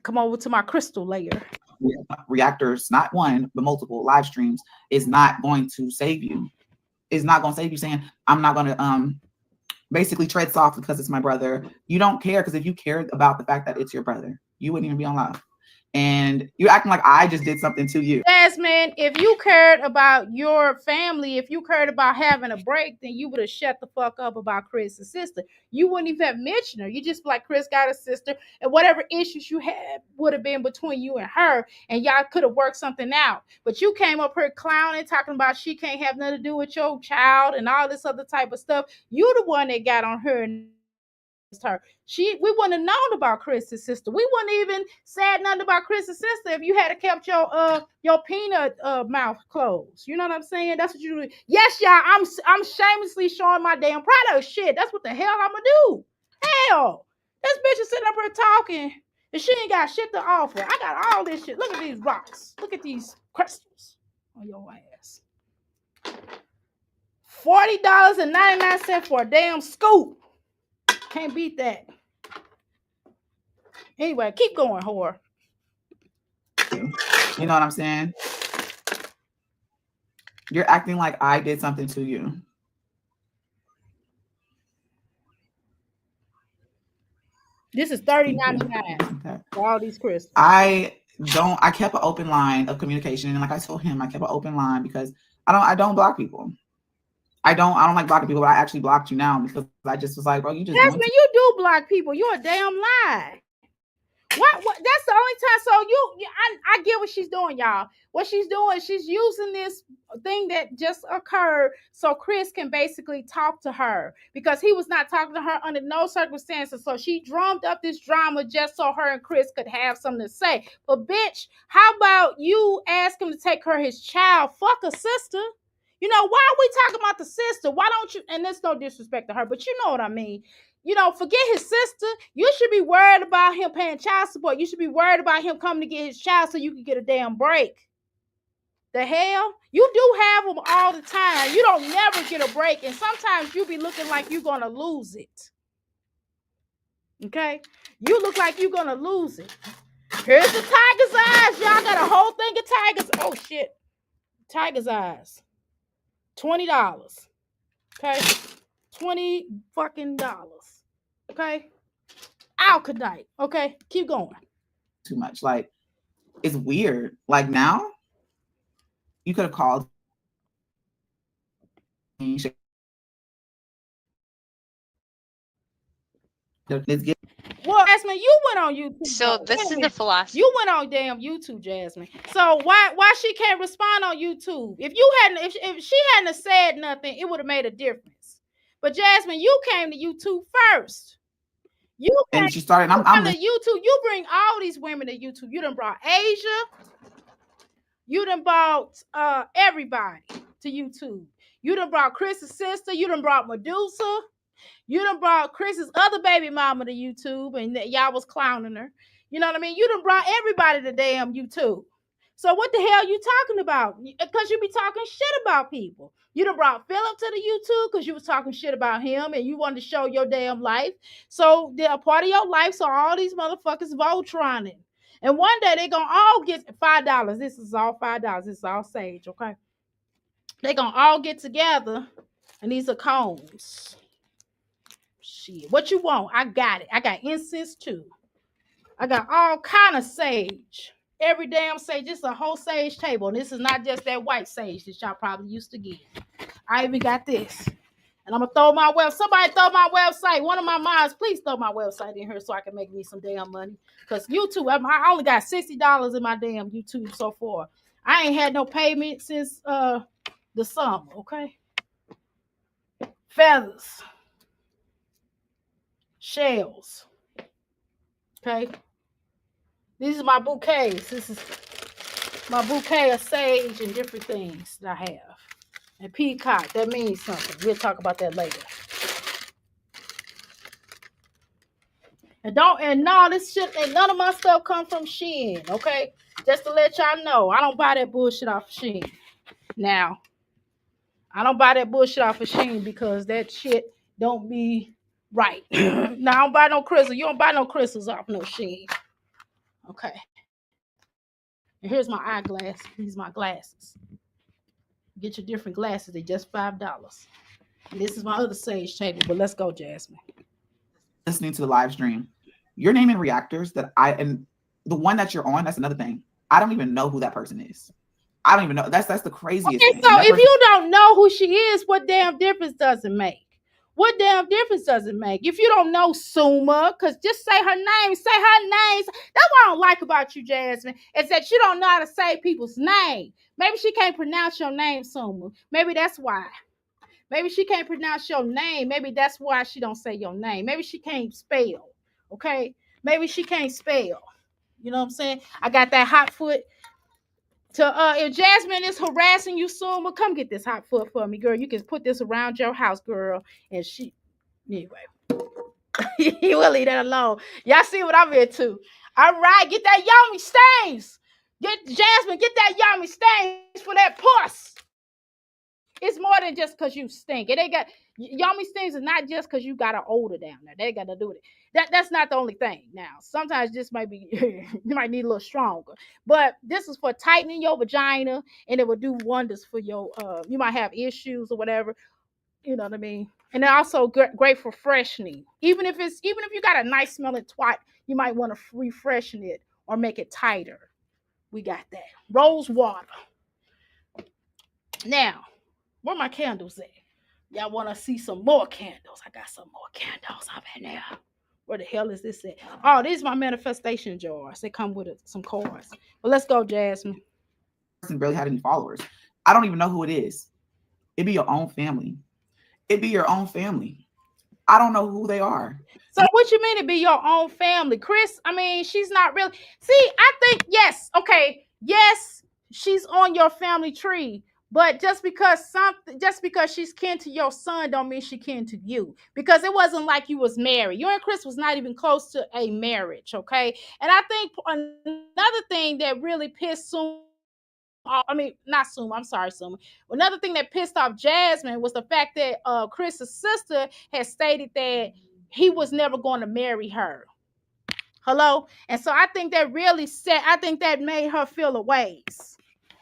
Come over to my crystal layer. Reactors, not one, but multiple live streams, is not going to save you. It's not going to save you saying, I'm not going to basically tread soft because it's my brother. You don't care, because if you cared about the fact that it's your brother, you wouldn't even be on live. And you're acting like I just did something to you. Jasmine, if you cared about your family, if you cared about having a break, then you would have shut the fuck up about Chris's sister. You wouldn't even have mentioned her. You just like, Chris got a sister, and whatever issues you had would have been between you and her, and y'all could have worked something out. But you came up here clowning, talking about she can't have nothing to do with your child and all this other type of stuff. You the one that got on her and her. We wouldn't have known about Chris's sister. We wouldn't even said nothing about Chris's sister if you had kept your peanut mouth closed. You know what I'm saying? That's what you do. Yes, y'all. I'm shamelessly showing my damn product. Shit, that's what the hell I'm gonna do. Hell, this bitch is sitting up here talking and she ain't got shit to offer. I got all this shit. Look at these rocks. Look at these crystals on your ass. $40.99 for a damn scoop. Can't beat that. Anyway, keep going, whore. You know what I'm saying? You're acting like I did something to you. This is $30.99 okay. For all these crystals. I kept an open line of communication, and like I told him, I kept an open line because I don't block people. I don't like blocking people, but I actually blocked you now because I just was like, bro, you just. Jasmine, you do block people. You're a damn lie. What? That's the only time. So I get what she's doing, y'all. What she's doing, she's using this thing that just occurred so Chris can basically talk to her, because he was not talking to her under no circumstances. So she drummed up this drama just so her and Chris could have something to say. But bitch, how about you ask him to take her his child? Fuck a sister. You know, why are we talking about the sister? Why don't you, and there's no disrespect to her, but you know what I mean. You know, forget his sister. You should be worried about him paying child support. You should be worried about him coming to get his child so you can get a damn break. The hell? You do have them all the time. You don't never get a break. And sometimes you be looking like you're going to lose it. Okay? You look like you're going to lose it. Here's the tiger's eyes. Y'all got a whole thing of tigers. Oh, shit. Tiger's eyes. $20. Okay? $20 fucking dollars. Okay? Alkadite. Okay? Keep going. Too much. Like, it's weird. Like, now, you could have called. Well, Jasmine, you went on YouTube. So this is the philosophy. You went on damn YouTube, Jasmine. So why she can't respond on YouTube? If she hadn't said nothing, it would have made a difference. But Jasmine, you came to YouTube first. And she started. I'm to YouTube. You bring all these women to YouTube. You done brought Asia. You done brought everybody to YouTube. You done brought Chris's sister. You done brought Medusa. You done brought Chris's other baby mama to YouTube, and y'all was clowning her. You know what I mean? You done brought everybody to damn YouTube. So what the hell you talking about? Because you be talking shit about people. You done brought Philip to the YouTube because you was talking shit about him and you wanted to show your damn life. So they're a part of your life, so all these motherfuckers Voltroning. And one day they're going to all get $5. This is all $5. This is all sage, okay? They're going to all get together, and these are combs. Shit, what you want? I got it. I got incense too. I got all kind of sage. Every damn sage. This is a whole sage table. And this is not just that white sage that y'all probably used to get. I even got this. And I'm going to throw my website. Somebody throw my website. One of my moms, please throw my website in here so I can make me some damn money. Because YouTube, I only got $60 in my damn YouTube so far. I ain't had no payment since the summer, okay? Feathers. Shells. Okay. These are my bouquets. This is my bouquet of sage and different things that I have. And peacock, that means something. We'll talk about that later. And no, this shit ain't none of my stuff come from Shein, okay? Just to let y'all know, I don't buy that bullshit off of Shein. Now, I don't buy that bullshit off of Shein because that shit don't be right. Now, I don't buy no crystals. You don't buy no crystals off no Shein. Okay. And here's my eyeglass. These are my glasses. Get your different glasses. They're just $5. And this is my other sage table. But let's go, Jasmine. Listening to the live stream, you're naming reactors that and the one that you're on, that's another thing. I don't even know who that person is. I don't even know. That's the craziest thing. So if you don't know who she is, what damn difference does it make? What damn difference does it make? If you don't know Suma, because just say her name, say her name. That's what I don't like about you, Jasmine, is that you don't know how to say people's name. Maybe she can't pronounce your name, Suma. Maybe that's why. Maybe she can't pronounce your name. Maybe that's why she don't say your name. Maybe she can't spell. Okay? Maybe she can't spell. You know what I'm saying? I got that hot foot. If Jasmine is harassing you soon, well, come get this hot foot for me, girl. You can put this around your house, girl. And she, anyway, you will leave that alone. Y'all see what I'm into? All right, get that yummy stains. Get Jasmine, get that yummy stains for that puss. It's more than just because you stink. It ain't got yummy stains is not just because you got an odor down there. They got to do it. That's not the only thing. Now, sometimes this might be you might need a little stronger, but this is for tightening your vagina, and it will do wonders for your. You might have issues or whatever. You know what I mean. And they're also great for freshening. Even if you got a nice smelling twat, you might want to refreshen it or make it tighter. We got that rose water. Now, where my candles at? Y'all want to see some more candles? I got some more candles up in there. Where the hell is this at? Oh, these are my manifestation jars. They come with some cards. Well, let's go, Jasmine. Person barely had any followers. I don't even know who it is. It'd be your own family. It'd be your own family. I don't know who they are. So what you mean to be your own family? Chris, I mean, she's not really. See, I think, yes, okay, yes, she's on your family tree. But just because she's kin to your son don't mean she kin to you. Because it wasn't like you was married. You and Chris was not even close to a marriage, okay? And I think another thing that really pissed Suma off, I mean, not Suma, I'm sorry, Suma. Another thing that pissed off Jasmine was the fact that Chris's sister had stated that he was never going to marry her. Hello? And so I think that made her feel a ways.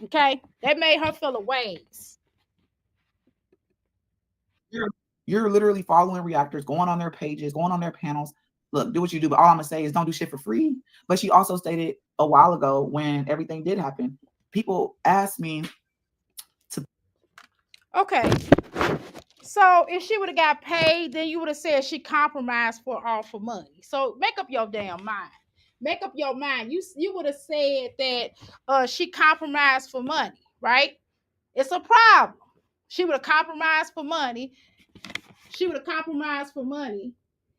Okay? That made her feel a ways. You're literally following reactors, going on their pages, going on their panels. Look, do what you do. But all I'm going to say is don't do shit for free. But she also stated a while ago when everything did happen, people asked me to. Okay. So if she would have got paid, then you would have said she compromised for money. So make up your damn mind. Make up your mind. You would have said that she compromised for money, right? It's a problem. She would have compromised for money. She would have compromised for money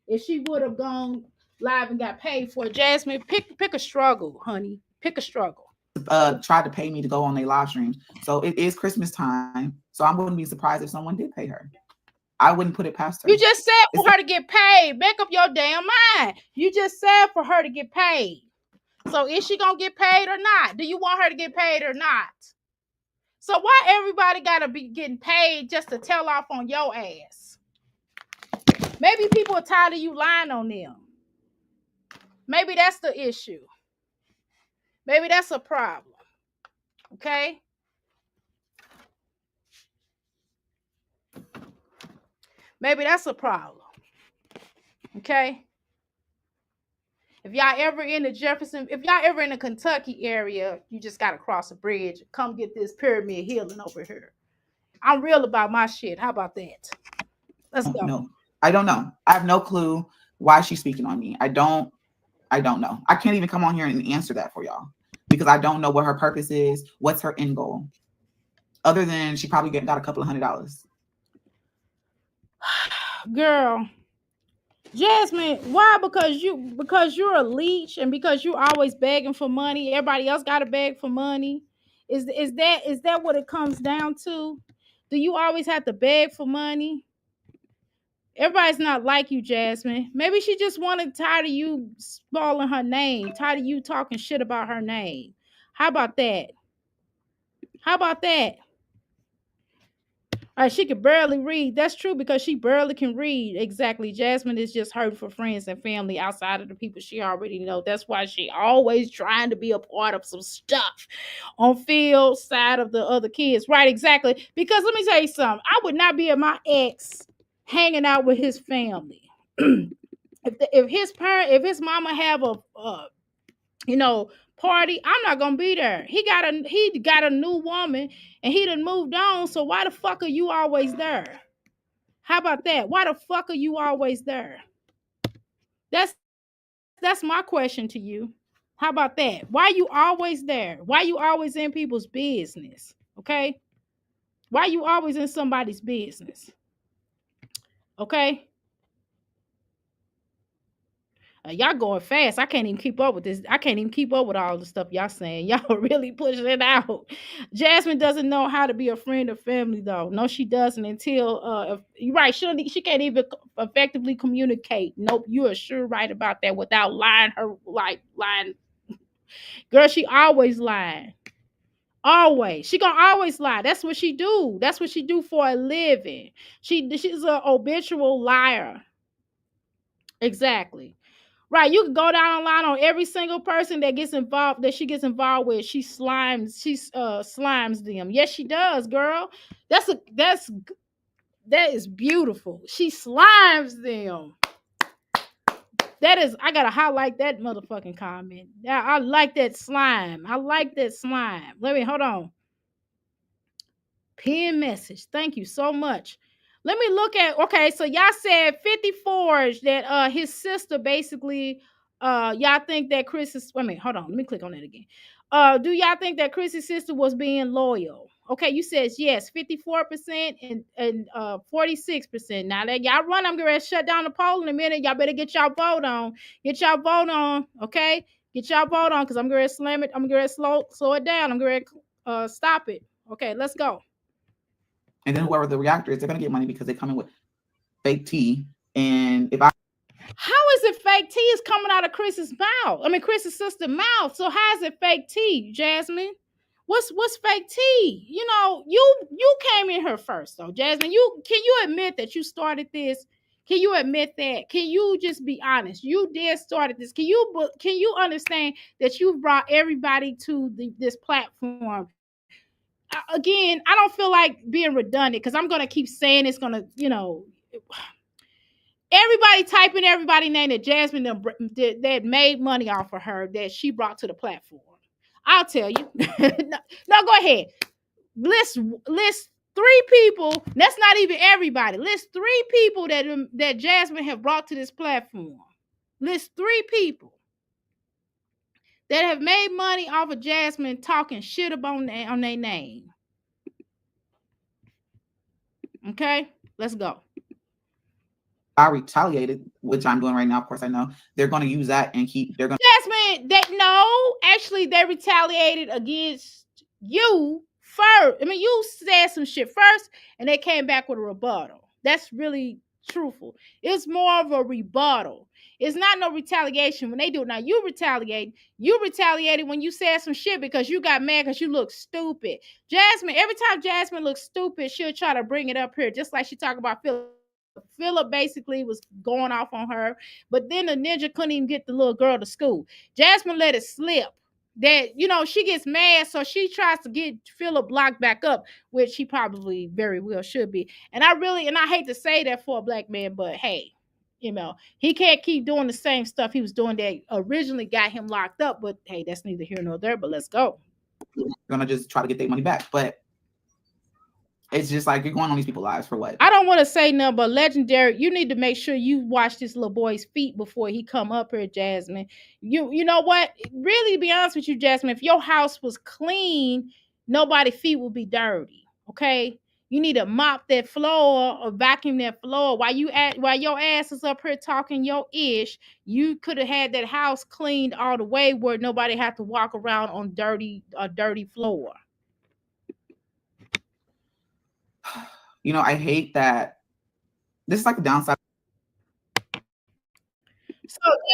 if she would have gone live and got paid for it. Jasmine, pick a struggle, honey. Pick a struggle. Tried to pay me to go on their live streams. So it is Christmas time. So I wouldn't be surprised if someone did pay her. I wouldn't put it past her. You just said for her to get paid. Make up your damn mind. You just said for her to get paid. So is she gonna get paid or not? Do you want her to get paid or not? So why everybody gotta be getting paid just to tell off on your ass? Maybe people are tired of you lying on them. Maybe that's the issue. Maybe that's a problem. Okay? Maybe that's a problem. Okay? If y'all ever in the Kentucky area, you just gotta cross a bridge. Come get this pyramid healing over here. I'm real about my shit. How about that? Let's go. No, I don't know. I have no clue why she's speaking on me. I don't know. I can't even come on here and answer that for y'all because I don't know what her purpose is. What's her end goal? Other than she probably got a couple of $100. Girl, Jasmine, why? Because you're a leech and because you're always begging for money. Everybody else got to beg for money. Is that what it comes down to? Do you always have to beg for money? Everybody's not like you, Jasmine. Maybe she just wanted tired of you spoiling her name, tired of you talking shit about her name. How about that? How about that? She could barely read. That's true because she barely can read. Exactly. Jasmine is just hurt for friends and family outside of the people she already know. That's why she always trying to be a part of some stuff on field side of the other kids. Right, exactly. Because let me tell you something. I would not be at my ex hanging out with his family. If his mama have a party, I'm not gonna be there. He got a new woman and he done moved on. So why the fuck are you always there? How about that? Why the fuck are you always there? That's my question to you. How about that? Why you always there? Why you always in people's business? Okay? Why you always in somebody's business? Okay? Y'all going fast. I can't even keep up with this. I can't even keep up with all the stuff y'all saying. Y'all really pushing it out. Jasmine doesn't know how to be a friend of family, though. No, she doesn't until you're right. She can't even effectively communicate. Nope, you are sure right about that without lying her lying. Girl, she always lying. Always. She gonna always lie. That's what she do. That's what she do for a living. She's an habitual liar. Exactly. Right, you can go down the line on every single person that she gets involved with. She slimes them. Yes, she does, girl. That is beautiful. She slimes them. I gotta highlight that motherfucking comment. I like that slime. I like that slime. Hold on. Pin message. Thank you so much. Let me look at, okay, so y'all said 54 that his sister basically y'all think that Chris's, wait a minute, hold on, let me click on that again. Do y'all think that Chris's sister was being loyal? Okay, you says yes, 54% and 46%. Now that y'all run, I'm gonna shut down the poll in a minute. Y'all better get y'all vote on. Get y'all vote on, okay? Get y'all vote on because I'm gonna slam it, I'm gonna slow it down, I'm gonna stop it. Okay, let's go. And then whoever the reactor is, they're gonna get money because they come in with fake tea. And how is it fake tea is coming out of Chris's mouth? I mean, Chris's sister's mouth. So how is it fake tea, Jasmine? What's fake tea? You came in here first, though, Jasmine. Can you admit that you started this? Can you admit that? Can you just be honest? You did started this. Can you understand that you brought everybody to this platform? Again, I don't feel like being redundant because I'm gonna keep saying it's gonna, everybody typing everybody name that Jasmine that made money off of her that she brought to the platform. I'll tell you. No, go ahead. List 3 people. That's not even everybody. List 3 people that Jasmine have brought to this platform. List 3 people that have made money off of Jasmine talking shit on their name. Okay, let's go. I retaliated, which I'm doing right now. Of course, I know they're going to use that and Jasmine, they retaliated against you first. I mean, you said some shit first, and they came back with a rebuttal. That's really truthful. It's more of a rebuttal. It's not no retaliation when they do it. Now, you retaliated when you said some shit because you got mad because you look stupid. Jasmine, every time Jasmine looks stupid, she'll try to bring it up here, just like she talked about Philip. Philip basically was going off on her, but then the ninja couldn't even get the little girl to school. Jasmine let it slip that, she gets mad, so she tries to get Philip locked back up, which he probably very well should be. And I hate to say that for a black man, but hey, he can't keep doing the same stuff he was doing that originally got him locked up. But hey, that's neither here nor there, but let's go. Gonna just try to get their money back. But it's just like you're going on these people's lives for what? I don't want to say nothing, but Legendary, you need to make sure you wash this little boy's feet before he come up here, Jasmine. You know what? Really, to be honest with you, Jasmine, if your house was clean, nobody's feet would be dirty. Okay? You need to mop that floor or vacuum that floor. While your ass is up here talking your ish, you could have had that house cleaned all the way where nobody had to walk around on a dirty floor. I hate that. This is like the downside.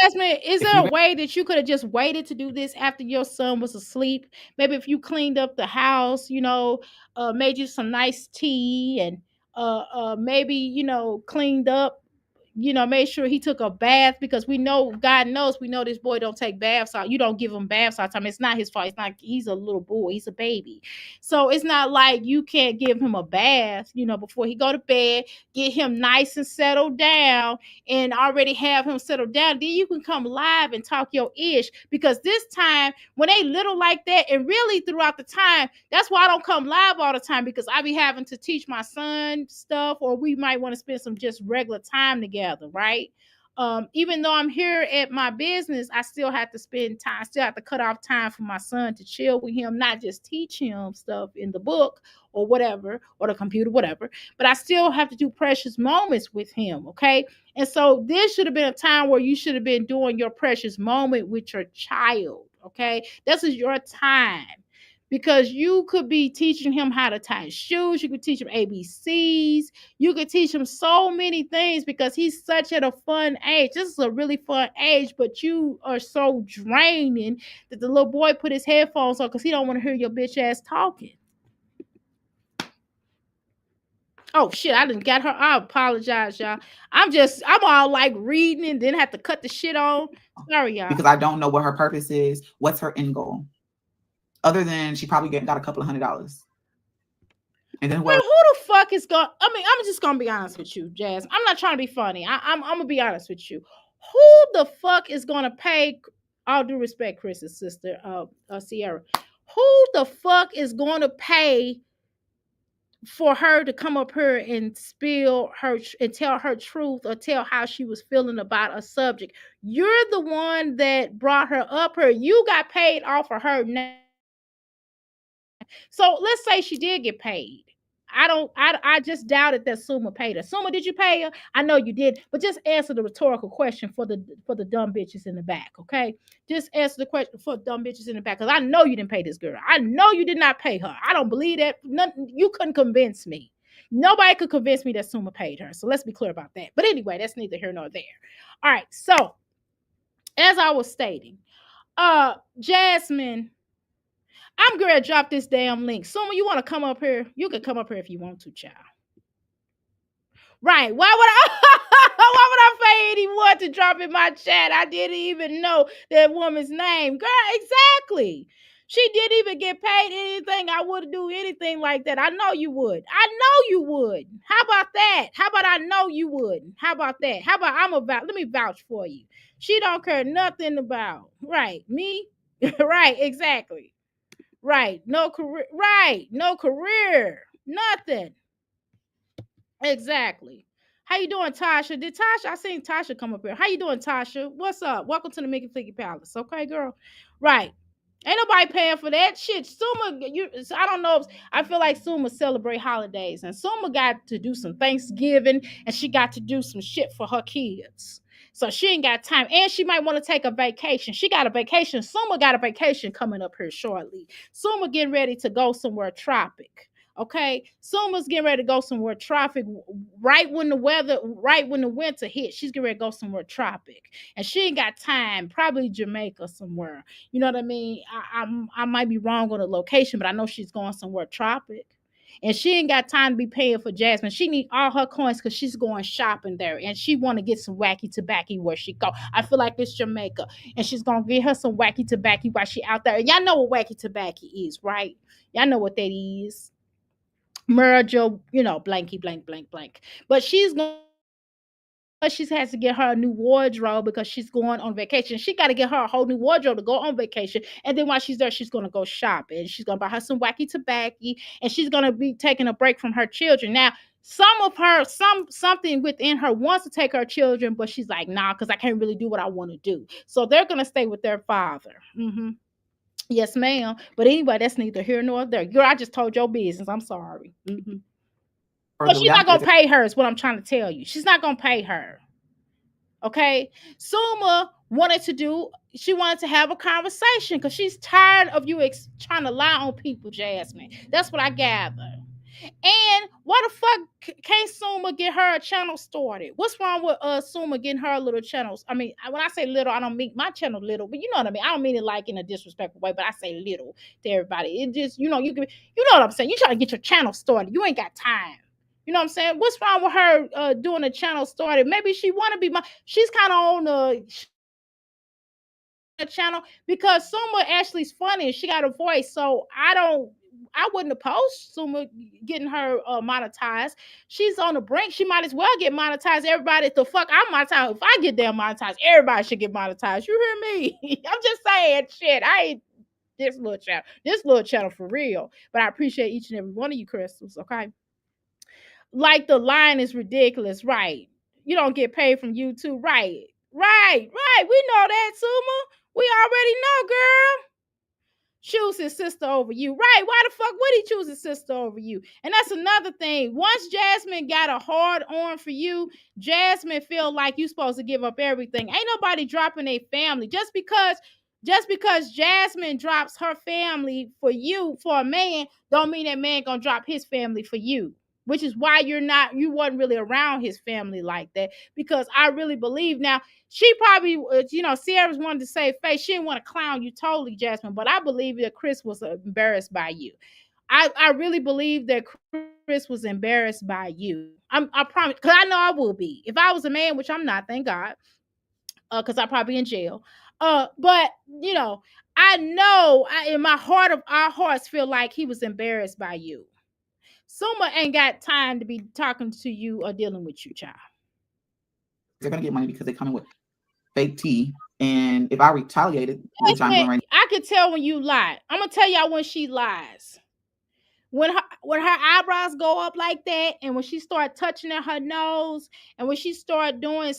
Jasmine, is If there you a way that you could have just waited to do this after your son was asleep? Maybe if you cleaned up the house, made you some nice tea and maybe, cleaned up, made sure he took a bath because we know, God knows, we know this boy don't take baths out. You don't give him baths all the time. It's not his fault. It's not, he's a little boy. He's a baby. So it's not like you can't give him a bath, before he go to bed, get him nice and settled down and already have him settled down. Then you can come live and talk your ish because this time when they little like that and really throughout the time, that's why I don't come live all the time because I be having to teach my son stuff or we might want to spend some just regular time together, right? Even though I'm here at my business, I still have to spend time, still have to cut off time for my son to chill with him, not just teach him stuff in the book or whatever, or the computer, whatever, but I still have to do precious moments with him, okay? And so this should have been a time where you should have been doing your precious moment with your child, okay? This is your time because you could be teaching him how to tie his shoes. You could teach him ABCs. You could teach him so many things because he's such at a fun age. This is a really fun age, but you are so draining that the little boy put his headphones on because he don't want to hear your bitch ass talking. Oh shit, I didn't get her. I apologize, y'all. I'm all like reading and then have to cut the shit on. Sorry, y'all. Because I don't know what her purpose is. What's her end goal? Other than she probably got a couple of $100. And then Well, who the fuck is going? I mean, I'm just gonna be honest with you, Jazz. I'm not trying to be funny. I'm gonna be honest with you. Who the fuck is gonna pay? All due respect, Chris's sister, Sierra. Who the fuck is gonna pay for her to come up here and spill her and tell her truth or tell how she was feeling about a subject? You're the one that brought her up here. You got paid off of her now. So let's say she did get paid. I just doubted that Suma paid her. Suma, did you pay her? I know you did, but just answer the rhetorical question for the dumb bitches in the back, okay? Just answer the question for dumb bitches in the back, because I know you didn't pay this girl. I know you did not pay her. I don't believe that. Nothing, you couldn't convince me. Nobody could convince me that Suma paid her. So let's be clear about that. But anyway, that's neither here nor there. All right, so as I was stating, Jasmine, I'm gonna drop this damn link. Suma, you want to come up here? You can come up here if you want to, child. Right. Why would I why would I pay anyone to drop in my chat? I didn't even know that woman's name. Girl, exactly. She didn't even get paid anything. I wouldn't do anything like that. I know you would. I know you would. How about that? How about I know you would? How about that? How about let me vouch for you. She don't care nothing about. Right. Me? Right, exactly. Right. No career. Right. No career. Nothing. Exactly. How you doing, Tasha? I seen Tasha come up here. How you doing, Tasha? What's up? Welcome to the Mickey Flicky Palace. Okay, girl. Right. Ain't nobody paying for that shit. Suma, I don't know. I feel like Suma celebrate holidays, and Suma got to do some Thanksgiving, and she got to do some shit for her kids. So she ain't got time, and she might want to take a vacation. She got a vacation. Suma got a vacation coming up here shortly. Suma getting ready to go somewhere tropic. Okay, Suma's getting ready to go somewhere tropic right when the winter hits. She's getting ready to go somewhere tropic, and she ain't got time. Probably Jamaica somewhere. You know what I mean? I might be wrong on the location, but I know she's going somewhere tropic. And she ain't got time to be paying for Jasmine. She need all her coins because she's going shopping there, and she want to get some wacky tobacco where she go. I feel like it's Jamaica, and she's gonna get her some wacky tobacco while she out there. And y'all know what wacky tobacco is, right? Y'all know what that is. Merger, blanky, blank, blank, blank. But she has to get her a new wardrobe because she's going on vacation. She got to get her a whole new wardrobe to go on vacation. And then while she's there, she's going to go shopping. She's going to buy her some wacky tobacco, and she's going to be taking a break from her children. Now, something within her wants to take her children, but she's like, nah, because I can't really do what I want to do. So they're going to stay with their father. Mm-hmm. Yes, ma'am. But anyway, that's neither here nor there. Girl, I just told your business. I'm sorry. Mm-hmm. But she's not going to pay her is what I'm trying to tell you. She's not going to pay her. Okay? Suma she wanted to have a conversation because she's tired of you trying to lie on people, Jasmine. That's what I gather. And Why the fuck can't Suma get her a channel started? What's wrong with Suma getting her little channels? I mean, when I say little, I don't mean my channel little, but you know what I mean. I don't mean it like in a disrespectful way, but I say little to everybody. It just, you know, you know what I'm saying. You trying to get your channel started, you ain't got time. You know what I'm saying? What's wrong with her doing a channel started? Maybe she want to be she's kind of on the channel because Suma Ashley's funny and she got a voice. So I wouldn't oppose Suma getting her monetized. She's on the brink. She might as well get monetized. Everybody, the fuck, I'm monetized. If I get damn monetized, everybody should get monetized. You hear me? I'm just saying, shit. I ain't this little channel for real. But I appreciate each and every one of you, crystals. Okay, like the line is ridiculous, right? You don't get paid from YouTube, right? Right. We know that, Suma. We already know, girl. Choose his sister over you. Right. Why the fuck would he choose his sister over you? And that's another thing. Once Jasmine got a hard on for you, Jasmine feel like you supposed to give up everything. Ain't nobody dropping a family. Just because Jasmine drops her family for you, for a man, don't mean that man gonna drop his family for you. Which is why you wasn't really around his family like that. Because I really believe now, she probably, Sierra's wanted to say face. She didn't want to clown you totally, Jasmine, but I believe that Chris was embarrassed by you. I really believe that Chris was embarrassed by you. I promise, because I know I will be. If I was a man, which I'm not, thank God, because I'd probably be in jail. But I know in my heart of our hearts feel like he was embarrassed by you. Suma ain't got time to be talking to you or dealing with you, child. They're gonna get money because they come in with fake tea. And if I retaliated, which I'm doing right now, I could tell when you lie. I'm gonna tell y'all when she lies. When her eyebrows go up like that, and when she start touching at her nose, and when she start doing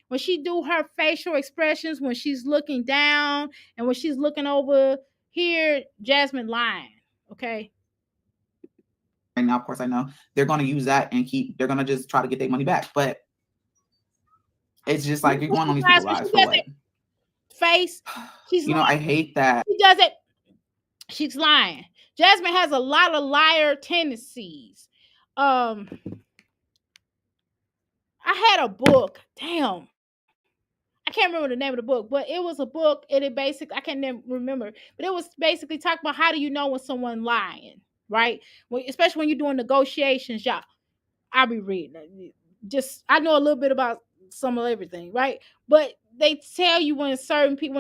when she do her facial expressions, when she's looking down, and when she's looking over here, Jasmine lying. Okay. right now, of course, I know they're gonna use that and they're gonna just try to get their money back. But it's just like you're going on these people's lives for what? Face. She's lying. I hate that. She does it. She's lying. Jasmine has a lot of liar tendencies. I had a book. Damn. I can't remember the name of the book, but it was a book, and it basically, I can't remember, but it was basically talking about how do you know when someone lying, right? Especially when you're doing negotiations, y'all. I'll be reading. I know a little bit about some of everything, right? But they tell you when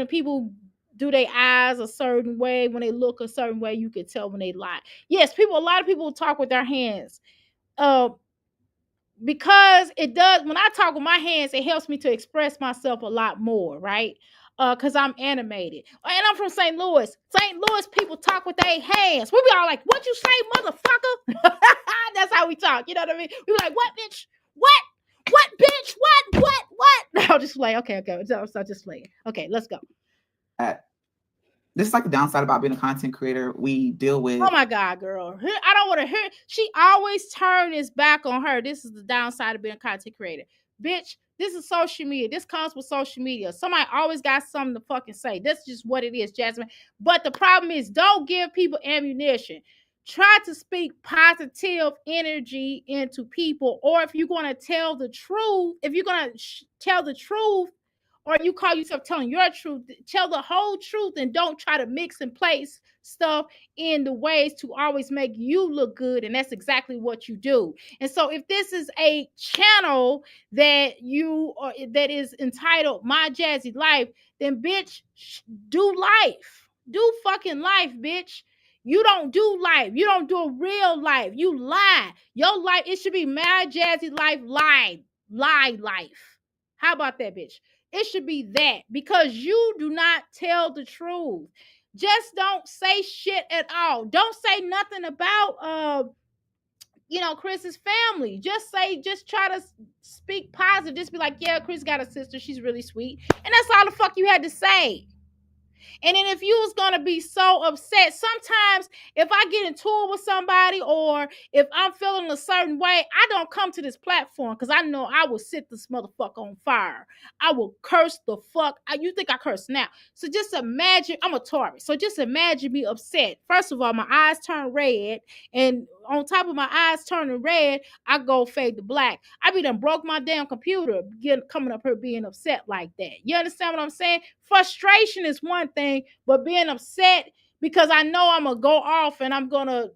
people do their eyes a certain way, when they look a certain way, you can tell when they lie. Yes, a lot of people talk with their hands. Because it does, when I talk with my hands, it helps me to express myself a lot more, right? Because I'm animated. And I'm from St. Louis. St. Louis people talk with their hands. We be all like, what you say, motherfucker? That's how we talk. You know what I mean? We be like, what, bitch? What? What, bitch? What? I'll just play. Okay. So just play. Okay, let's go. This is like the downside about being a content creator. We deal with. Oh my God, girl. I don't want to hear. She always turn his back on her. This is the downside of being a content creator. Bitch, this is social media. This comes with social media. Somebody always got something to fucking say. That's just what it is, Jasmine. But the problem is, don't give people ammunition. Try to speak positive energy into people. Or if you're going to tell the truth, tell the truth, or you call yourself telling your truth, tell the whole truth, and don't try to mix and place stuff in the ways to always make you look good. And that's exactly what you do. And so if this is a channel that is entitled My Jazzy Life, then bitch, do life. Do fucking life, bitch. You don't do life. You don't do a real life. You lie. Your life, it should be My Jazzy Life lie life. How about that, bitch? It should be that, because you do not tell the truth. Just don't say shit at all. Don't say nothing about Chris's family. Just try to speak positive. Just be like, yeah, Chris got a sister. She's really sweet. And that's all the fuck you had to say. And then if you was gonna be so upset, sometimes if I get into it with somebody or if I'm feeling a certain way, I don't come to this platform because I know I will set this motherfucker on fire. I will curse the fuck. You think I curse now? So just imagine, I'm a Taurus. So just imagine me upset. First of all, my eyes turn red, and on top of my eyes turning red, I go fade to black. I be done broke my damn computer coming up here being upset like that. You understand what I'm saying? Frustration is one thing, but being upset because I know I'm gonna go off and I'm gonna,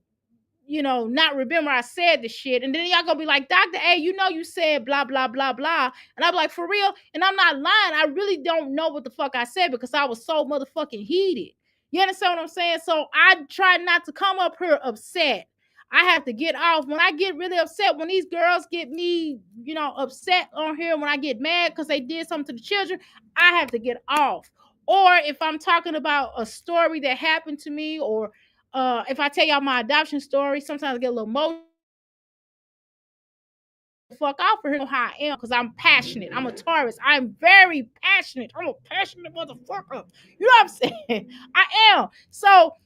not remember I said the shit. And then y'all gonna be like, Dr. A, you said blah, blah, blah, blah. And I'm like, for real? And I'm not lying. I really don't know what the fuck I said because I was so motherfucking heated. You understand what I'm saying? So I try not to come up here upset. I have to get off. When I get really upset, when these girls get me, upset on here, when I get mad because they did something to the children, I have to get off. Or if I'm talking about a story that happened to me, or if I tell y'all my adoption story, sometimes I get a little emotional. Fuck off for here how I am because I'm passionate. I'm a Taurus. I'm very passionate. I'm a passionate motherfucker. You know what I'm saying? I am. So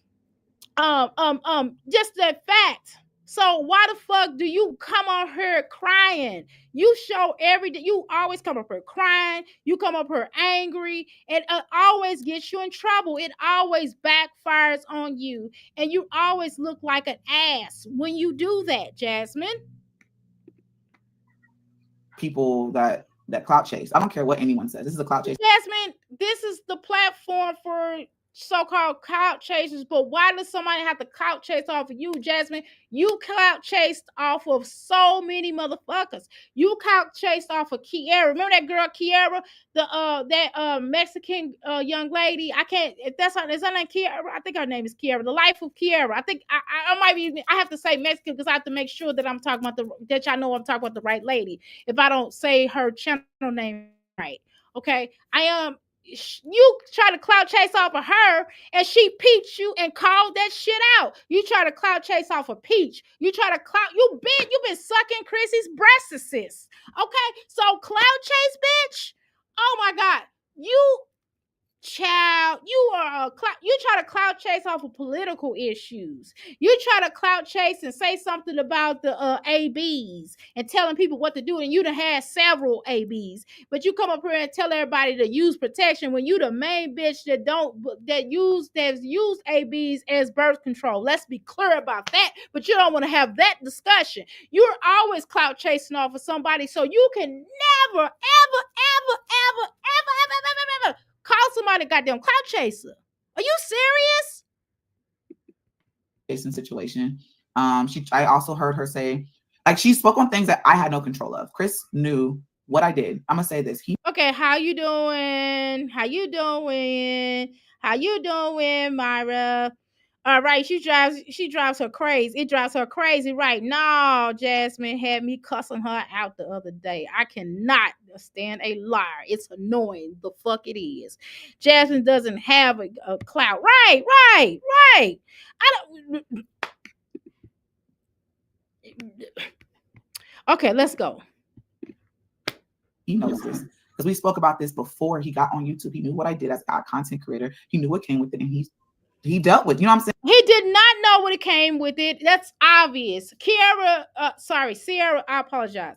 just that fact. So why the fuck do you come on here crying? You show every day. You always come up here crying. You come up here angry. It always gets you in trouble. It always backfires on you. And you always look like an ass when you do that, Jasmine. People that clout chase. I don't care what anyone says. This is a clout chase. Jasmine, this is the platform for so-called clout chasers, but why does somebody have to clout chase off of you, Jasmine? You clout chased off of so many motherfuckers. You clout chased off of Kiara. Remember that girl Kiara, that Mexican young lady? I can't. If that's her, is her name Kiara? I think her name is Kiara. The Life of Kiara. I think I might be. I have to say Mexican because I have to make sure that I'm talking about that y'all know I'm talking about the right lady. If I don't say her channel name right, okay? You try to clout chase off of her and she peeped you and called that shit out. You try to clout chase off of Peach. You try to clout, you've been sucking Chrissy's breasts. Okay, so clout chase, bitch. Oh my God. Child, you try to clout chase off of political issues. You try to clout chase and say something about the ABs and telling people what to do, and you done had several ABs, but you come up here and tell everybody to use protection when you the main bitch that's used ABs as birth control. Let's be clear about that, but you don't want to have that discussion. You're always clout chasing off of somebody, so you can never, ever, ever, ever, ever, ever, ever, ever call somebody a goddamn clout chaser. Are you serious? Jason situation. I also heard her say, like, she spoke on things that I had no control of. Chris knew what I did. I'm gonna say this. Okay, how you doing? How you doing? How you doing, Myra? All right, she drives her crazy. It drives her crazy, right? No, Jasmine had me cussing her out the other day. I cannot stand a liar. It's annoying. The fuck it is. Jasmine doesn't have a clout. Right. I don't. Okay, let's go. He knows this because we spoke about this before he got on YouTube. He knew what I did as a content creator. He knew what came with it, and he dealt with. You know what I'm saying? He did not know what it came with it. That's obvious. Sierra, I apologize.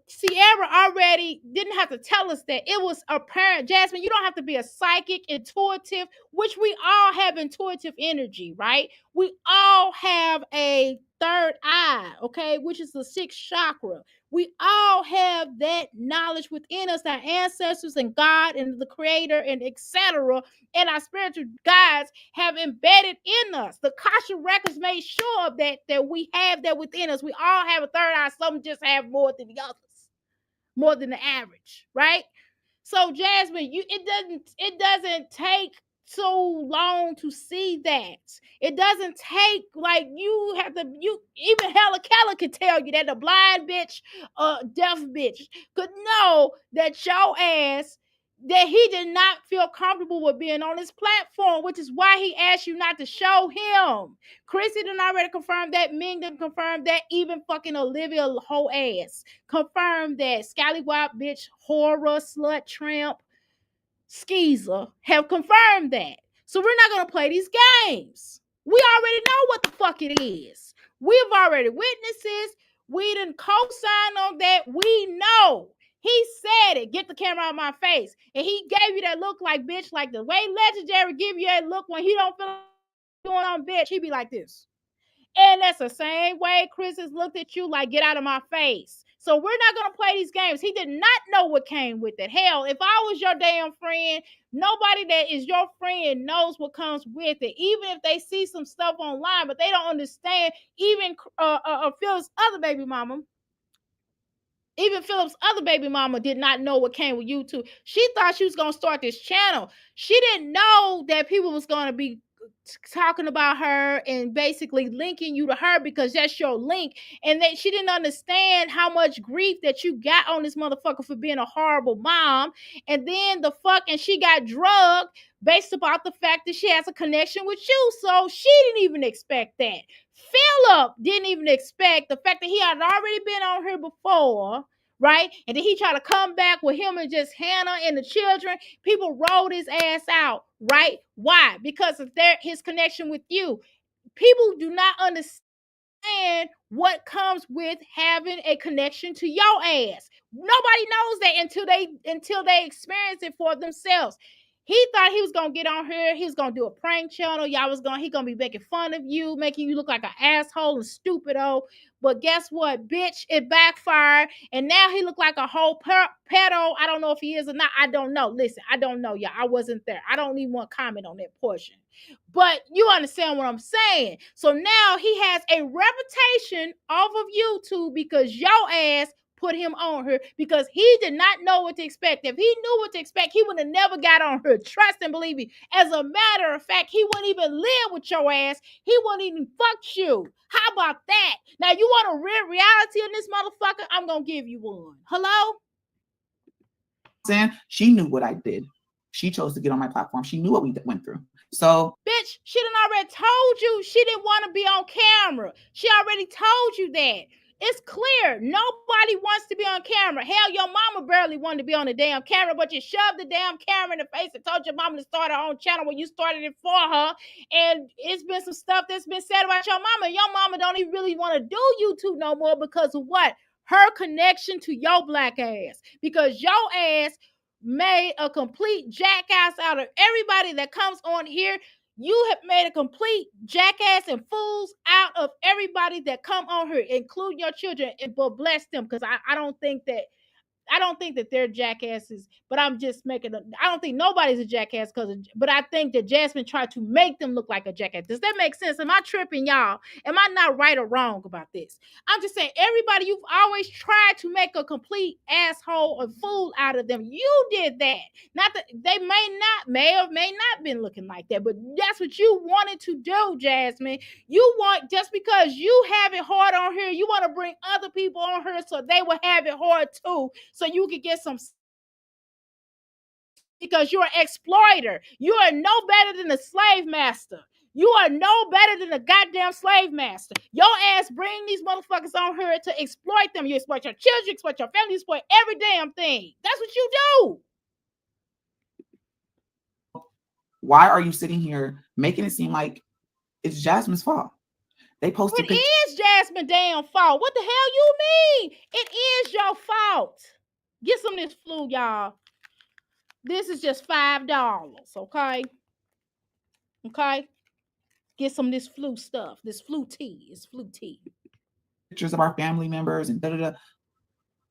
Sierra already didn't have to tell us that. It was apparent. Jasmine, you don't have to be a psychic, intuitive, which we all have intuitive energy, right? We all have a third eye, okay, which is the sixth chakra. We all have that knowledge within us, our ancestors and God and the creator and etc. And our spiritual guides have embedded in us. The Kasha records made sure of that we have that within us. We all have a third eye. Some just have more than the others, more than the average, right? So Jasmine, it doesn't take so long to see that. It doesn't take, like, even Hella Keller could tell you that the blind bitch, deaf bitch could know that your ass, that he did not feel comfortable with being on this platform, which is why he asked you not to show him. Chrissy done already confirmed that. Ming done confirmed that. Even fucking Olivia whole ass confirmed that. Scallywop bitch, horror, slut, tramp. Skeezer have confirmed that. So we're not gonna play these games. We already know what the fuck it is. We've already witnesses. We didn't co-sign on that. We know. He said it. Get the camera out of my face. And he gave you that look like, bitch, like the way Legendary give you that look when he don't feel like going on, bitch. He be like this. And that's the same way Chris has looked at you like, get out of my face. So we're not going to play these games. He did not know what came with it. Hell, if I was your damn friend, nobody that is your friend knows what comes with it. Even if they see some stuff online, but they don't understand. Even Phil's other baby mama, even Philip's other baby mama did not know what came with YouTube. She thought she was going to start this channel. She didn't know that people was going to be talking about her and basically linking you to her because that's your link. And that she didn't understand how much grief that you got on this motherfucker for being a horrible mom. And then and she got drugged based about the fact that she has a connection with you. So she didn't even expect that. Philip didn't even expect the fact that he had already been on here before, right? And then he tried to come back with him and just Hannah and the children. People rolled his ass out, right? Why? Because of his connection with you. People do not understand what comes with having a connection to your ass. Nobody knows that until they experience it for themselves. He thought he was gonna get on here. He was gonna do a prank channel. He gonna be making fun of you, making you look like an asshole and stupido. But guess what, bitch? It backfired, and now he look like a whole pedo. I don't know if he is or not. I don't know. Listen, I don't know, y'all. I wasn't there. I don't even want to comment on that portion. But you understand what I'm saying. So now he has a reputation off of YouTube because your ass put him on her because he did not know what to expect. If he knew what to expect, he would have never got on her. Trust and believe me. As a matter of fact, he wouldn't even live with your ass. He wouldn't even fuck you. How about that? Now, you want a real reality in this motherfucker? I'm going to give you one. Hello? Saying she knew what I did. She chose to get on my platform. She knew what we went through. So, bitch, she done already told you she didn't want to be on camera. She already told you that. It's clear. Nobody wants to be on camera. Hell, your mama barely wanted to be on the damn camera, but you shoved the damn camera in the face and told your mama to start her own channel when you started it for her. And it's been some stuff that's been said about your mama. Your mama don't even really want to do YouTube no more because of what? Her connection to your black ass. Because your ass made a complete jackass out of everybody that comes on here. You have made a complete jackass and fools out of everybody that come on here, including your children, but bless them, because I don't think that they're jackasses, but I'm just I don't think nobody's a jackass but I think that Jasmine tried to make them look like a jackass. Does that make sense? Am I tripping, y'all? Am I not right or wrong about this? I'm just saying, everybody, you've always tried to make a complete asshole or fool out of them. You did that. Not that they may or may not been looking like that, but that's what you wanted to do, Jasmine. You want, just because you have it hard on here, you want to bring other people on here so they will have it hard too, so you can get some, because you're an exploiter. You are no better than a slave master. You are no better than a goddamn slave master. Your ass bring these motherfuckers on here to exploit them. You exploit your children, you exploit your family, you exploit every damn thing. That's what you do. why are you sitting here making it seem like it's Jasmine's fault? They posted pictures. It is Jasmine's damn fault. What the hell you mean? It is your fault. Get some of this flu, y'all. This is just $5, okay? Okay? Get some of this flu stuff. This flu tea. It's flu tea. Pictures of our family members and da-da-da.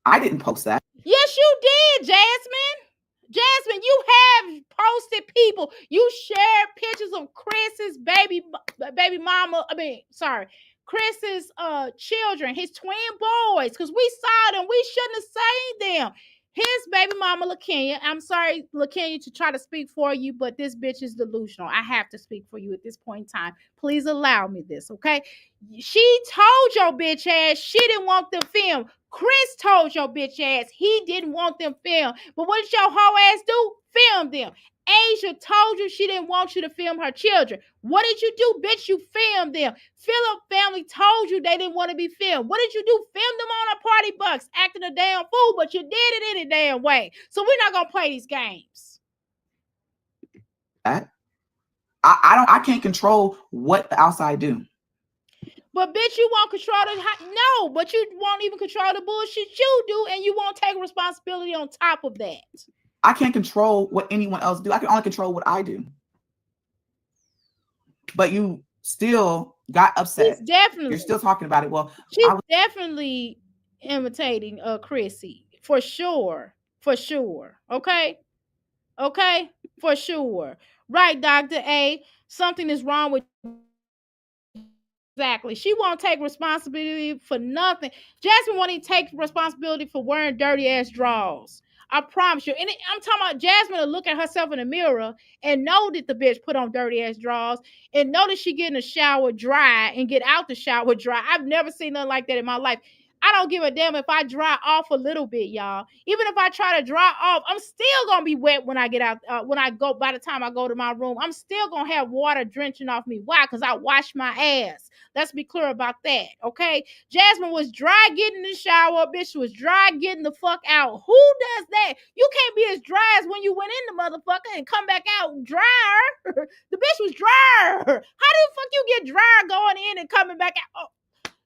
I didn't post that. Yes, you did, Jasmine. Jasmine, you have posted people. You shared pictures of Chris's baby mama. Chris's children, his twin boys, because we saw them. We shouldn't have seen them. His baby mama, LaKenya. I'm sorry, LaKenya, to try to speak for you, but this bitch is delusional. I have to speak for you at this point in time. Please allow me this, okay? She told your bitch ass she didn't want them filmed. Chris told your bitch ass he didn't want them filmed. But what did your hoe ass do? Film them. Asia told you she didn't want you to film her children. What did you do, bitch? You filmed them. Philip family told you they didn't want to be filmed. What did you do? Film them on a party bus, acting a damn fool, but you did it any damn way. So we're not going to play these games. that. I can't control what the outside do. But bitch, you won't control no, but you won't even control the bullshit you do, and you won't take responsibility on top of that. I can't control what anyone else do. I can only control what I do. But you still got upset. You're still talking about it. Well, she's definitely imitating Chrissy for sure. Okay, for sure. Right, Dr. A. Something is wrong with. Exactly. She won't take responsibility for nothing. Jasmine won't even take responsibility for wearing dirty ass drawers. I promise you. And I'm talking about Jasmine will look at herself in the mirror and know that the bitch put on dirty ass drawers and know that she get in the shower dry and get out the shower dry. I've never seen nothing like that in my life. I don't give a damn if I dry off a little bit, y'all. Even if I try to dry off, I'm still gonna be wet when I get out. When I go, by the time I go to my room, I'm still gonna have water drenching off me. Why? Because I wash my ass. Let's be clear about that, okay? Jasmine was dry getting in the shower. Bitch was dry getting the fuck out. Who does that? You can't be as dry as when you went in the motherfucker and come back out drier. The bitch was drier. How the fuck you get drier going in and coming back out? Oh,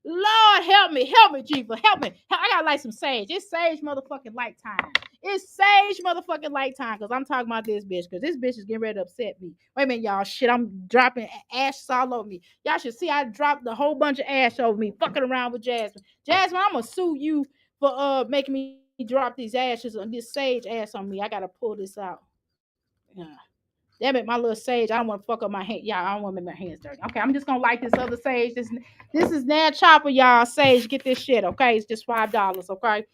Lord, help me, Jeeva, help me. I gotta light some sage. It's sage motherfucking light time. It's sage motherfucking light time because I'm talking about this bitch because this bitch is getting ready to upset me. Wait a minute, y'all. Shit, I'm dropping ash all over me. Y'all should see I dropped a whole bunch of ash over me, fucking around with Jasmine. Jasmine, I'm gonna sue you for making me drop these ashes on this sage ash on me. I gotta pull this out. Yeah. Damn it, my little sage. I don't want to fuck up my hand. Y'all, I don't want to make my hands dirty. Okay, I'm just gonna light this other sage. This is Nad Chopper, y'all. Sage, get this shit, okay? It's just $5, okay?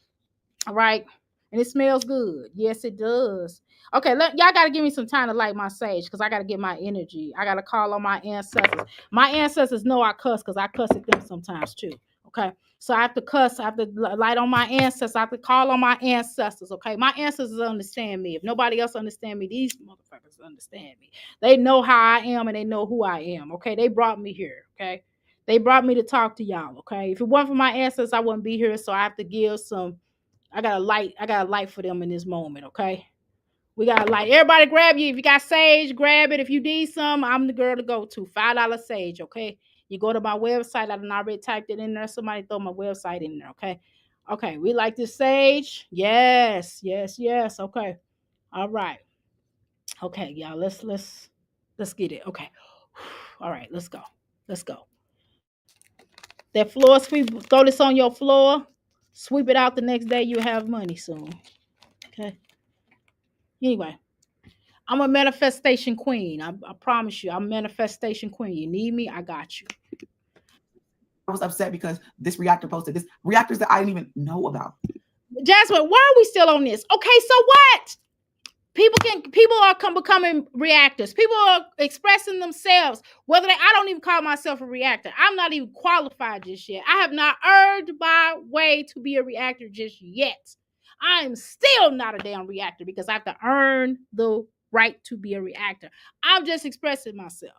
All right. And it smells good. Yes, it does. Okay, y'all gotta give me some time to light my sage because I gotta get my energy. I gotta call on my ancestors. My ancestors know I cuss because I cuss at them sometimes too. Okay. So I have to cuss. I have to light on my ancestors. I have to call on my ancestors. Okay. My ancestors understand me. If nobody else understand me, these motherfuckers understand me. They know how I am and they know who I am. Okay. They brought me here. Okay. They brought me to talk to y'all. Okay. If it wasn't for my ancestors, I wouldn't be here. So I have to give some. I got a light for them in this moment. Okay. We got light. Everybody grab you. If you got sage, grab it. If you need some, I'm the girl to go to. $5 sage, okay? You go to my website. I done already typed it in there. Somebody throw my website in there, okay? Okay, we like this sage. Yes. Okay. All right. Okay, y'all. Let's get it. Okay. All right, let's go. That floor sweep, throw this on your floor. Sweep it out the next day. You have money soon. Okay. Anyway. I'm a manifestation queen. I promise you, I'm a manifestation queen. You need me? I got you. I was upset because this reactor posted this reactors that I didn't even know about. Jasmine, why are we still on this? Okay, so what? People are becoming reactors. People are expressing themselves. I don't even call myself a reactor. I'm not even qualified just yet. I have not earned my way to be a reactor just yet. I am still not a damn reactor because I have to earn the right to be a reactor. I'm just expressing myself.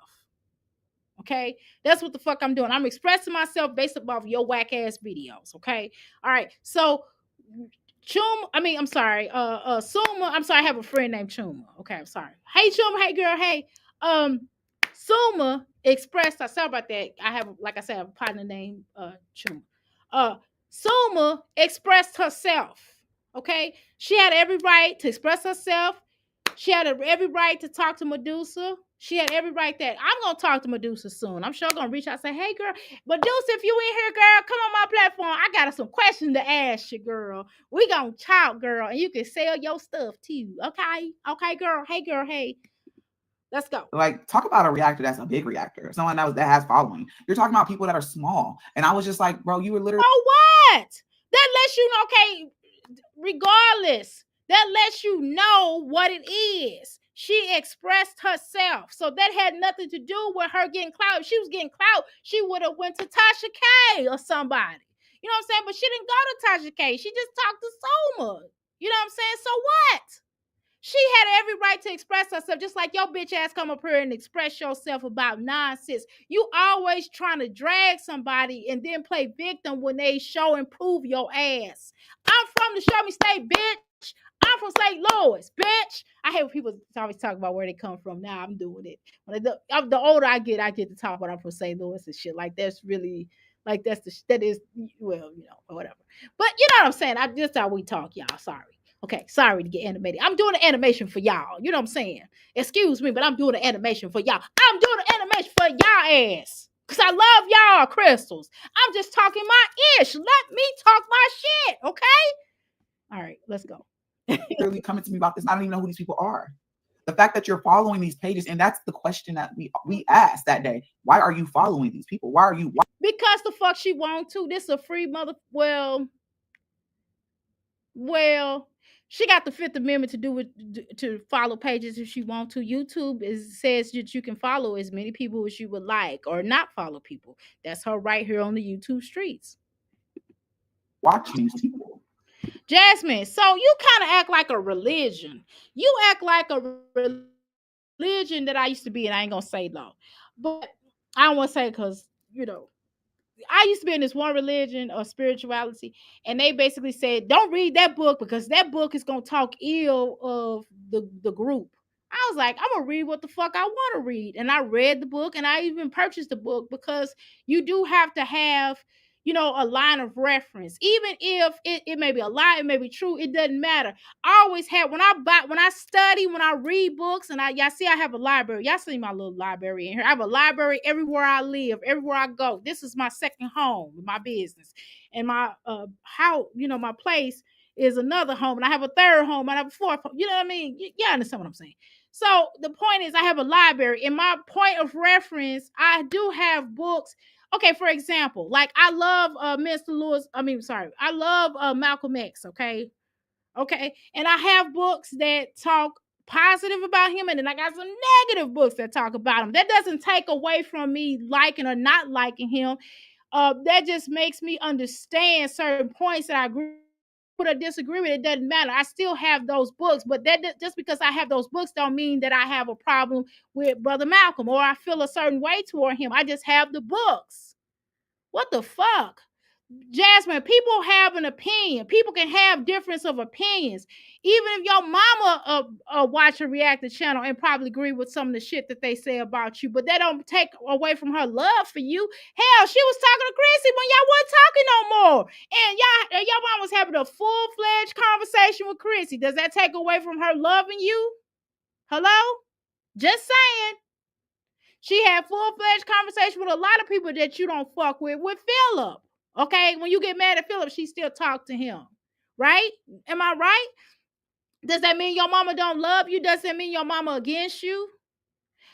Okay, that's what the fuck I'm doing. I'm expressing myself based off your whack ass videos. Okay, all right. So Suma, I'm sorry, I have a friend named Chuma. Okay, I'm sorry. Hey Chuma, hey girl, hey. Suma expressed herself about that. I have, like I said, I have a partner named Chuma. Suma expressed herself. Okay, she had every right to express herself. She had every right to talk to Medusa. She had every right that I'm gonna talk to Medusa soon. I'm sure gonna reach out and say, "Hey, girl, Medusa, if you in here, girl, come on my platform. I got some questions to ask you, girl. We gonna talk, girl, and you can sell your stuff too. Okay, girl. Hey, girl. Hey, let's go. Like, talk about a reactor that's a big reactor, someone that has following. You're talking about people that are small, and I was just like, bro, you were literally. Oh, what? That lets you know. Okay, regardless, that lets you know what it is. She expressed herself. So that had nothing to do with her getting clout. If she was getting clout, she would have went to Tasha K or somebody. You know what I'm saying? But she didn't go to Tasha K. She just talked to Soma. You know what I'm saying? So what? She had every right to express herself, just like your bitch ass come up here and express yourself about nonsense. You always trying to drag somebody and then play victim when they show and prove your ass. I'm from the Show Me State, bitch. I'm from St. Louis, bitch. I hate when people always talk about where they come from. Now I'm doing it. The older I get to talk about I'm from St. Louis and shit. Like that's really like that is well, or whatever. But you know what I'm saying? I just how we talk, y'all. Sorry. Okay, sorry to get animated. I'm doing an animation for y'all. You know what I'm saying? Excuse me, but I'm doing an animation for y'all. I'm doing an animation for y'all ass. Cause I love y'all crystals. I'm just talking my ish. Let me talk my shit. Okay? All right, let's go. Literally coming to me about this. I don't even know who these people are. The fact that you're following these pages, and that's the question that we asked that day. Why are you following these people? Why are you? Because the fuck she want to. This is a free mother. Well, she got the Fifth Amendment to do it to follow pages if she want to. YouTube says that you can follow as many people as you would like, or not follow people. That's her right here on the YouTube streets. Watching these people. Jasmine, so you kind of act like a religion. You act like a religion that I used to be, and I ain't gonna say no, but I don't want to say because I used to be in this one religion or spirituality, and they basically said, don't read that book because that book is going to talk ill of the group. I was like, I'm going to read what the fuck I want to read. And I read the book, and I even purchased the book because you do have to have, a line of reference. Even if it may be a lie, it may be true, it doesn't matter. I always have, when I study, when I read books, and y'all see I have a library. Y'all see my little library in here. I have a library everywhere I live, everywhere I go. This is my second home, my business. And my house, my place is another home. And I have a third home, and I have a fourth home. You know what I mean? You understand what I'm saying? So the point is I have a library. In my point of reference, I do have books. Okay, for example, like I love Mr. Lewis. I love Malcolm X. Okay, and I have books that talk positive about him, and then I got some negative books that talk about him. That doesn't take away from me liking or not liking him. That just makes me understand certain points that I agree with or disagree with. It doesn't matter. I still have those books, but that just because I have those books don't mean that I have a problem with Brother Malcolm or I feel a certain way toward him. I just have the books. What the fuck? Jasmine, people have an opinion. People can have difference of opinions. Even if your mama watch a reactor channel and probably agree with some of the shit that they say about you, but that don't take away from her love for you. Hell, she was talking to Chrissy when y'all wasn't talking no more. And your mom was having a full-fledged conversation with Chrissy. Does that take away from her loving you? Hello? Just saying. She had full-fledged conversation with a lot of people that you don't fuck with Philip. Okay, when you get mad at Philip, she still talk to him, right? Am I right? Does that mean your mama don't love you? Does that mean your mama against you?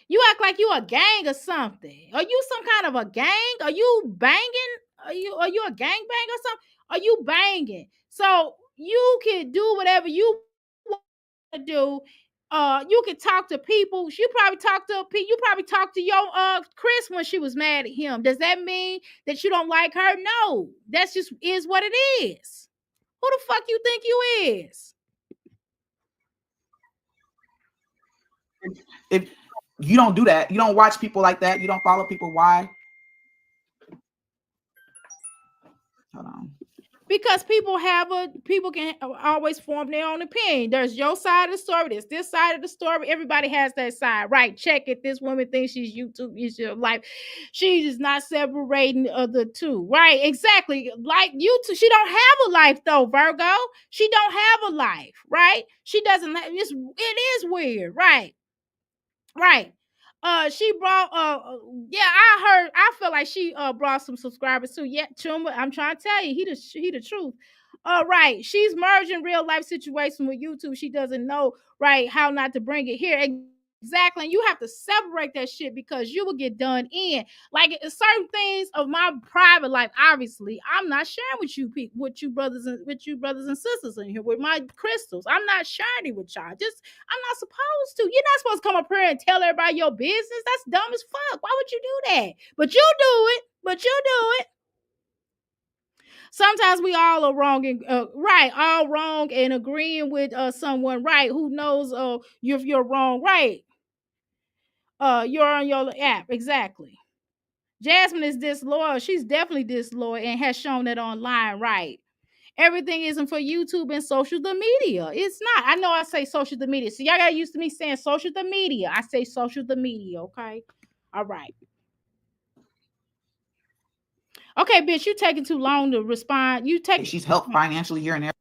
You act like you a gang or something. Are you some kind of a gang? Are you banging? Are you a gang bang or something? Are you banging? So you can do whatever you want to do. You can talk to people. You probably talked to your Chris when she was mad at him. Does that mean that you don't like her? No. That's just is what it is. Who the fuck you think you is? If you don't do that, you don't watch people like that, you don't follow people. Why? Hold on. Because people can always form their own opinion. There's your side of the story. There's this side of the story. Everybody has that side, right? Check it. This woman thinks she's YouTube is your life. She is not separating the two, right? Exactly. Like YouTube, she don't have a life though, Virgo. She don't have a life, right? She doesn't. It is weird, right? Right. She brought I feel like she brought some subscribers too. Yeah, Chuma, I'm trying to tell you, he the truth. Right. She's merging real life situation with YouTube. She doesn't know right how not to bring it here. Exactly. And you have to separate that shit because you will get done in. Like certain things of my private life, obviously, I'm not sharing with you people, with you brothers and sisters in here, with my crystals. I'm not sharing it with y'all. I'm not supposed to. You're not supposed to come up here and tell everybody your business. That's dumb as fuck. Why would you do that? But you do it. Sometimes we all are wrong and right, all wrong and agreeing with someone right who knows if you're wrong, right. You're on your app. Exactly. Jasmine is disloyal. She's definitely disloyal and has shown that online, right? Everything isn't for YouTube and social the media. It's not. I know I say social the media. So y'all got used to me saying social the media. I say social the media, okay? All right. Okay, bitch, you taking too long to respond. You take She's helped financially here and there.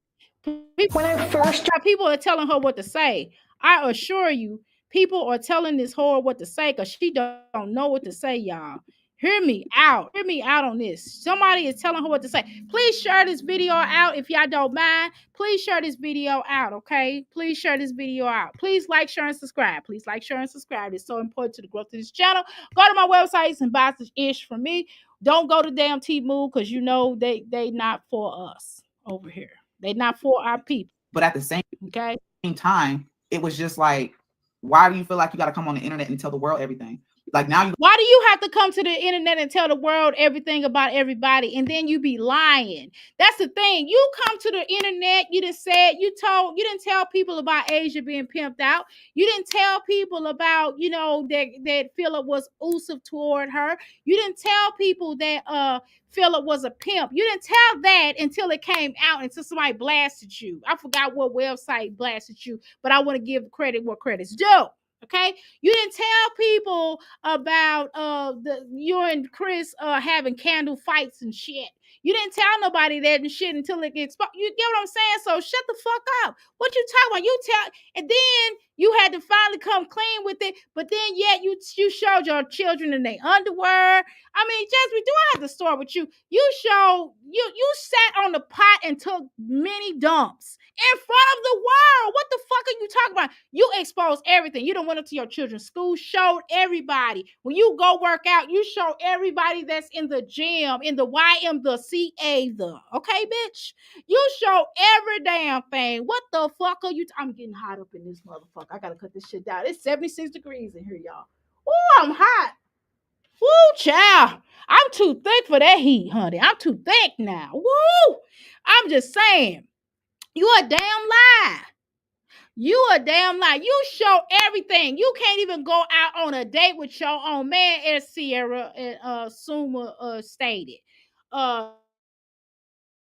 when I first people are telling her what to say. I assure you, people are telling this whore what to say because she don't know what to say, y'all. Hear me out. Hear me out on this. Somebody is telling her what to say. Please share this video out if y'all don't mind. Please share this video out, okay? Please share this video out. Please like, share, and subscribe. Please like, share, and subscribe. It's so important to the growth of this channel. Go to my websites and buy some ish from me. Don't go to damn T-Move because you know they not for us over here. They not for our people. But at the same time, it was just like, why do you feel like you got to come on the internet and tell the world everything? Like now why do you have to come to the internet and tell the world everything about everybody and then you be lying? That's the thing. You come to the internet, you didn't tell people about Asia being pimped out. You didn't tell people about, that Philip was elusive toward her. You didn't tell people that Philip was a pimp. You didn't tell that until it came out, until somebody blasted you. I forgot what website blasted you, but I want to give credit where credit's due. Okay, you didn't tell people about you and Chris having candle fights and shit. You didn't tell nobody that and shit until it gets exposed. You get what I'm saying? So shut the fuck up. What you talking about? You tell, and then you had to finally come clean with it. But then yet you showed your children in their underwear. I mean, Jasmine, do I have to start with you? You sat on the pot and took many dumps in front of the world. What the fuck are you talking about? You exposed everything. You done went up to your children's school, showed everybody. When you go work out, you show everybody that's in the gym, in the YM, the CA, okay, bitch? You show every damn thing. What the fuck are you? I'm getting hot up in this motherfucker. I gotta cut this shit down. It's 76 degrees in here, y'all. Ooh, I'm hot. Woo, child. I'm too thick for that heat, honey. I'm too thick now. Woo! I'm just saying. You a damn lie. You a damn lie. You show everything. You can't even go out on a date with your own man, as Sierra and Suma stated.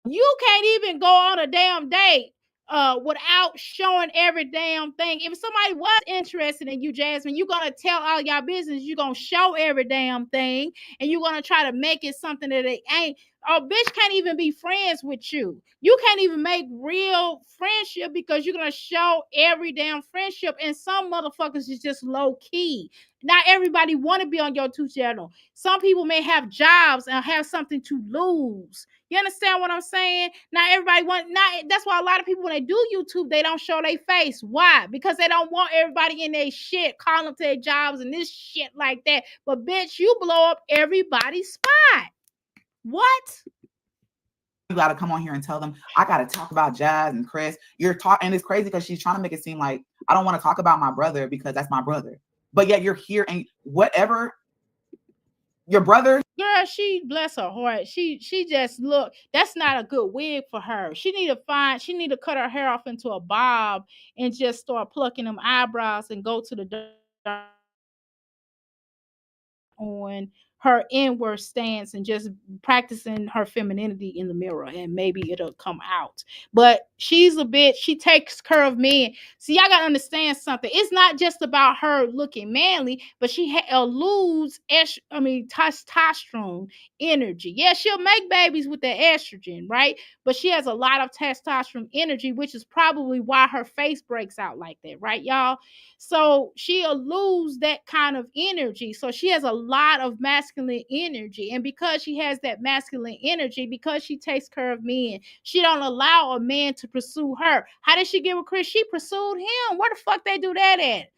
You can't even go on a damn date without showing every damn thing. If somebody was interested in you, Jasmine, you're gonna tell all y'all business. You're gonna show every damn thing, and you're gonna try to make it something that it ain't. A bitch can't even be friends with you. You can't even make real friendship because you're gonna show every damn friendship. And some motherfuckers is just low key. Not everybody want to be on your YouTube channel. Some people may have jobs and have something to lose. You understand what I'm saying? Not everybody that's why a lot of people, when they do YouTube, they don't show their face. Why? Because they don't want everybody in their shit, calling them to their jobs and this shit like that. But bitch, you blow up everybody's spot. What? You got to come on here and tell them, I got to talk about Jazz and Chris. You're talking, and it's crazy because she's trying to make it seem like I don't want to talk about my brother because that's my brother. But yet you're here and whatever your brother. Girl, she bless her heart. She just look. That's not a good wig for her. She need to cut her hair off into a bob and just start plucking them eyebrows and go to the on her inward stance and just practicing her femininity in the mirror, and maybe it'll come out. But she's a bitch. She takes care of men. See, y'all gotta understand something. It's not just about her looking manly, but she lose testosterone energy. Yeah, she'll make babies with the estrogen, right? But she has a lot of testosterone energy, which is probably why her face breaks out like that, right, y'all? So she'll lose that kind of energy. So she has a lot of masculine energy. And because she has that masculine energy, because she takes care of men, she don't allow a man to pursue her. How did she get with Chris? She pursued him. Where the fuck they do that at?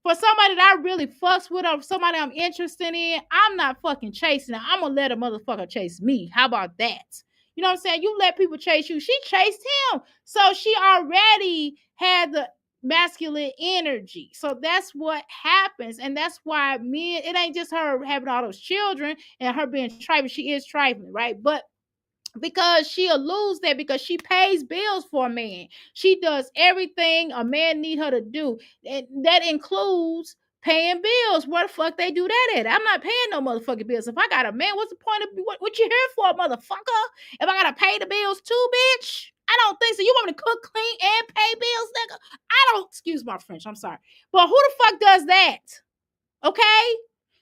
For somebody that I really fucks with or somebody I'm interested in, I'm not fucking chasing her. I'm going to let a motherfucker chase me. How about that? You know what I'm saying? You let people chase you. She chased him. So she already had the masculine energy. So that's what happens. And that's why men, it ain't just her having all those children and her being trifling. She is trifling, right? But because she'll lose that because she pays bills for a man. She does everything a man need her to do. And that includes paying bills. Where the fuck they do that at? I'm not paying no motherfucking bills. If I got a man, what's the point of what you here for, motherfucker? If I gotta pay the bills too, bitch? So you want me to cook, clean, and pay bills, nigga? I don't, excuse my French, I'm sorry. But who the fuck does that? Okay?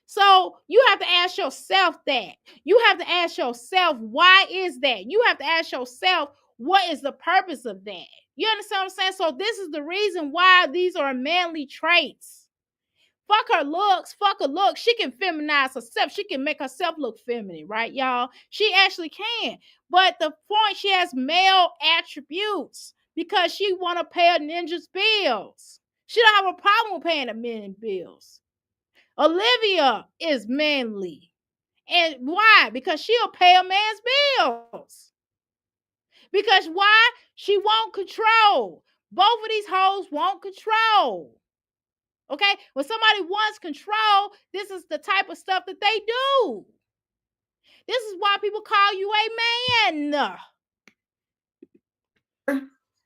So you have to ask yourself that. You have to ask yourself, why is that? You have to ask yourself, what is the purpose of that? You understand what I'm saying? So this is the reason why these are manly traits. Fuck her looks. Fuck her looks. She can feminize herself. She can make herself look feminine, right, y'all? She actually can. But the point, she has male attributes because she want to pay a ninja's bills. She don't have a problem with paying a million bills. Olivia is manly. And why? Because she'll pay a man's bills. Because why? She won't control. Both of these hoes want control. Okay? When somebody wants control, this is the type of stuff that they do. This is why people call you a man.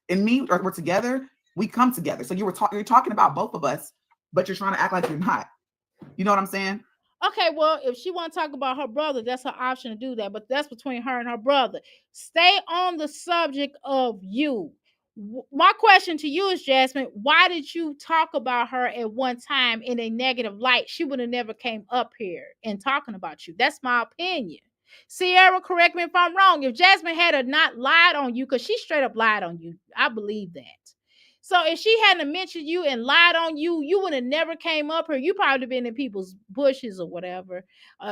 And me, or we're together, we come together. So you're talking about both of us, but you're trying to act like you're not. You know what I'm saying? Okay, well, if she want to talk about her brother, that's her option to do that. But that's between her and her brother. Stay on the subject of you. My question to you is, Jasmine, why did you talk about her at one time in a negative light? She would have never came up here and talking about you. That's my opinion. Sierra, correct me if I'm wrong. If Jasmine had not lied on you, because she straight up lied on you, I believe that. So if she hadn't mentioned you and lied on you, you would have never came up here. You probably been in people's bushes or whatever,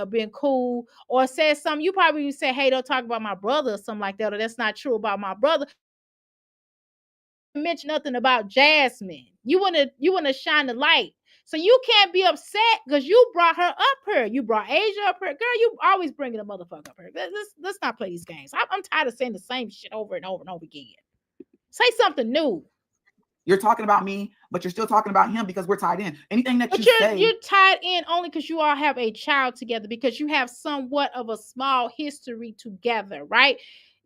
been cool, or said something. You probably would say, hey, don't talk about my brother or something like that, or that's not true about my brother. Mention nothing about Jasmine. You wanna shine the light. So you can't be upset because you brought her up here. You brought Asia up here. Girl, you always bringing a motherfucker up here. Let's not play these games. I'm tired of saying the same shit over and over and over again. Say something new. You're talking about me, but you're still talking about him because we're tied in. Anything that But you say, you're tied in only because you all have a child together, because you have somewhat of a small history together, right?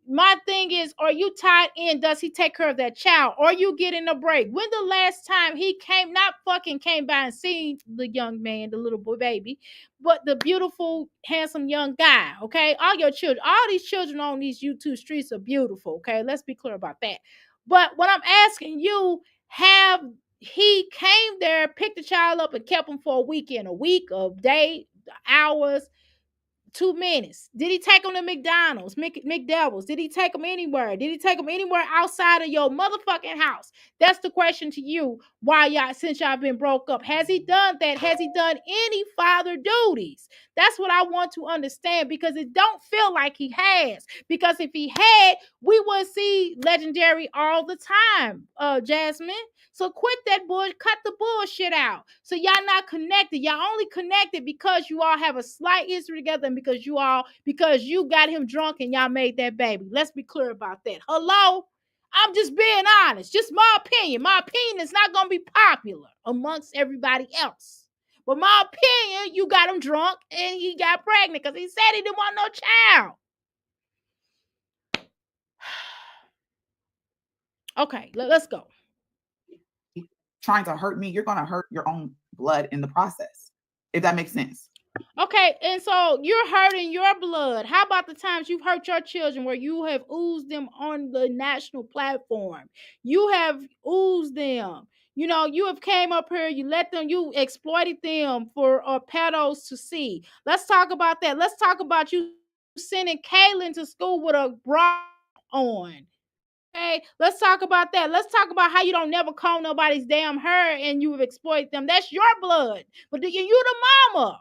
My thing is, are you tied in? Does he take care of that child? Or you getting a break? When the last time he came, not fucking came by and seen the young man, the little boy baby, but the beautiful, handsome young guy, okay? All your children, all these children on these YouTube streets are beautiful, okay? Let's be clear about that. But what I'm asking you, have he came there, picked the child up, and kept him for a weekend, a week, a day, hours, 2 minutes? Did he take him to McDonald's, McDoubles? Did he take him anywhere? Did he take him anywhere outside of your motherfucking house? That's the question to you. Why y'all, since y'all been broke up, has he done that? Has he done any father duties? That's what I want to understand, because it don't feel like he has. Because if he had, we would see Legendary all the time, Jasmine. So quit that bullshit, cut the bullshit out. So y'all not connected. Y'all only connected because you all have a slight history together, and because you got him drunk and y'all made that baby. Let's be clear about that. Hello? I'm just being honest. Just my opinion. My opinion is not going to be popular amongst everybody else. But my opinion, you got him drunk and he got pregnant because he said he didn't want no child. Okay, let's go. trying to hurt me, you're going to hurt your own blood in the process, if that makes sense. Okay, and so you're hurting your blood. How about the times you've hurt your children where you have oozed them on the national platform? You have oozed them. You know, you have came up here, you exploited them for pedos to see. Let's talk about that. Let's talk about you sending Kaylin to school with a bra on. Okay, let's talk about that. Let's talk about how you don't never comb nobody's damn hair and you have exploited them. That's your blood. But you the mama.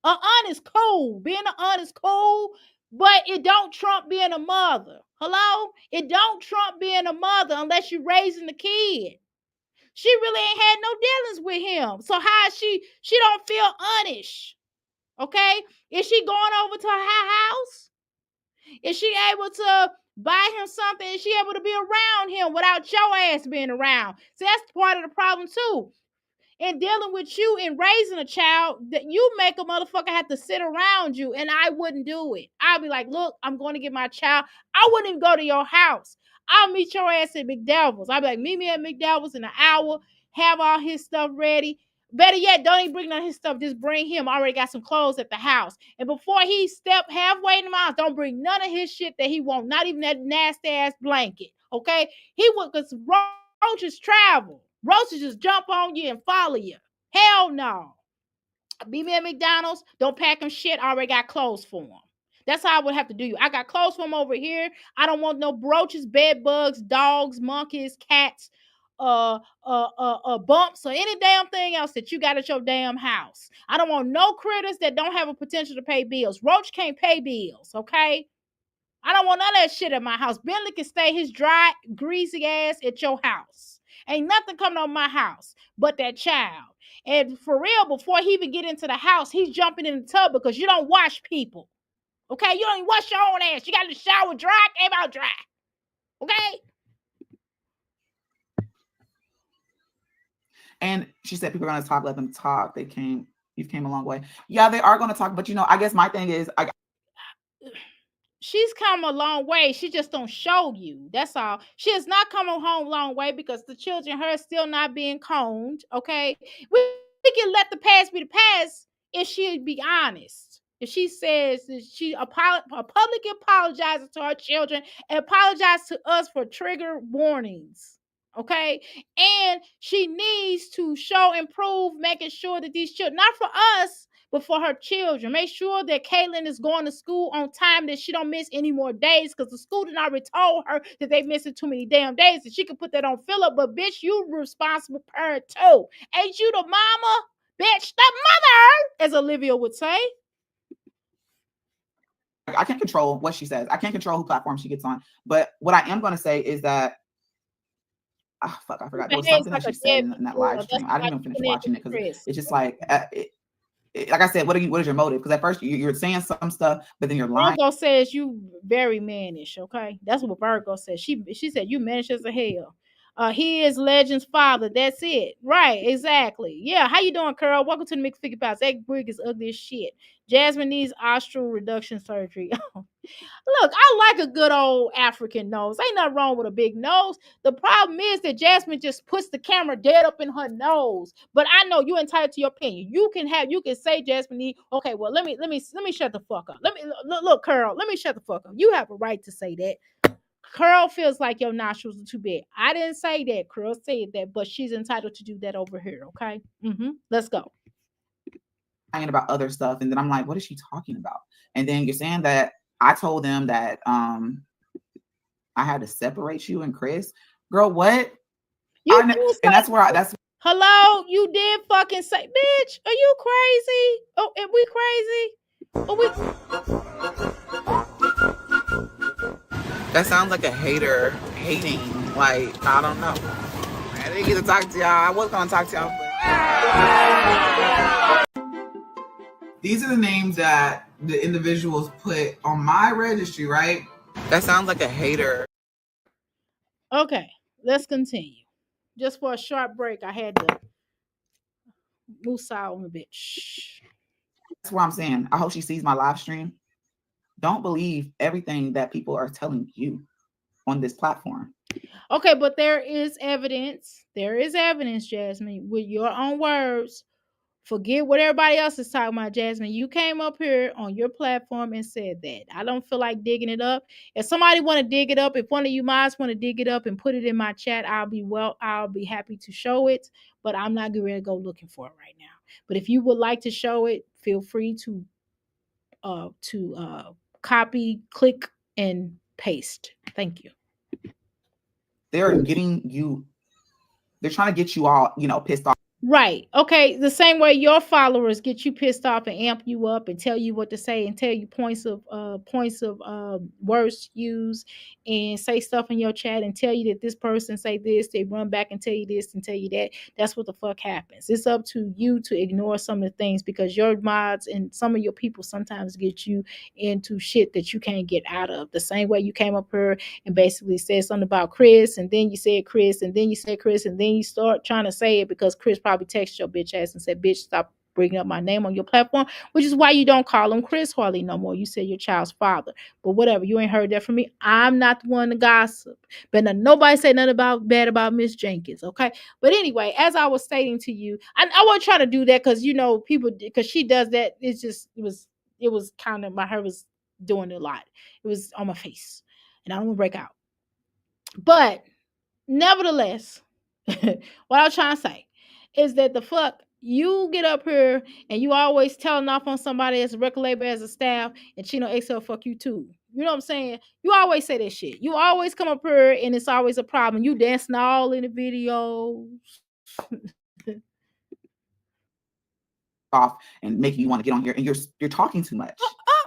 An honest cool. Being an honest cool, but it don't trump being a mother. Hello? It don't trump being a mother unless you're raising the kid. She really ain't had no dealings with him. So how is she don't feel honest. Okay? Is she going over to her house? Is she able to buy him something? Is she able to be around him without your ass being around? So that's part of the problem too. In dealing with you and raising a child, that you make a motherfucker have to sit around you, and I wouldn't do it. I'll be like, look, I'm going to get my child. I wouldn't even go to your house. I'll meet your ass at McDoubles. I'll be like, meet me at McDoubles in an hour, have all his stuff ready. Better yet, don't even bring none of his stuff. Just bring him. I already got some clothes at the house. And before he step halfway in the house, don't bring none of his shit that he won't. Not even that nasty ass blanket. Okay? He would, because roaches travel. Roaches just jump on you and follow you. Hell no. Be me at McDonald's. Don't pack him shit. I already got clothes for him. That's how I would have to do you. I got clothes for him over here. I don't want no roaches, bed bugs, dogs, monkeys, cats, bumps, or any damn thing else that you got at your damn house. I don't want no critters that don't have a potential to pay bills. Roach can't pay bills, okay? I don't want none of that shit at my house. Bentley can stay his dry, greasy ass at your house. Ain't nothing coming on my house but that child. And for real, before he even get into the house, he's jumping in the tub because you don't wash people. Okay? You don't even wash your own ass. You got to shower dry, came out dry. Okay? And she said people are going to talk, let them talk. You've came a long way. Yeah, they are going to talk. But, I guess my thing is, she's come a long way. She just don't show you. That's all. She has not come a long way because the children, her still not being coned. Okay, we can let the past be the past if she be honest. If she says that she publicly apologizes to her children and apologizes to us for trigger warnings. Okay, and she needs to show and prove, making sure that these children, not for us, but for her children, make sure that Caitlin is going to school on time, that she don't miss any more days, because the school did already told her that they missing too many damn days, and she could put that on Philip. But bitch, you responsible parent too. Ain't you the mama? Bitch, the mother, as Olivia would say. I can't control what she says. I can't control who platform she gets on. But what I am going to say is that, I forgot. There was something that she said in that live stream. I didn't even finish watching it because it's just like, like I said, what is your motive? Because at first you're saying some stuff, but then you're lying. Virgo says you very mannish. Okay, that's what Virgo says. She said you mannish as a hell. He is Legend's father. That's it. Right, exactly. Yeah, how you doing, Carl? Welcome to the Mixed Figure Pals. That wig is ugly as shit. Jasmine needs nostril reduction surgery. Look, I like a good old African nose. Ain't nothing wrong with a big nose. The problem is that Jasmine just puts the camera dead up in her nose. But I know you're entitled to your opinion. You can say, Jasmine, okay, well, let me shut the fuck up. Look, Carl, let me shut the fuck up. You have a right to say that. Curl feels like your nostrils are too big. I didn't say that. Curl said that, but she's entitled to do that over here. Okay. Let's go. About other stuff, and then I'm like, what is she talking about? And then you're saying that I told them that I had to separate you and Chris. Girl, what? And that's where that's hello, you did fucking say, bitch, are you crazy? Oh, are we crazy? That sounds like a hater hating. Like, I don't know. I didn't get to talk to y'all. I was gonna talk to y'all, but these are the names that the individuals put on my registry, right? That sounds like a hater. Okay, let's continue. Just for a short break, I had to moose out on a bitch. That's what I'm saying. I hope she sees my live stream. Don't believe everything that people are telling you on this platform. Okay, but there is evidence. There is evidence, Jasmine, with your own words. Forget what everybody else is talking about, Jasmine. You came up here on your platform and said that. I don't feel like digging it up. If somebody want to dig it up, if one of you mods want to dig it up and put it in my chat, I'll be happy to show it. But I'm not going to go looking for it right now. But if you would like to show it, feel free to copy, click, and paste. Thank you. They're getting you. They're trying to get you all, pissed off. Right. Okay. The same way your followers get you pissed off and amp you up and tell you what to say and tell you points of words used and say stuff in your chat and tell you that this person say this, they run back and tell you this and tell you that. That's what the fuck happens. It's up to you to ignore some of the things because your mods and some of your people sometimes get you into shit that you can't get out of. The same way you came up here and basically said something about Chris and then you said Chris and then you said Chris and then you start trying to say it because Chris probably texted your bitch ass and said, bitch, stop bringing up my name on your platform, which is why you don't call him Chris Harley no more. You say your child's father. But whatever, you ain't heard that from me. I'm not the one to gossip. But nobody say nothing about bad about Miss Jenkins, okay? But anyway, as I was stating to you, I wasn't trying to do that because people, because she does that. It was kind of, my hair was doing a lot. It was on my face, and I don't want to break out. But nevertheless, what I was trying to say is that the fuck you get up here and you always telling off on somebody as a record label, as a staff, and Chino XL fuck you too. You know what I'm saying? You always say that shit. You always come up here and it's always a problem. You dancing all in the videos. Off and making you want to get on here, and you're talking too much.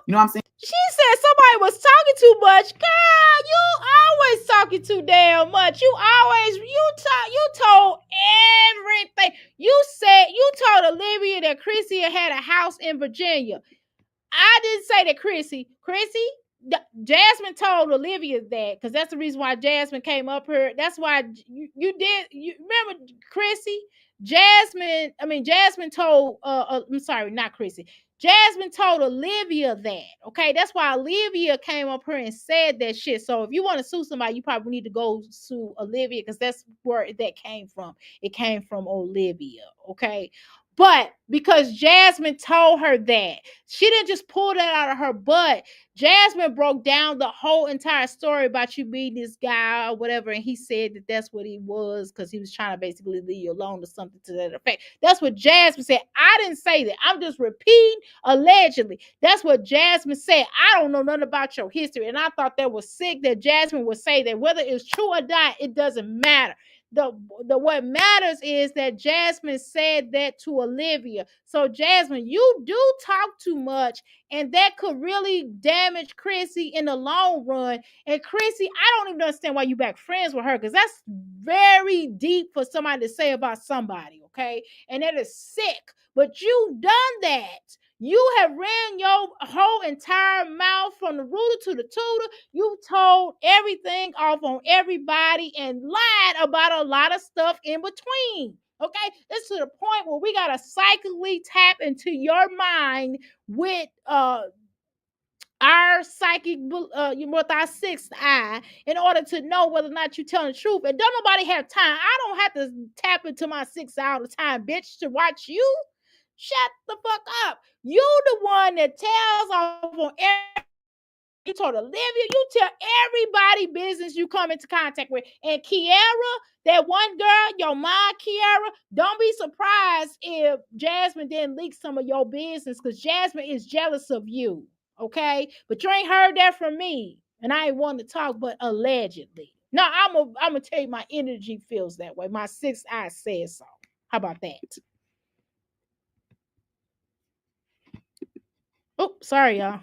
You know what I'm saying? She said somebody was talking too much. God, you always talking too damn much. You told everything. You told Olivia that Chrissy had a house in Virginia. I didn't say that Chrissy, Jasmine told Olivia that, because that's the reason why Jasmine came up here. That's why you remember Chrissy? Jasmine told, I'm sorry, not Chrissy. Jasmine told Olivia that, okay? That's why Olivia came up here and said that shit. So if you want to sue somebody, you probably need to go sue Olivia, because that's where that came from. It came from Olivia, okay? But because Jasmine told her that, she didn't just pull that out of her butt. Jasmine broke down the whole entire story about you being this guy or whatever, and he said that that's what he was because he was trying to basically leave you alone or something to that effect. That's what Jasmine said. I didn't say that. I'm just repeating allegedly. That's what Jasmine said. I don't know nothing about your history, and I thought that was sick that Jasmine would say that. Whether it's true or not, it doesn't matter. The what matters is that Jasmine said that to Olivia. So Jasmine, you do talk too much, and that could really damage Chrissy in the long run. And Chrissy, I don't even understand why you back friends with her, because that's very deep for somebody to say about somebody, okay? And that is sick. But you done that. You have ran your whole entire mouth from the rooter to the tutor. You told everything off on everybody and lied about a lot of stuff in between. Okay, it's to the point where we gotta psychically tap into your mind with our psychic, with our sixth eye, in order to know whether or not you're telling the truth. And don't nobody have time. I don't have to tap into my sixth eye all the time, bitch, to watch you. Shut the fuck up. You the one that tells off on every. You told Olivia, you tell everybody business you come into contact with. And Kiara, that one girl, your mom, Kiara, don't be surprised if Jasmine didn't leak some of your business, because Jasmine is jealous of you. Okay? But you ain't heard that from me. And I ain't want to talk, but allegedly. No, I'm gonna tell you my energy feels that way. My sixth eye says so. How about that? Oh, sorry, y'all.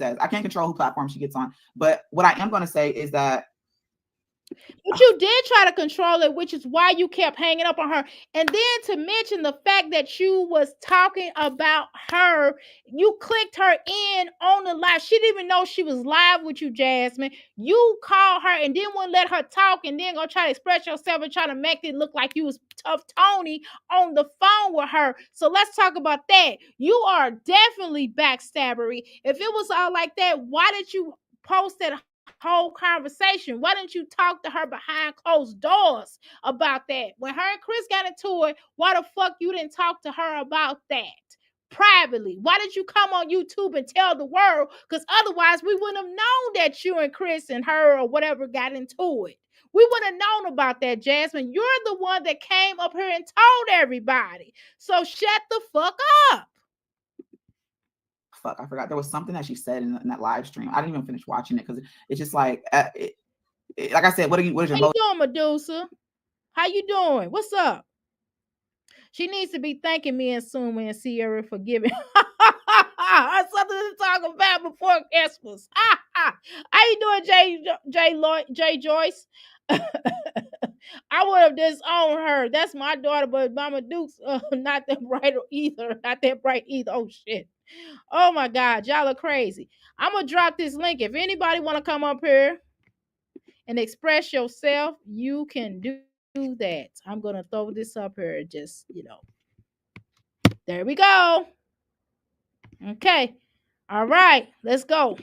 I can't control who platform she gets on, but what I am going to say is that. But you did try to control it, which is why you kept hanging up on her. And then to mention the fact that you was talking about her, you clicked her in on the live. She didn't even know she was live with you, Jasmine. You called her and then wouldn't let her talk, and then go try to express yourself and try to make it look like you was tough Tony on the phone with her. So let's talk about that. You are definitely backstabbery. If it was all like that, why did you post that whole conversation? Why didn't you talk to her behind closed doors about that? When her and Chris got into it, why the fuck you didn't talk to her about that privately? Why did you come on YouTube and tell the world? Because otherwise we wouldn't have known that you and Chris and her or whatever got into it. We wouldn't have known about that, Jasmine. You're the one that came up here and told everybody. So shut the fuck up. Fuck, I forgot. There was something that she said in that live stream. I didn't even finish watching it because it's just like, like I said, what is your How you doing, Medusa? How you doing? What's up? She needs to be thanking me and Suma and Sierra for giving her something to talk about before Christmas. How you doing, Jay Joyce? I would have disowned her. That's my daughter, but Mama Duke's not that bright either. Not that bright either. Oh shit. Oh my God, y'all are crazy. I'm gonna drop this link. If anybody want to come up here and express yourself, you can do that. I'm going to throw this up here. Just, there we go. Okay. All right. Let's go.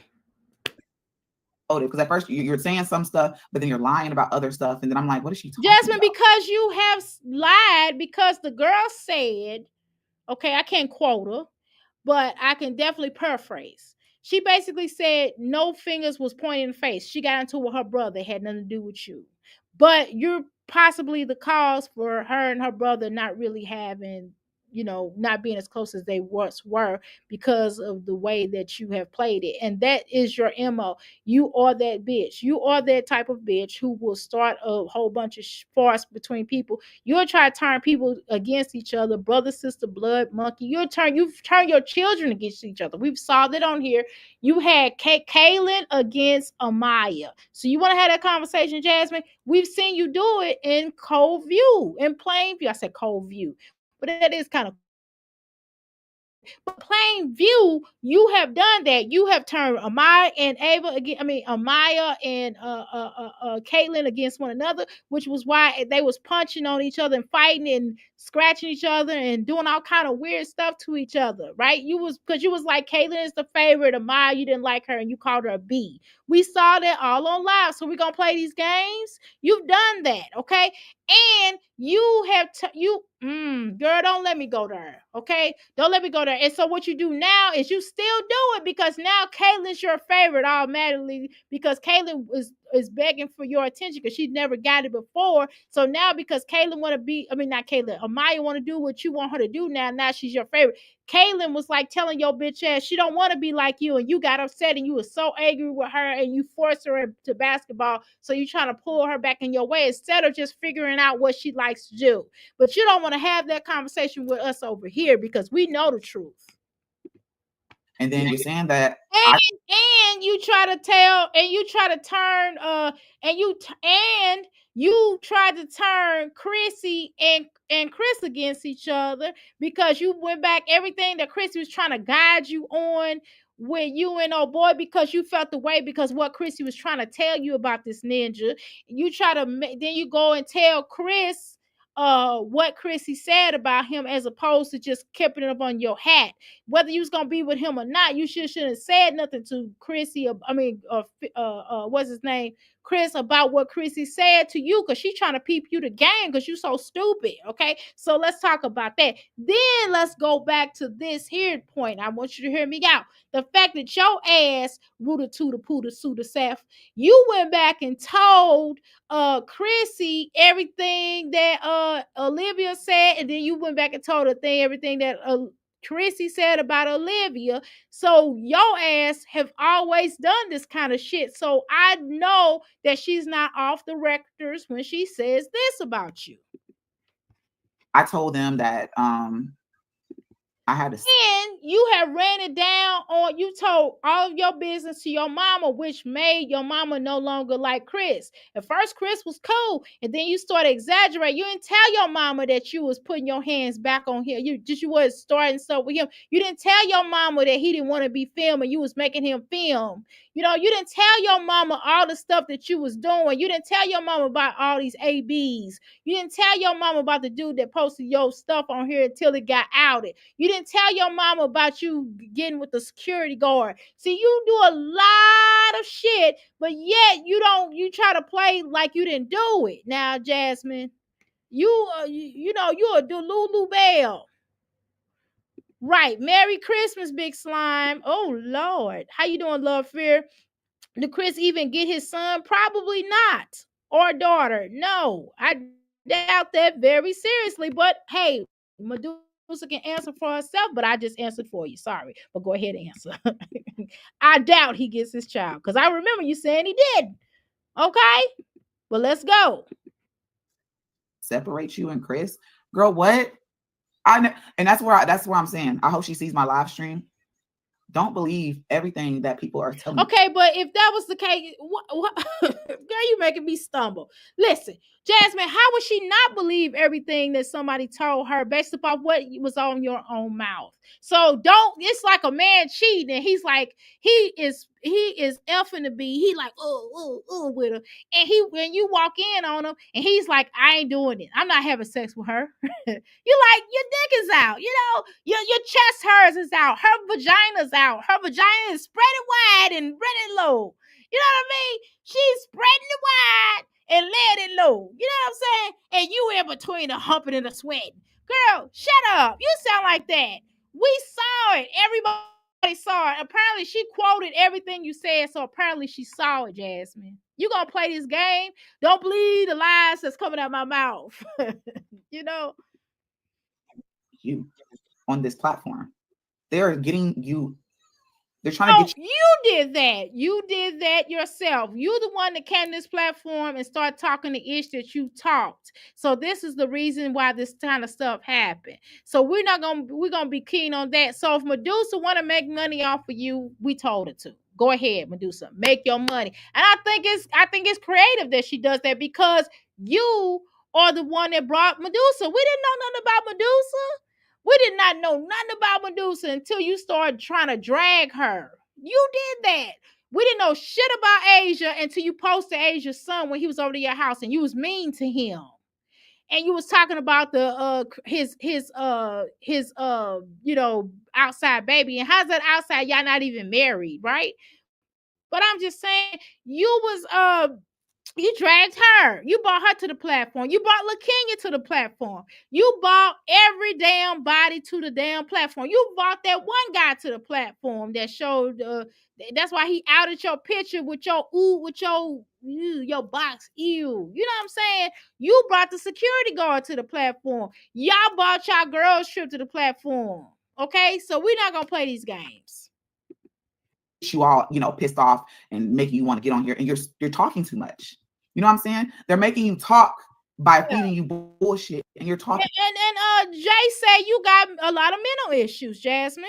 Because at first you're saying some stuff, but then you're lying about other stuff. And then I'm like, what is she talking Jasmine, about? because you have lied, because the girl said, okay, I can't quote her, but I can definitely paraphrase. She basically said no fingers was pointing in the face. She got into it with her brother. It had nothing to do with you. But you're possibly the cause for her and her brother not really having, not being as close as they once were because of the way that you have played it. And that is your MO. You are that bitch. You are that type of bitch who will start a whole bunch of farce between people. You'll try to turn people against each other, brother, sister, blood, monkey. You've turned your children against each other. We've saw that on here. You had Kaylin against Amaya. So you want to have that conversation, Jasmine? We've seen you do it in cold view, in plain view. I said cold view, but that is kind of. But plain view, you have done that. You have turned Amaya and Amaya and Caitlyn against one another, which was why they was punching on each other and fighting and scratching each other and doing all kind of weird stuff to each other, right? Because you was like, Caitlyn is the favorite, Amaya, you didn't like her, and you called her a B. We saw that all on live. So we're gonna play these games. You've done that, okay? And you have girl, don't let me go there, okay? Don't let me go there. And so what you do now is you still do it because now Caitlin's your favorite automatically because Caitlin is begging for your attention because she never got it before. So now because Caitlin want to be, not Caitlin, Amaya want to do what you want her to do now she's your favorite. Caitlin was like telling your bitch ass she don't want to be like you, and you got upset and you were so angry with her and you forced her to basketball, so you trying to pull her back in your way instead of just figuring out what she likes to do. But you don't want to have that conversation with us over here because we know the truth. And then you're saying that and you try to tell, and you try to turn and you tried to turn Chrissy and Chris against each other because you went back everything that Chrissy was trying to guide you on with you and old boy because you felt the way because what Chrissy was trying to tell you about this ninja. You try to then you go and tell Chris what Chrissy said about him as opposed to just keeping it up on your hat. Whether you was gonna be with him or not, you shouldn't have said nothing to Chrissy. What's his name? Chris about what Chrissy said to you because she's trying to peep you the game because you so stupid. Okay, so let's talk about that. Then let's go back to this here point. I want you to hear me out. The fact that your ass rooted to the pooter suitor Seth, you went back and told Chrissy everything that Olivia said, and then you went back and told her everything that Chrissy said about Olivia. So your ass have always done this kind of shit. So I know that she's not off the records when she says this about you. I told them that I had to. And you have ran it down on, you told all of your business to your mama, which made your mama no longer like Chris. At first, Chris was cool, and then you started exaggerating. You didn't tell your mama that you was putting your hands back on him. You was starting stuff with him. You didn't tell your mama that he didn't want to be filming. You was making him film. You didn't tell your mama all the stuff that you was doing. You didn't tell your mama about all these ABs. You didn't tell your mama about the dude that posted your stuff on here until it got outed. You didn't tell your mama about you getting with the security guard. See, you do a lot of shit, but yet you try to play like you didn't do it. Now, Jasmine, you're a Delulu Bell. Right. Merry Christmas, Big Slime. Oh, Lord. How you doing, Love Fear? Did Chris even get his son? Probably not. Or daughter. No. I doubt that very seriously. But, hey, Medusa can answer for herself, but I just answered for you. Sorry. But go ahead and answer. I doubt he gets his child. Because I remember you saying he did. Okay? Well, let's go. Separate you and Chris? Girl, what? And that's where I'm saying, I hope she sees my live stream. Don't believe everything that people are telling you. Okay, but if that was the case, what girl, you making me stumble. Listen, Jasmine, how would she not believe everything that somebody told her based upon what was on your own mouth? So don't, it's like a man cheating and he's like, he is effing to be, he like, with her. And he, when you walk in on him and he's like, I ain't doing it. I'm not having sex with her. You like, your dick is out, you know, your chest hairs is out, her vagina's out, her vagina is spreading wide and spreading low. You know what I mean? She's spreading it wide and laying it low. You know what I'm saying? And you in between the humping and the sweating. Girl, shut up. You sound like that. We saw it. Everybody saw it. Apparently, she quoted everything you said, so apparently she saw it, Jasmine. You gonna play this game? Don't believe the lies that's coming out my mouth. You know? You on this platform. They're getting you. They're trying to get you. You did that. You did that yourself. You the one that came to this platform and started talking the ish that you talked. So this is the reason why this kind of stuff happened. So we're gonna be keen on that. So if Medusa want to make money off of you, we told her to. Go ahead, Medusa, make your money. And I think it's creative that she does that because you are the one that brought Medusa. We didn't know nothing about Medusa. We did not know nothing about Medusa until you started trying to drag her. You did that. We didn't know shit about Asia until you posted Asia's son when he was over to your house and you was mean to him. And you was talking about the his outside baby. And how's that outside? Y'all not even married, right? But I'm just saying, you dragged her. You brought her to the platform. You brought LaKenya to the platform. You brought every damn body to the damn platform. You brought that one guy to the platform that showed. That's why he outed your picture with your your box. Ew. You know what I'm saying? You brought the security guard to the platform. Y'all brought y'all girls trip to the platform. Okay, so we're not gonna play these games. You all, pissed off and making you want to get on here, and you're talking too much. You know what I'm saying? They're making you talk by feeding you bullshit, and you're talking. And Jay said you got a lot of mental issues, Jasmine.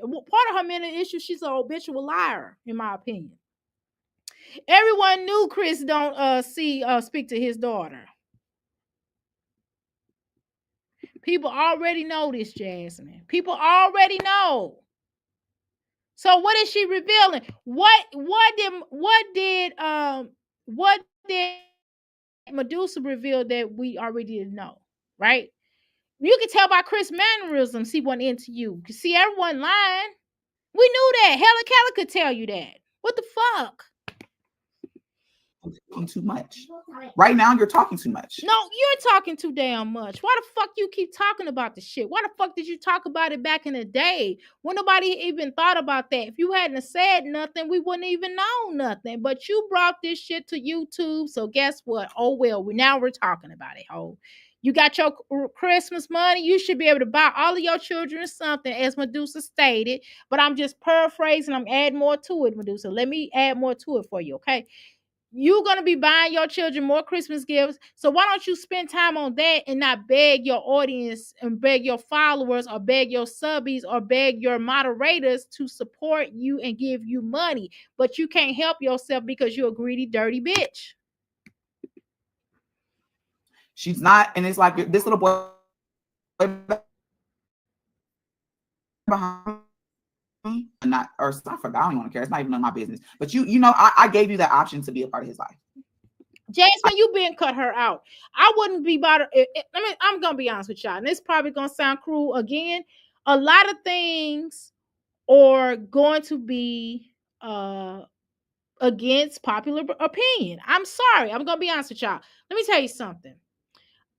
Part of her mental issues, she's an habitual liar, in my opinion. Everyone knew Chris don't speak to his daughter. People already know this, Jasmine. People already know. So what is she revealing? What did Medusa reveal that we already didn't know, right? You can tell by Chris' mannerisms he wasn't into you. You see, everyone lying. We knew that. Hella Keller could tell you that. What the fuck? Too much. Right now, you're talking too much. No, you're talking too damn much. Why the fuck you keep talking about the shit? Why the fuck did you talk about it back in the day when nobody even thought about that? If you hadn't said nothing, we wouldn't even know nothing. But you brought this shit to YouTube, so guess what? Oh well, now we're talking about it, ho. You got your Christmas money. You should be able to buy all of your children something, as Medusa stated. But I'm just paraphrasing. I'm adding more to it, Medusa. Let me add more to it for you, okay? You're going to be buying your children more Christmas gifts. So why don't you spend time on that and not beg your audience and beg your followers or beg your subbies or beg your moderators to support you and give you money? But you can't help yourself because you're a greedy, dirty bitch. She's not. And it's like this little boy behind me, not, or I forgot, I don't want to care. It's not even none of my business. But I gave you that option to be a part of his life. Jasmine, you been cut her out. I wouldn't be bothered. I'm gonna be honest with y'all, and it's probably gonna sound cruel again. A lot of things are going to be against popular opinion. I'm sorry. I'm gonna be honest with y'all. Let me tell you something.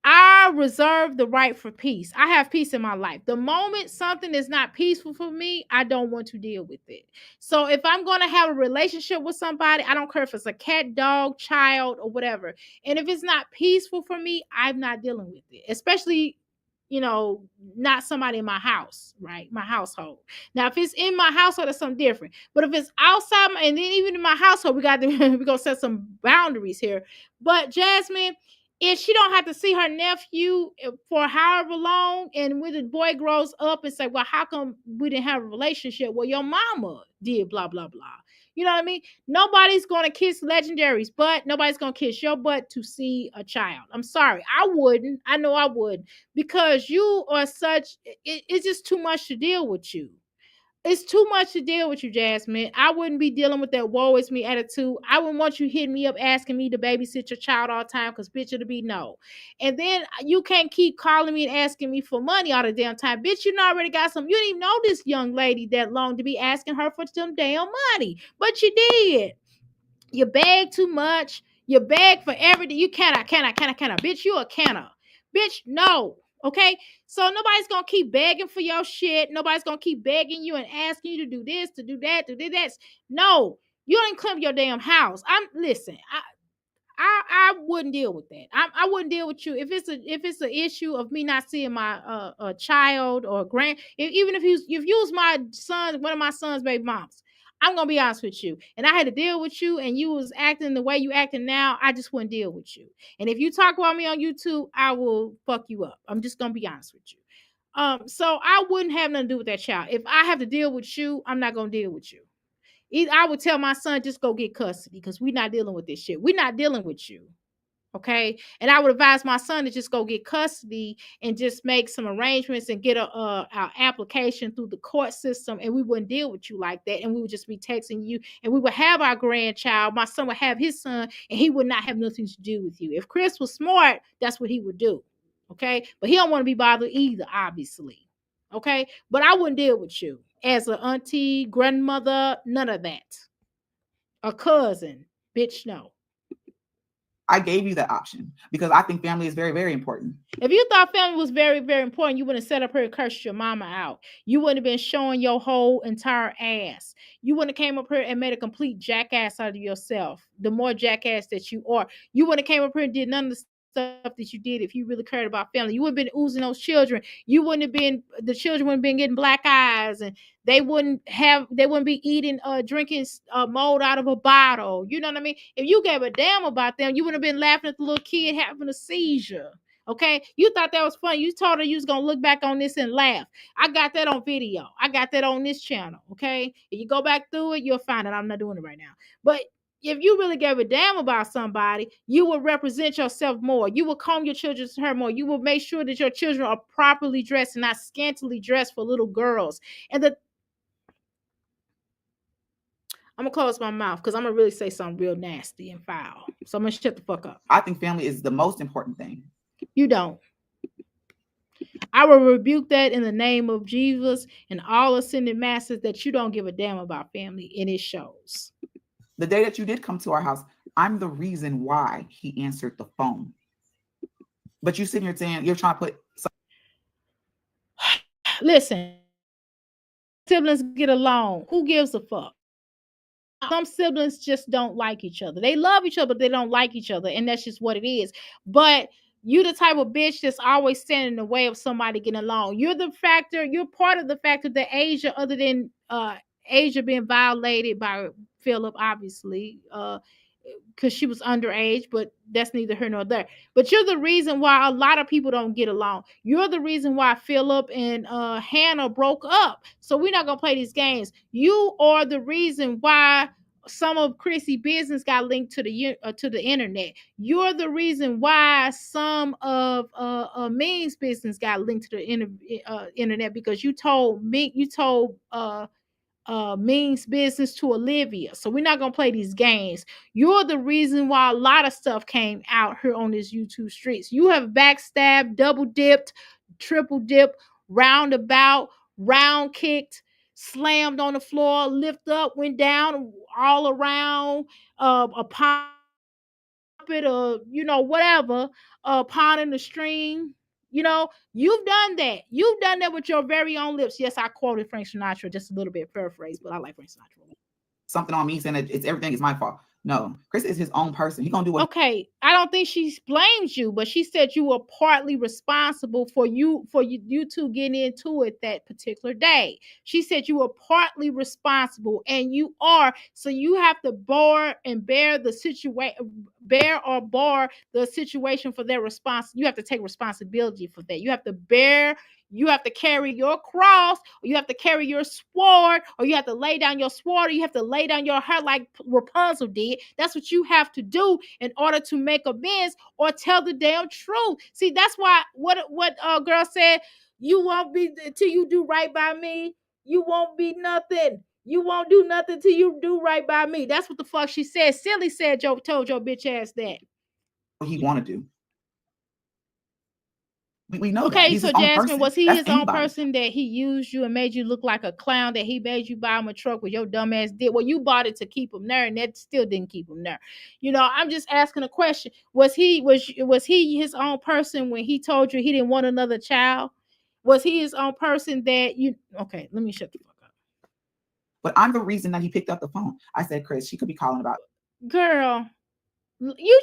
I reserve the right for peace. I have peace in my life. The moment something is not peaceful for me, I don't want to deal with it. So if I'm going to have a relationship with somebody, I don't care if it's a cat, dog, child, or whatever. And if it's not peaceful for me, I'm not dealing with it. Especially, not somebody in my house, right? My household. Now, if it's in my household, that's something different. But if it's outside, and then even in my household, we're going to set some boundaries here. But Jasmine, if she don't have to see her nephew for however long, and when the boy grows up and say, well, how come we didn't have a relationship? Well, your mama did blah, blah, blah. You know what I mean? Nobody's gonna kiss Legendary's butt. Nobody's gonna kiss your butt to see a child. I'm sorry, I wouldn't. I know I would, because you are such. It's just too much to deal with you. It's too much to deal with you, Jasmine. I wouldn't be dealing with that woe is me attitude. I wouldn't want you hitting me up asking me to babysit your child all the time, because bitch, it'll be no. And then you can't keep calling me and asking me for money all the damn time. Bitch, you done already got some. You didn't even know this young lady that long to be asking her for some damn money. But you did. You beg too much. You beg for everything. You cannot. Bitch, you a canna. Bitch, no. Okay? So nobody's gonna keep begging for your shit. Nobody's gonna keep begging you and asking you to do this, to do that, to do that. No. You don't clean your damn house. Listen. I wouldn't deal with that. I wouldn't deal with you if it's an issue of me not seeing my a child or even if you was my son, one of my son's baby moms. I'm gonna be honest with you, and I had to deal with you, and you was acting the way you acting now. I just wouldn't deal with you. And if you talk about me on YouTube, I will fuck you up. I'm just gonna be honest with you. So I wouldn't have nothing to do with that child. If I have to deal with you, I'm not gonna deal with you. I would tell my son, just go get custody, because we're not dealing with this shit. We're not dealing with you. Okay. And I would advise my son to just go get custody and just make some arrangements and get a application through the court system. And we wouldn't deal with you like that. And we would just be texting you, and we would have our grandchild. My son would have his son, and he would not have nothing to do with you. If Chris was smart, that's what he would do. Okay. But he don't want to be bothered either, obviously. Okay. But I wouldn't deal with you as an auntie, grandmother, none of that. A cousin, bitch, no. I gave you that option because I think family is very, very important. If you thought family was very, very important, you wouldn't have set up here and cursed your mama out. You wouldn't have been showing your whole entire ass. You wouldn't have came up here and made a complete jackass out of yourself. The more jackass that you are, you wouldn't have came up here and did none of the stuff that you did if you really cared about family. You wouldn't have been oozing those children. You wouldn't have been, the children wouldn't have been getting black eyes, and they wouldn't be eating, drinking mold out of a bottle. You know what I mean? If you gave a damn about them, you wouldn't have been laughing at the little kid having a seizure. Okay, you thought that was funny. You told her you was gonna look back on this and laugh. I got that on video. I got that on this channel. Okay, if you go back through it, you'll find it. I'm not doing it right now. But if you really gave a damn about somebody, you would represent yourself more. You would comb your children's hair more. You would make sure that your children are properly dressed and not scantily dressed for little girls. And I'm gonna close my mouth because I'm gonna really say something real nasty and foul. So I'm gonna shut the fuck up. I think family is the most important thing. You don't. I will rebuke that in the name of Jesus and all ascended masters, that you don't give a damn about family, and it shows. The day that you did come to our house, I'm the reason why he answered the phone. But you sitting here saying you're trying to put. Listen, siblings get along. Who gives a fuck? Some siblings just don't like each other. They love each other, but they don't like each other, and that's just what it is. But you the type of bitch that's always standing in the way of somebody getting along. You're part of the factor that Asia, other than Asia being violated by Philip, obviously, because she was underage, but that's neither here nor there. But you're the reason why a lot of people don't get along. You're the reason why Philip and Hannah broke up. So we're not gonna play these games. You are the reason why some of Chrissy business got linked to the internet. You're the reason why some of Ming's business got linked to the internet, because you told Ming's business to Olivia. So we're not gonna play these games. You're the reason why a lot of stuff came out here on this YouTube streets. You have backstabbed, double dipped, triple dipped, roundabout, round kicked, slammed on the floor, lift up, went down, all around, a pump it, or whatever, pond in the stream. You've done that. You've done that with your very own lips. Yes, I quoted Frank Sinatra, just a little bit paraphrased, but I like Frank Sinatra. Something on me saying that everything is my fault. No, Chris is his own person. He gonna do what. Okay, I don't think she blames you, but she said you were partly responsible for you two getting into it that particular day. She said you were partly responsible, and you are. So you have to bear the situation, bar the situation for their response. You have to take responsibility for that. You have to bear You have to carry your cross, or you have to carry your sword, or you have to lay down your sword, or you have to lay down your hair like Rapunzel did. That's what you have to do in order to make amends or tell the damn truth. See, that's why what girl said, you won't be till you do right by me. You won't be nothing. You won't do nothing till you do right by me. That's what the fuck she said. Silly said, Joe told your bitch ass that. What he want to do. We know that. Okay, He's so his own Jasmine, person. was he That's his own anybody. person that he used you and made you look like a clown, that he made you buy him a truck with your dumb ass did? Well, you bought it to keep him there, and that still didn't keep him there. You know, I'm just asking a question. Was he his own person when he told you he didn't want another child? Was he his own person that you okay, let me shut the fuck up. But I'm the reason that he picked up the phone. I said, Chris, she could be calling about. Girl, you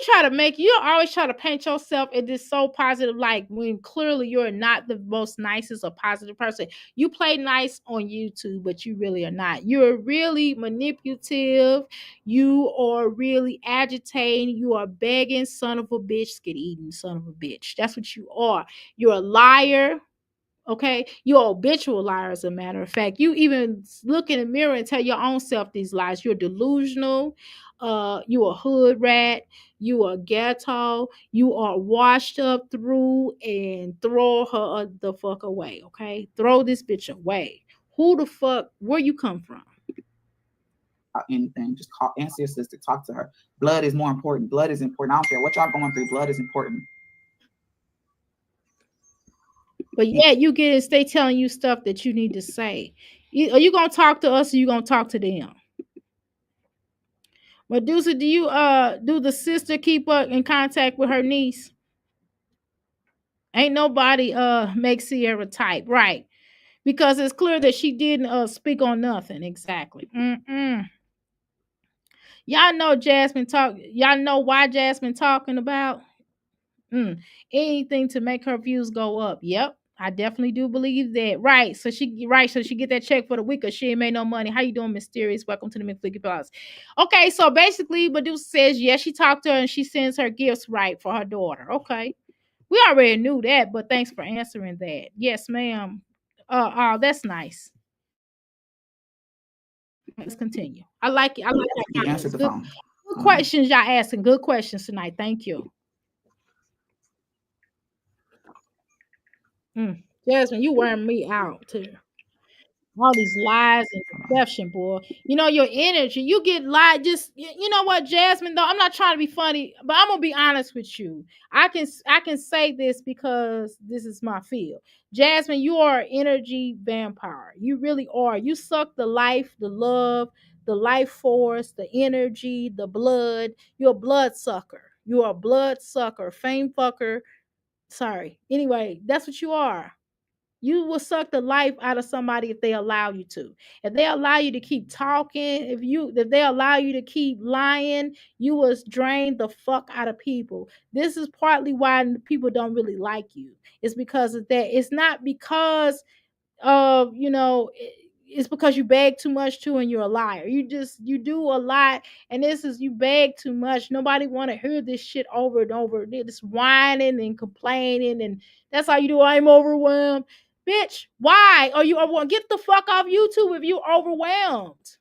always try to paint yourself in this so positive light when clearly you're not the most nicest or positive person. You play nice on YouTube, but you really are not. You're really manipulative. You are really agitating. You are begging, son of a bitch, get eaten, son of a bitch. That's what you are. You're a liar. Okay, you're a habitual liar, as a matter of fact. You even look in the mirror and tell your own self these lies. You're delusional. You a hood rat. You are ghetto. You are washed up through, and throw her the fuck away. Okay, throw this bitch away. Who the fuck? Where you come from? Anything, just call, answer your sister, talk to her. Blood is more important. Blood is important. I don't care what y'all going through. Blood is important. But yeah, you get and stay telling you stuff that you need to say. Are you gonna talk to us, or you gonna talk to them? Medusa, do the sister keep up in contact with her niece? Ain't nobody make Sierra type, right? Because it's clear that she didn't speak on nothing exactly. Y'all know Jasmine talk. Y'all know why Jasmine talking about anything to make her views go up. Yep, I definitely do believe that. Right. So she get that check for the week, cause she ain't made no money. How you doing, Mysterious? Welcome to the McFlicky Plus. Okay, so basically, Medusa says yes, she talked to her and she sends her gifts right for her daughter. Okay, we already knew that, but thanks for answering that. Yes, ma'am. Oh, that's nice. Let's continue. I like it. I like that. He answered the Good, phone. good questions y'all asking. Good questions tonight. Thank you. Jasmine, you wearing me out too. All these lies and deception, boy. You know your energy. You get lied. Just you know what, Jasmine. Though I'm not trying to be funny, but I'm gonna be honest with you. I can say this because this is my field. Jasmine, you are an energy vampire. You really are. You suck the life, the love, the life force, the energy, the blood. You're a blood sucker. You are a blood sucker, fame fucker. Sorry. Anyway, that's what you are. You will suck the life out of somebody if they allow you to. If they allow you to keep talking, if they allow you to keep lying, you will drain the fuck out of people. This is partly why people don't really like you. It's because of that. It's not because of it's because you beg too much too, and you're a liar. You do a lot, and this is you beg too much. Nobody want to hear this shit over and over. They're just whining and complaining, and that's how you do. I'm overwhelmed, bitch. Why are you overwhelmed? Get the fuck off YouTube if you overwhelmed.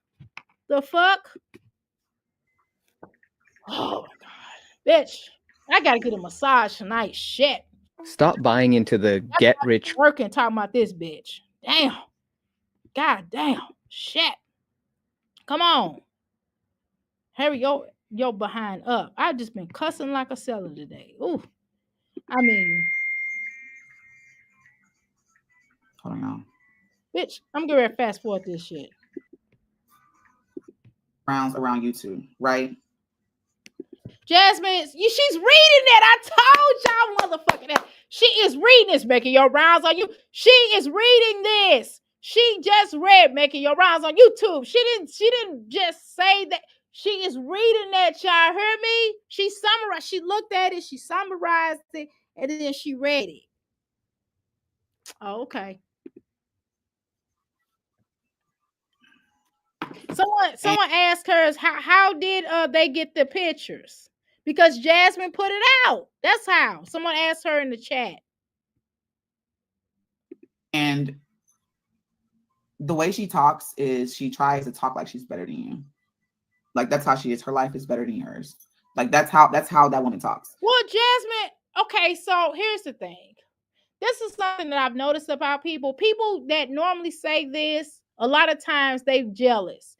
The fuck. Oh my god, bitch. I gotta get a massage tonight. Shit. Stop buying into the get rich. Working talking about this bitch. Damn. God damn. Shit. Come on. Hurry your behind up. I've just been cussing like a seller today. Ooh. I mean, Hold on. bitch, I'm gonna fast forward this shit. Rounds around YouTube, right? Jasmine, she's reading that. I told y'all, motherfucker, that she is reading this, making your rounds on you. She is reading this. She just read making your rounds on YouTube. She didn't just say that. She is reading that, y'all. Hear me? She summarized. She looked at it. She summarized it, and then she read it. Oh, okay. Someone asked her how did they get the pictures? Because Jasmine put it out. That's how. Someone asked her in the chat. And the way she talks is she tries to talk like she's better than you. Like that's how she is. Her life is better than yours. Like that's how that woman talks. Well, Jasmine, okay, so here's the thing. This is something that I've noticed about people. People that normally say this, a lot of times they're jealous.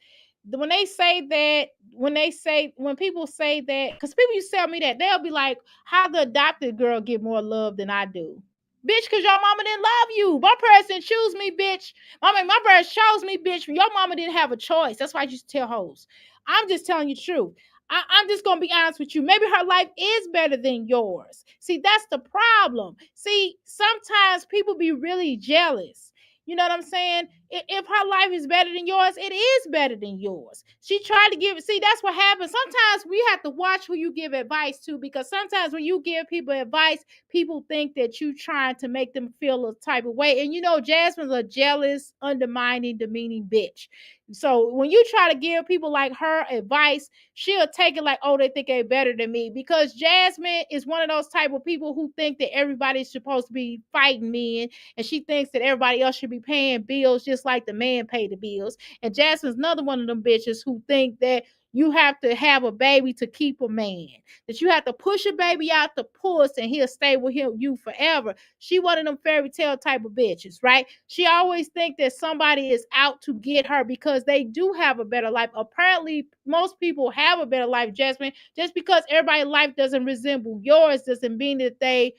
When they say that, when people say that, because people used to tell me that, they'll be like, how the adopted girl get more love than I do? Bitch, because your mama didn't love you. My parents didn't choose me, bitch. My parents chose me, bitch. Your mama didn't have a choice. That's why I used to tell hoes. I'm just telling you the truth. I'm just going to be honest with you. Maybe her life is better than yours. See, that's the problem. See, sometimes people be really jealous. You know what I'm saying? If her life is better than yours, it is better than yours. She tried to give, see, that's what happens. Sometimes we have to watch who you give advice to, because sometimes when you give people advice, people think that you trying to make them feel a type of way. And you know, Jasmine's a jealous, undermining, demeaning bitch. So when you try to give people like her advice, she'll take it like, oh, they think they're better than me. Because Jasmine is one of those type of people who think that everybody's supposed to be fighting men, and she thinks that everybody else should be paying bills just like the man pay the bills. And Jasmine's another one of them bitches who think that you have to have a baby to keep a man, that you have to push a baby out the puss and he'll stay with you forever. She one of them fairy tale type of bitches, right? She always think that somebody is out to get her because they do have a better life. Apparently, most people have a better life, Jasmine. Just because everybody's life doesn't resemble yours doesn't mean that they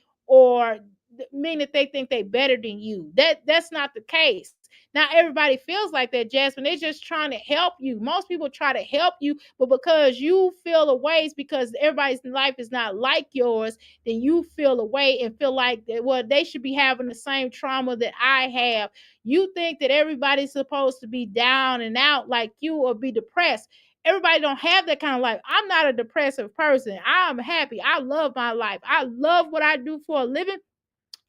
think they better than you. That's not the case. Not everybody feels like that, Jasmine. They're just trying to help you. Most people try to help you, but because you feel a ways because everybody's life is not like yours, then you feel away and feel like that, well, they should be having the same trauma that I have. You think that everybody's supposed to be down and out like you or be depressed. Everybody don't have that kind of life. I'm not a depressive person. I'm happy. I love my life. I love what I do for a living.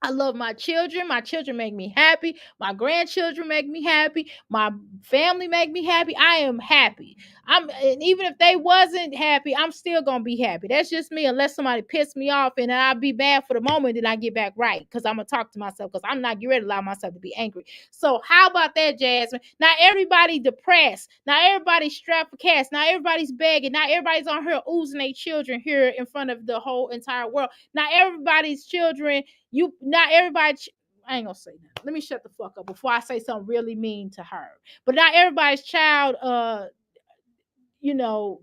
I love my children. My children make me happy. My grandchildren make me happy. My family make me happy. I am happy. And even if they wasn't happy, I'm still gonna be happy. That's just me, unless somebody pissed me off and I'll be bad for the moment, then I get back right. Because I'm gonna talk to myself, because I'm not getting ready to allow myself to be angry. So how about that, Jasmine? Not everybody depressed. Not everybody's strapped for cash. Not everybody's begging. Not everybody's on here oozing their children here in front of the whole entire world. Not everybody's children, not everybody, I ain't gonna say that. Let me shut the fuck up before I say something really mean to her. But not everybody's child, you know,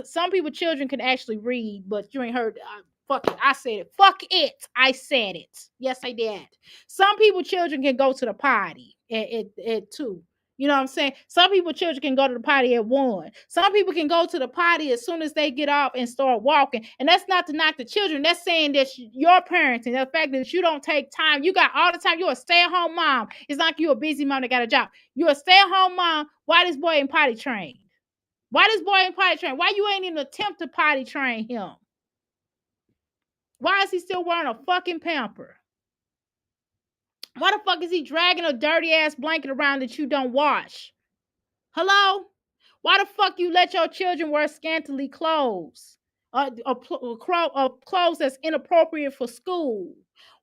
some people children can actually read, but you ain't heard. Fuck it, I said it. Fuck it, I said it. Yes, I did. Some people children can go to the party at 2. You know what I'm saying? Some people children can go to the party at 1. Some people can go to the party as soon as they get off and start walking. And that's not to knock the children. That's saying that your parenting, the fact that you don't take time, you got all the time. You're a stay-at-home mom. It's like you're a busy mom that got a job. You're a stay-at-home mom. Why this boy ain't potty trained? Why this boy ain't potty trained? Why you ain't even attempt to potty train him? Why is he still wearing a fucking pamper? Why the fuck is he dragging a dirty ass blanket around that you don't wash? Hello? Why the fuck you let your children wear scantily clothes? Clothes that's inappropriate for school?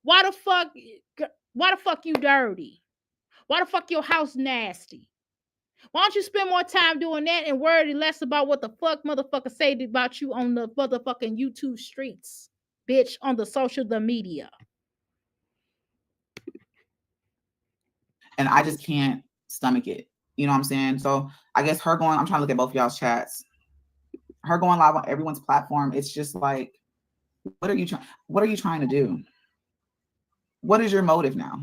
Why the fuck you dirty? Why the fuck your house nasty? Why don't you spend more time doing that and worry less about what the fuck motherfuckers say about you on the motherfucking YouTube streets, bitch, on the social media? And I just can't stomach it. You know what I'm saying? So I guess her going, I'm trying to look at both of y'all's chats. Her going live on everyone's platform, it's just like, what are you trying to do? What is your motive now?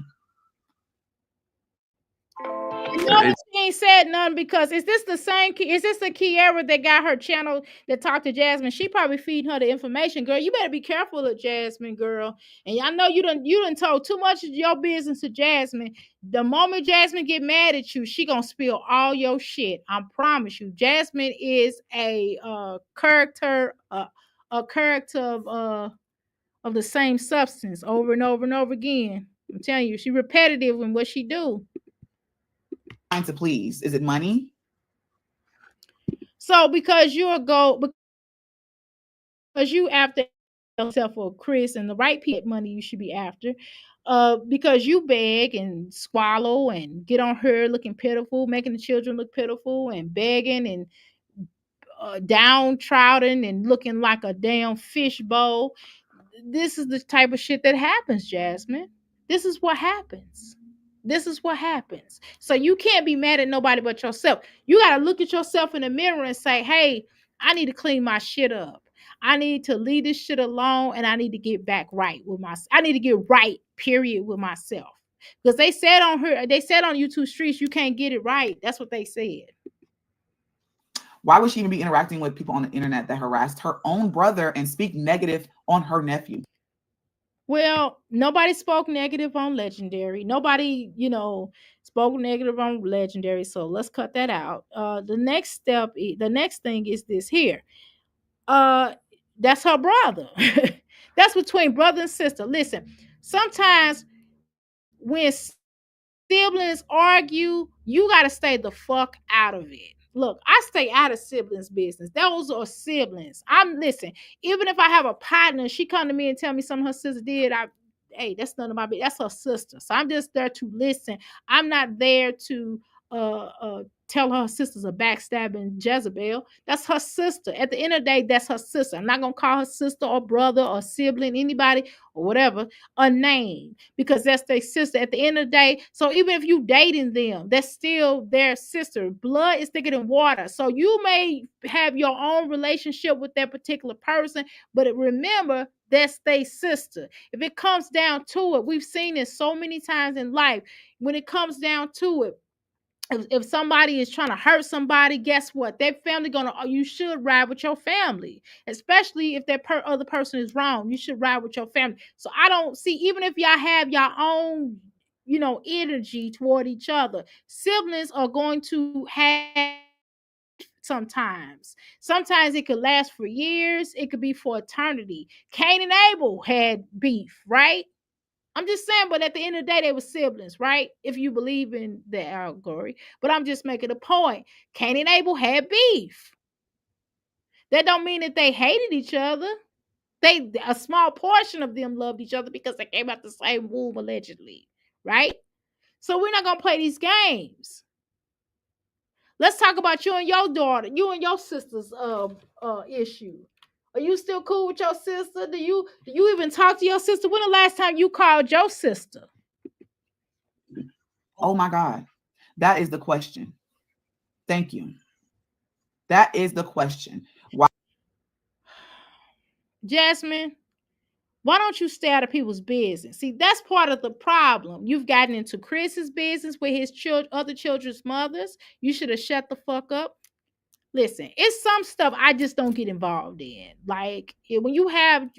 She ain't said nothing, because is this the Kiara that got her channel that talked to Jasmine? She probably feeding her the information, girl. You better be careful of Jasmine, girl. And I know you done told too much of your business to Jasmine. The moment Jasmine get mad at you, she gonna spill all your shit. I promise you. Jasmine is a character of the same substance over and over and over again. I'm telling you, she repetitive in what she do. Trying to please? Is it money? So because you after yourself for Chris and the right money you should be after. Because you beg and swallow and get on her looking pitiful, making the children look pitiful and begging and downtrodden and looking like a damn fishbowl. This is the type of shit that happens, Jasmine. This is what happens. This is what happens. So you can't be mad at nobody but yourself. You got to look at yourself in the mirror and say, hey, I need to clean my shit up. I need to leave this shit alone and I need to get back right with myself. I need to get right, period, with myself. Because they said on YouTube streets, you can't get it right. That's what they said. Why would she even be interacting with people on the internet that harassed her own brother and speak negative on her nephew? Well, nobody spoke negative on Legendary. Nobody, spoke negative on Legendary. So let's cut that out. The next thing is this here. That's her brother. That's between brother and sister. Listen, sometimes when siblings argue, you got to stay the fuck out of it. Look, I stay out of siblings' business. Those are siblings. Listen, even if I have a partner, she come to me and tell me something her sister did, hey, that's none of my business. That's her sister. So I'm just there to listen. I'm not there to tell her sister's a backstabbing Jezebel. That's her sister. At the end of the day, that's her sister. I'm not gonna call her sister or brother or sibling, anybody or whatever, a name, because that's their sister at the end of the day. So even if you dating them, that's still their sister. Blood is thicker than water. So you may have your own relationship with that particular person, but remember, that's their sister. If it comes down to it, we've seen this so many times in life. When it comes down to it, if somebody is trying to hurt somebody, guess what? That family you should ride with your family, especially if that other person is wrong. You should ride with your family. So I don't see, even if y'all have your own, energy toward each other, siblings are going to have sometimes. Sometimes it could last for years. It could be for eternity. Cain and Abel had beef, right? I'm just saying, but at the end of the day, they were siblings, right? If you believe in the allegory. But I'm just making a point. Cain and Abel had beef. That don't mean that they hated each other. A small portion of them loved each other because they came out the same womb, allegedly, right? So we're not gonna play these games. Let's talk about you and your daughter, you and your sister's issue. Are you still cool with your sister? Do you even talk to your sister? When the last time you called your sister? Oh my God. That is the question. Thank you. That is the question. Why? Jasmine, why don't you stay out of people's business? See, that's part of the problem. You've gotten into Chris's business with his other children's mothers. You should have shut the fuck up. Listen, it's some stuff I just don't get involved in. Like when you have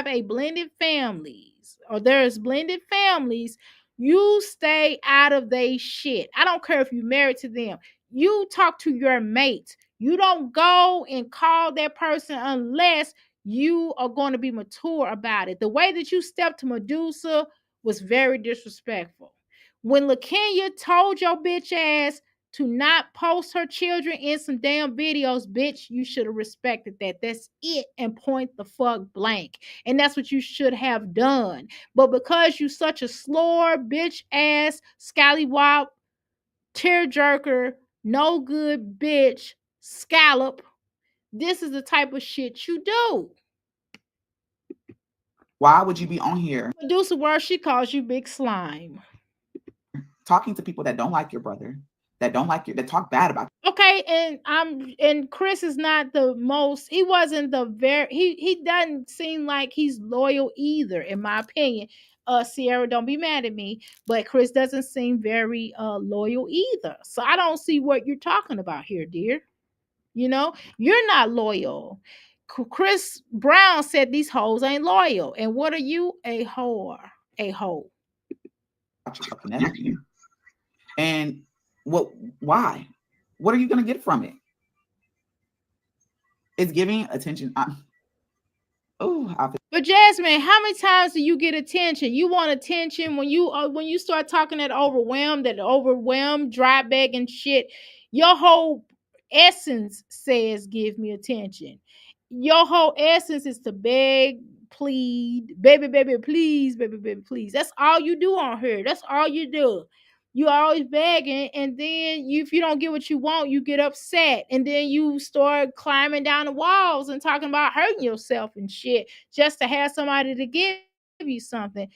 a blended families, or there's blended families, you stay out of they shit. I don't care if you're married to them. You talk to your mate. You don't go and call that person unless you are going to be mature about it. The way that you stepped to Medusa was very disrespectful. When LaKenya told your bitch ass to not post her children in some damn videos, bitch, you should have respected that. That's it, and point the fuck blank. And that's what you should have done. But because you such a slore, bitch ass, scallywop, tearjerker, no good bitch, scallop, this is the type of shit you do. Why would you be on here? Producer word, she calls you big slime. Talking to people that don't like your brother, that talk bad about you. Okay, and Chris is not the most, he wasn't the he doesn't seem like he's loyal either, in my opinion. Sierra, don't be mad at me, but Chris doesn't seem very loyal either. So I don't see what you're talking about here, dear. You're not loyal. Chris Brown said these hoes ain't loyal. And what are you? A whore. A hoe. And why? What are you going to get from it? It's giving attention. But Jasmine, how many times do you get attention? You want attention when you start talking that overwhelmed, dry begging shit. Your whole essence says, "Give me attention." Your whole essence is to beg, plead, baby, baby, please, baby, baby, please. That's all you do on her. That's all you do. You always begging, and then if you don't get what you want, you get upset, and then you start climbing down the walls and talking about hurting yourself and shit just to have somebody to give you something.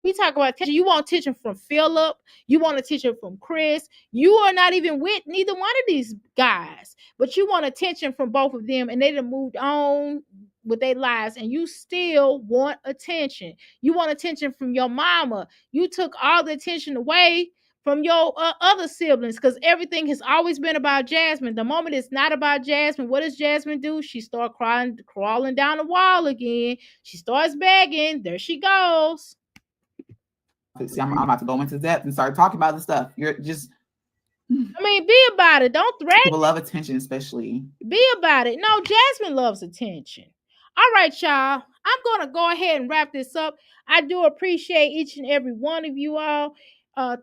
We talk about attention. You want attention from Philip. You want attention from Chris. You are not even with neither one of these guys, but you want attention from both of them, and they done moved on with their lives, and you still want attention. You want attention from your mama. You took all the attention away from your other siblings, because everything has always been about Jasmine. The moment it's not about Jasmine, what does Jasmine do? She starts crawling down the wall again. She starts begging. There she goes. See, I'm about to go into depth and start talking about this stuff. You're just, I mean, be about it. Don't threaten. people love attention, especially. Be about it. No, Jasmine loves attention. All right, y'all. I'm going to go ahead and wrap this up. I do appreciate each and every one of you all.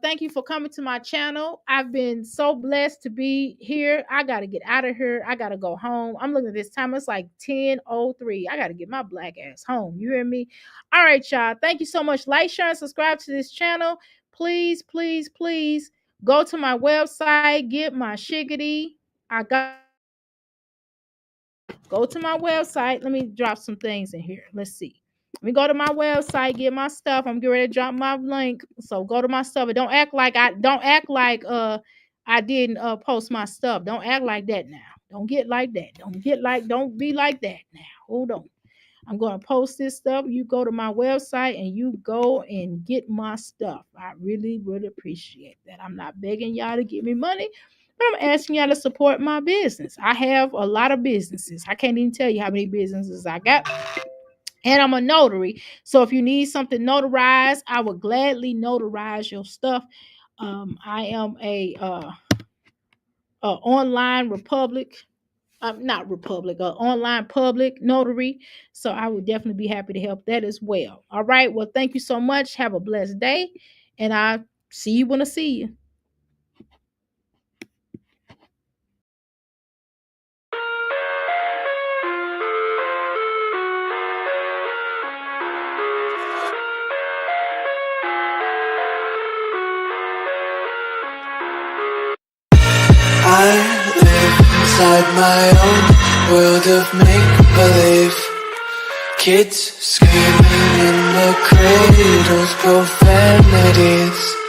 Thank you for coming to my channel. I've been so blessed to be here. I got to get out of here. I got to go home. I'm looking at this time. It's like 10:03. I got to get my black ass home. You hear me? All right, y'all. Thank you so much. Like, share, and subscribe to this channel. Please, please, please go to my website. Get my shiggity. Go to my website. Let me drop some things in here. Let's see. Let me go to my website, get my stuff. I'm getting ready to drop my link. So go to my stuff. But don't act like I didn't post my stuff. Don't act like that now. Don't get like that. Don't be like that now. Hold on. I'm going to post this stuff. You go to my website and you go and get my stuff. I really, really appreciate that. I'm not begging y'all to give me money, but I'm asking y'all to support my business. I have a lot of businesses. I can't even tell you how many businesses I got. And I'm a notary. So if you need something notarized, I would gladly notarize your stuff. I am a online online public notary. So I would definitely be happy to help that as well. All right. Well, thank you so much. Have a blessed day. And I'll see you when I see you. I live inside my own world of make-believe. Kids screaming in the cradles, profanities.